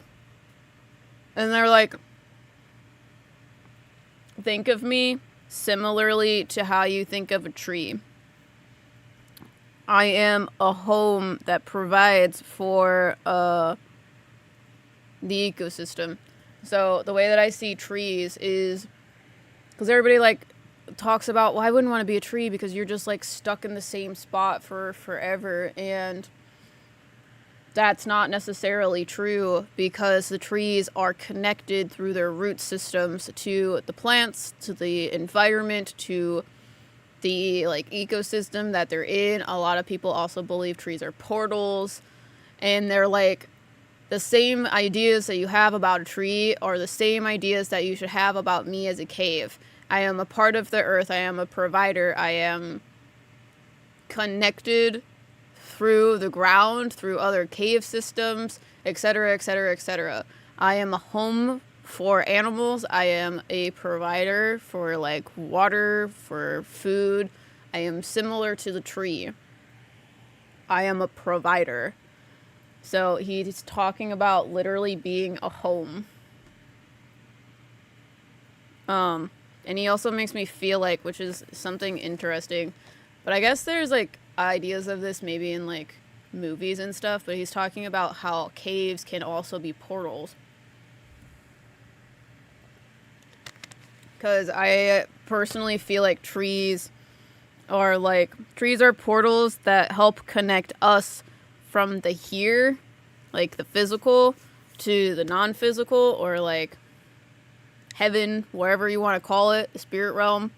And they're like, think of me similarly to how you think of a tree. I am a home that provides for the ecosystem. So the way that I see trees is because everybody like talks about, well, I wouldn't want to be a tree because you're just like stuck in the same spot for forever, and that's not necessarily true because the trees are connected through their root systems to the plants, to the environment, to the like ecosystem that they're in. A lot of people also believe trees are portals, and they're like the same ideas that you have about a tree are the same ideas that you should have about me as a cave. I am a part of the earth. I am a provider. I am connected through the ground, through other cave systems, etc., etc., etc. I am a home for animals. I am a provider for like water, for food. I am similar to the tree. I am a provider. So he's talking about literally being a home. And he also makes me feel like, which is something interesting, but I guess there's like ideas of this maybe in like movies and stuff, but he's talking about how caves can also be portals. Because I personally feel like trees are portals that help connect us from the here, like the physical, to the non-physical, or like heaven, wherever you want to call it, the spirit realm.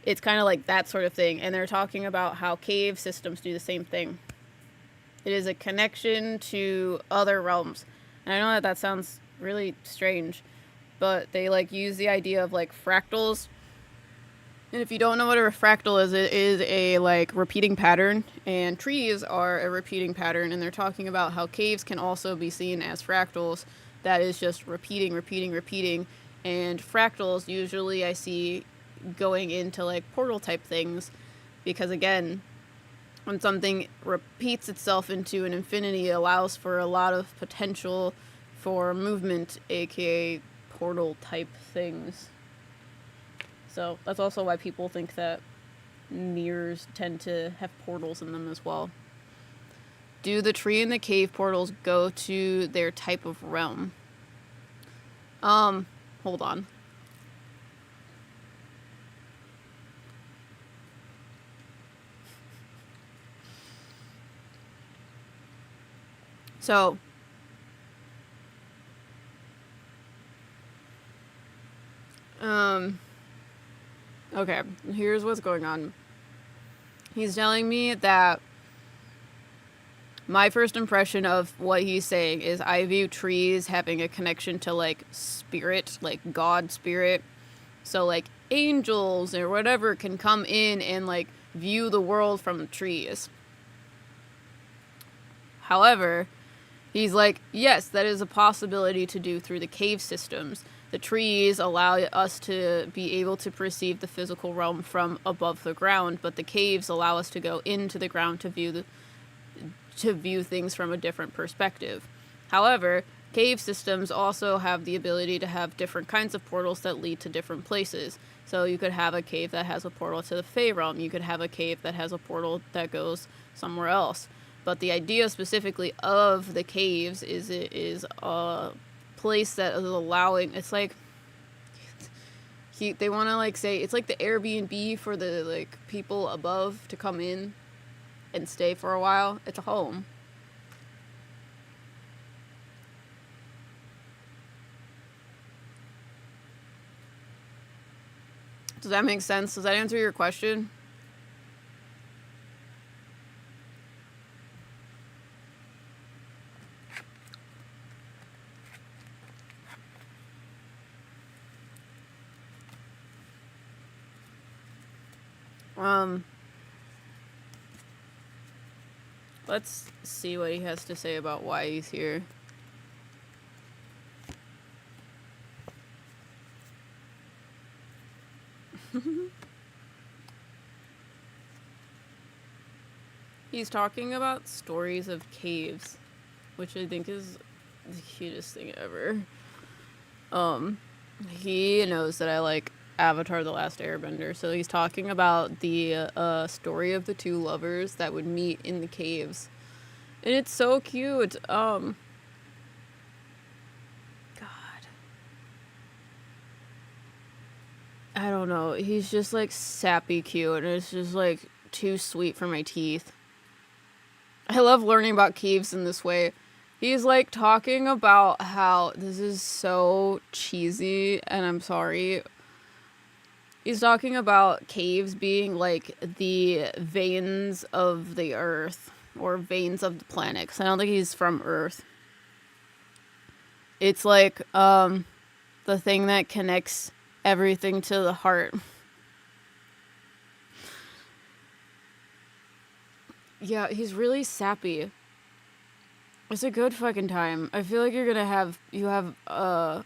It's kind of like that sort of thing. And they're talking about how cave systems do the same thing. It is a connection to other realms. And I know that that sounds really strange, but they like use the idea of like fractals. And if you don't know what a fractal is, it is a like repeating pattern, and trees are a repeating pattern, and they're talking about how caves can also be seen as fractals. That is just repeating, repeating, repeating. And fractals usually I see going into like portal type things, because again, when something repeats itself into an infinity, it allows for a lot of potential for movement, aka portal type things. So that's also why people think that mirrors tend to have portals in them as well. Do the tree and the cave portals go to their type of realm? Hold on. So, okay, here's what's going on. He's telling me that my first impression of what he's saying is I view trees having a connection to like spirit, like God spirit. So like angels or whatever can come in and like view the world from the trees. However, he's like, yes, that is a possibility to do through the cave systems. The trees allow us to be able to perceive the physical realm from above the ground, but the caves allow us to go into the ground to view things from a different perspective. However, cave systems also have the ability to have different kinds of portals that lead to different places. So you could have a cave that has a portal to the Fey realm. You could have a cave that has a portal that goes somewhere else. But the idea specifically of the caves is it is a place that is allowing. It's like they want to like say it's like the Airbnb for the like people above to come in and stay for a while. It's a home. Does that make sense? Does that answer your question? Let's see what he has to say about why he's here. He's talking about stories of caves, which I think is the cutest thing ever. He knows that I like Avatar: The Last Airbender. So he's talking about the story of the two lovers that would meet in the caves. And it's so cute. God. I don't know. He's just like sappy cute, and it's just like too sweet for my teeth. I love learning about caves in this way. He's like talking about how this is so cheesy, and I'm sorry. He's talking about caves being like the veins of the earth or veins of the planet. 'Cause I don't think he's from Earth. It's like the thing that connects everything to the heart. Yeah, he's really sappy. It's a good fucking time. I feel like you have a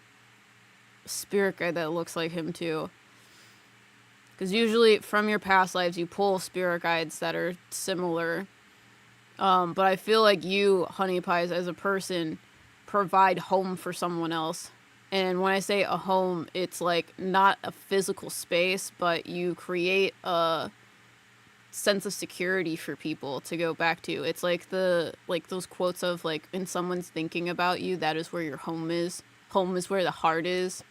spirit guide that looks like him too. Because usually from your past lives you pull spirit guides that are similar. But I feel like you, Honey Pies, as a person, provide home for someone else. And when I say a home, it's like not a physical space, but you create a sense of security for people to go back to. It's like those quotes of like, when someone's thinking about you, that is where your home is. Home is where the heart is.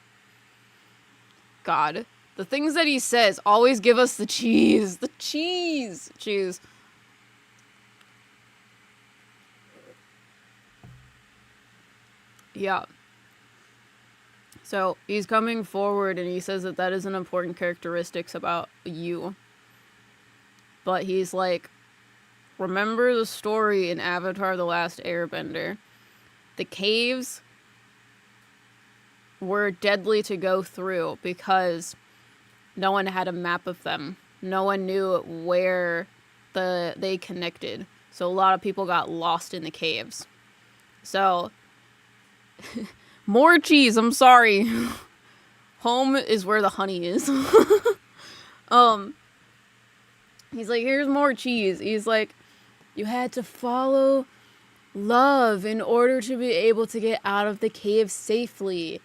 God. The things that he says always give us the cheese. The cheese. Cheese. Yeah. So he's coming forward and he says that that is an important characteristics about you. But he's like, remember the story in Avatar: The Last Airbender. The caves were deadly to go through because no one had a map of them. No one knew where they connected. So a lot of people got lost in the caves. So, more cheese, I'm sorry. Home is where the honey is. He's like, here's more cheese. He's like, you had to follow love in order to be able to get out of the cave safely.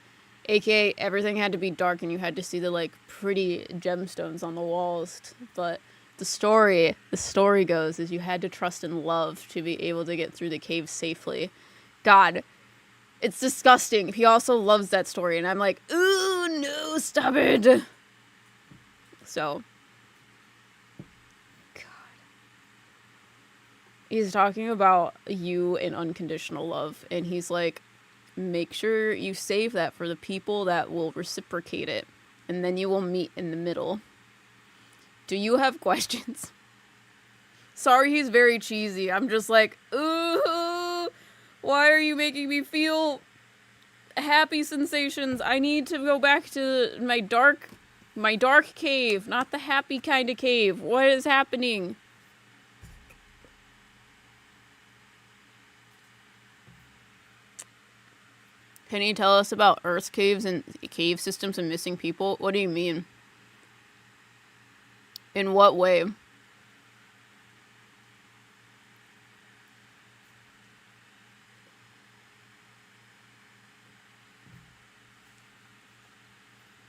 AKA, everything had to be dark and you had to see the, like, pretty gemstones on the walls. But the story goes is you had to trust in love to be able to get through the cave safely. God, it's disgusting. He also loves that story, and I'm like, ooh, no, stop it. So, he's talking about you and unconditional love, and he's like, make sure you save that for the people that will reciprocate it, and then you will meet in the middle. Do you have questions? Sorry, he's very cheesy. I'm just like, ooh, why are you making me feel happy sensations? I need to go back to my dark cave, not the happy kind of cave. What is happening? Can you tell us about Earth caves and cave systems and missing people? What do you mean? In what way?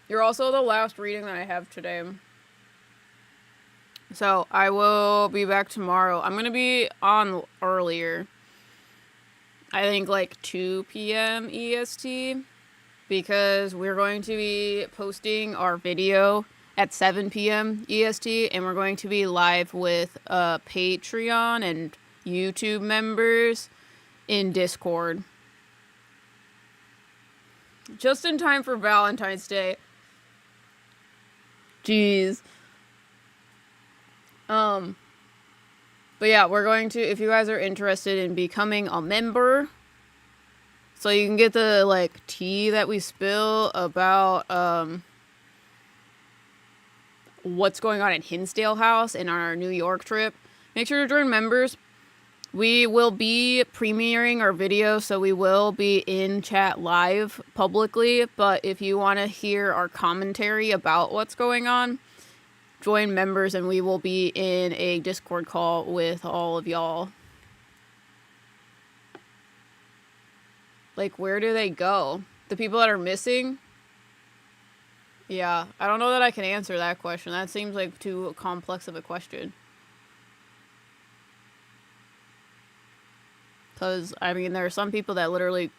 You're also the last reading that I have today. So, I will be back tomorrow. I'm going to be on earlier. I think like 2 p.m. EST. Because we're going to be posting our video at 7 p.m. EST. And we're going to be live with Patreon and YouTube members in Discord. Just in time for Valentine's Day. Jeez. But yeah, we're going to, if you guys are interested in becoming a member, so you can get the, like, tea that we spill about, what's going on at Hinsdale House in our New York trip, make sure to join members. We will be premiering our video, so we will be in chat live publicly, but if you want to hear our commentary about what's going on, join members and we will be in a Discord call with all of y'all. Like, where do they go? The people that are missing? Yeah, I don't know that I can answer that question. That seems like too complex of a question. Because, I mean, there are some people that literally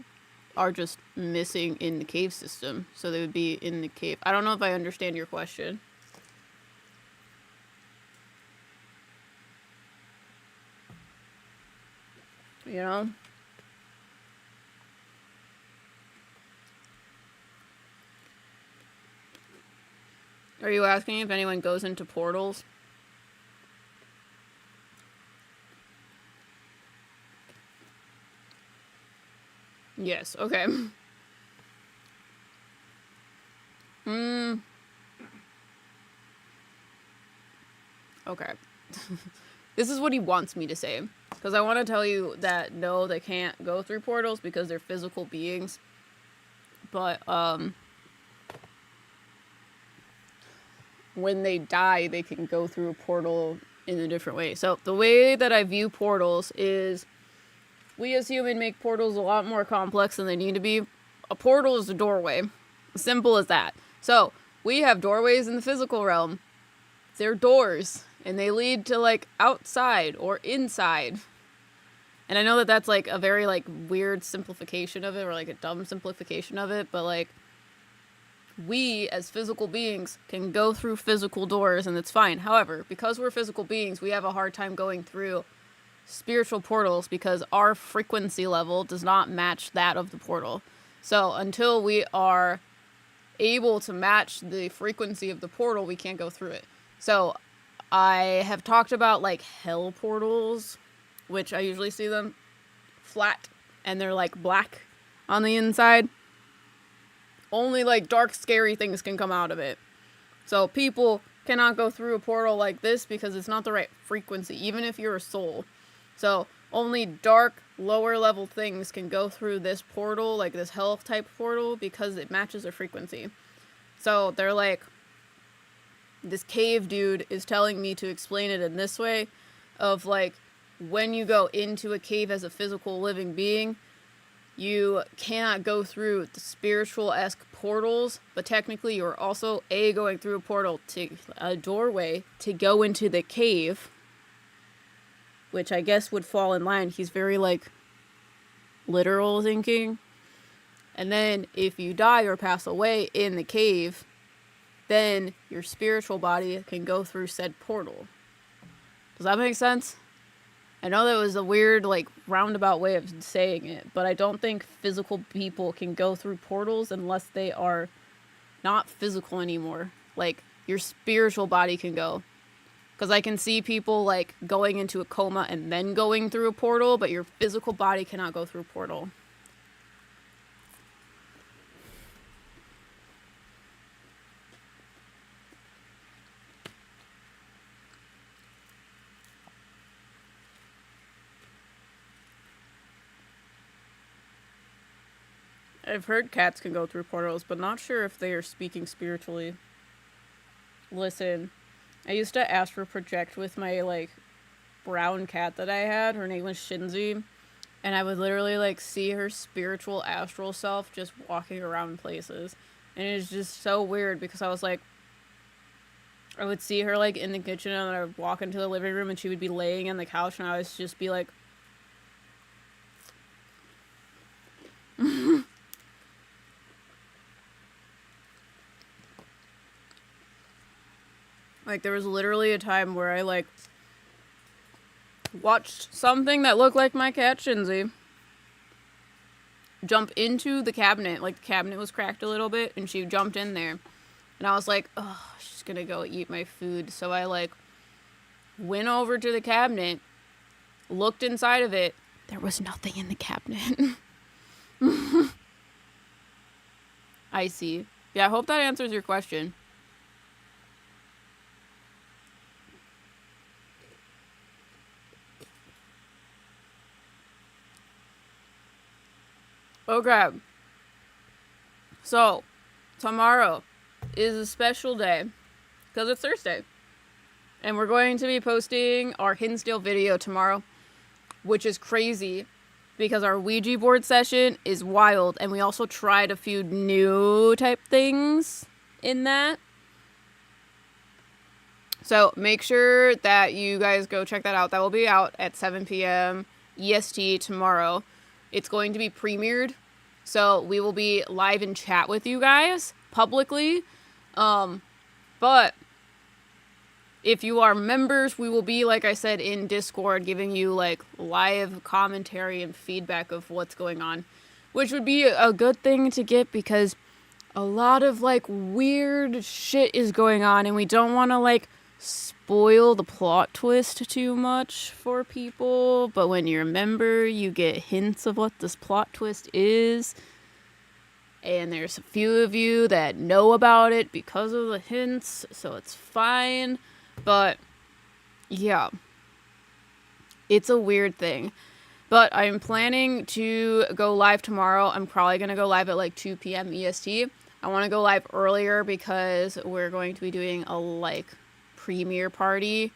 are just missing in the cave system. So they would be in the cave. I don't know if I understand your question. You know? Are you asking if anyone goes into portals? Yes, okay. Okay. This is what he wants me to say. Because I want to tell you that no, they can't go through portals because they're physical beings. But, when they die, they can go through a portal in a different way. So the way that I view portals is we as humans make portals a lot more complex than they need to be. A portal is a doorway. Simple as that. So we have doorways in the physical realm. They're doors, and they lead to like outside or inside. And I know that that's like a very like weird simplification of it, or like a dumb simplification of it, but like we as physical beings can go through physical doors and it's fine. However, because we're physical beings, we have a hard time going through spiritual portals because our frequency level does not match that of the portal. So until we are able to match the frequency of the portal, we can't go through it. So I have talked about like hell portals, which I usually see them flat and they're like black on the inside. Only like dark, scary things can come out of it. So people cannot go through a portal like this because it's not the right frequency, even if you're a soul. So only dark, lower level things can go through this portal, like this hell type portal, because it matches their frequency. So they're like, this cave dude is telling me to explain it in this way of like, when you go into a cave as a physical living being, you cannot go through the spiritual-esque portals, but technically you're also going through a portal to a doorway to go into the cave, which I guess would fall in line. He's very like literal thinking. And then if you die or pass away in the cave, then your spiritual body can go through said portal. Does that make sense? I know that was a weird, like, roundabout way of saying it, but I don't think physical people can go through portals unless they are not physical anymore. Like, your spiritual body can go. Because I can see people, like, going into a coma and then going through a portal, but your physical body cannot go through a portal. I've heard cats can go through portals, but not sure if they are speaking spiritually. Listen, I used to astral project with my, like, brown cat that I had. Her name was Shinzi. And I would literally, like, see her spiritual astral self just walking around places. And it was just so weird because I was like, I would see her, like, in the kitchen and then I would walk into the living room and she would be laying on the couch and I would just be like, like, there was literally a time where I, like, watched something that looked like my cat Shinzi jump into the cabinet. Like, the cabinet was cracked a little bit, and she jumped in there. And I was like, oh, she's gonna go eat my food. So I, like, went over to the cabinet, looked inside of it. There was nothing in the cabinet. I see. Yeah, I hope that answers your question. Okay. So, tomorrow is a special day because it's Thursday. And we're going to be posting our Hinsdale video tomorrow, which is crazy because our Ouija board session is wild. And we also tried a few new type things in that. So make sure that you guys go check that out. That will be out at 7 p.m. EST tomorrow. It's going to be premiered. So we will be live in chat with you guys publicly. But if you are members, we will be, like I said, in Discord giving you like live commentary and feedback of what's going on, which would be a good thing to get because a lot of like weird shit is going on and we don't want to like spoil the plot twist too much for people. But when you're a member, you get hints of what this plot twist is. And there's a few of you that know about it because of the hints, so it's fine. But, yeah. It's a weird thing. But I'm planning to go live tomorrow. I'm probably going to go live at like 2 p.m. EST. I want to go live earlier because we're going to be doing a like premiere party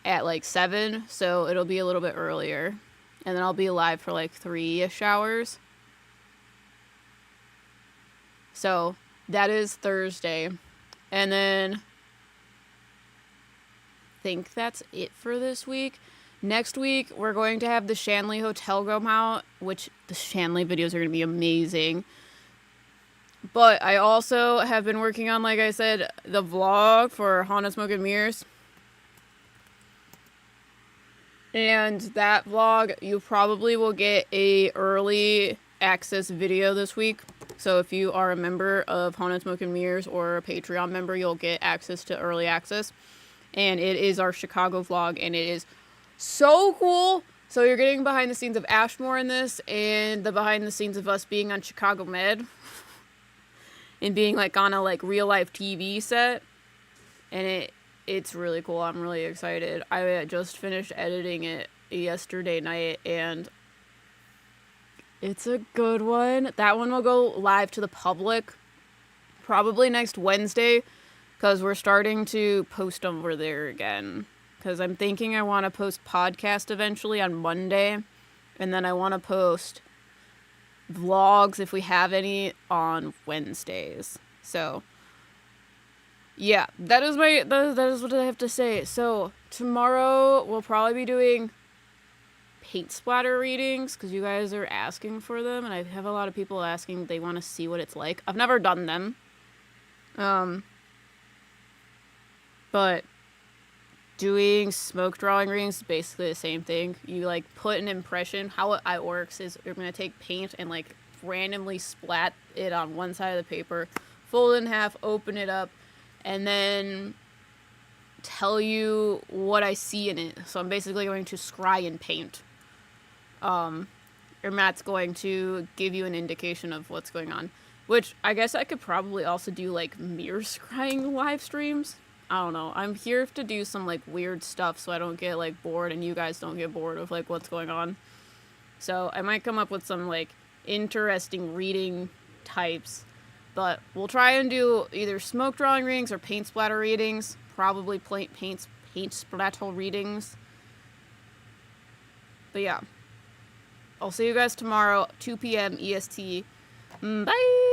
at like 7. So it'll be a little bit earlier. And then I'll be live for like 3-ish hours. So that is Thursday. And then I think that's it for this week. Next week, we're going to have the Shanley Hotel come out, which the Shanley videos are going to be amazing. But I also have been working on, like I said, the vlog for Haunted Smoke and Mirrors. And that vlog, you probably will get a early access video this week. So if you are a member of Haunted Smoke and Mirrors or a Patreon member, you'll get access to early access. And it is our Chicago vlog, and it is so cool. So you're getting behind the scenes of Ashmore in this, and the behind the scenes of us being on Chicago Med. And being like on a like real life TV set. And it's really cool. I'm really excited. I just finished editing it yesterday night, and it's a good one. That one will go live to the public probably next Wednesday because we're starting to post over there again. Because I'm thinking I want to post podcast eventually on Monday, and then I want to post vlogs if we have any on Wednesdays. So yeah, that is what I have to say. So tomorrow we'll probably be doing paint splatter readings because you guys are asking for them, and I have a lot of people asking they want to see what it's like. I've never done them, but doing smoke drawing readings is basically the same thing. You like put an impression. How it works is you're gonna take paint and like randomly splat it on one side of the paper, fold it in half, open it up, and then tell you what I see in it. So I'm basically going to scry and paint. Or Matt's going to give you an indication of what's going on. Which I guess I could probably also do like mirror scrying live streams. I don't know. I'm here to do some like weird stuff so I don't get like bored and you guys don't get bored of like what's going on. So I might come up with some like interesting reading types. But we'll try and do either smoke drawing readings or paint splatter readings. Probably paint splatter readings. But yeah. I'll see you guys tomorrow, 2 p.m. EST. Bye!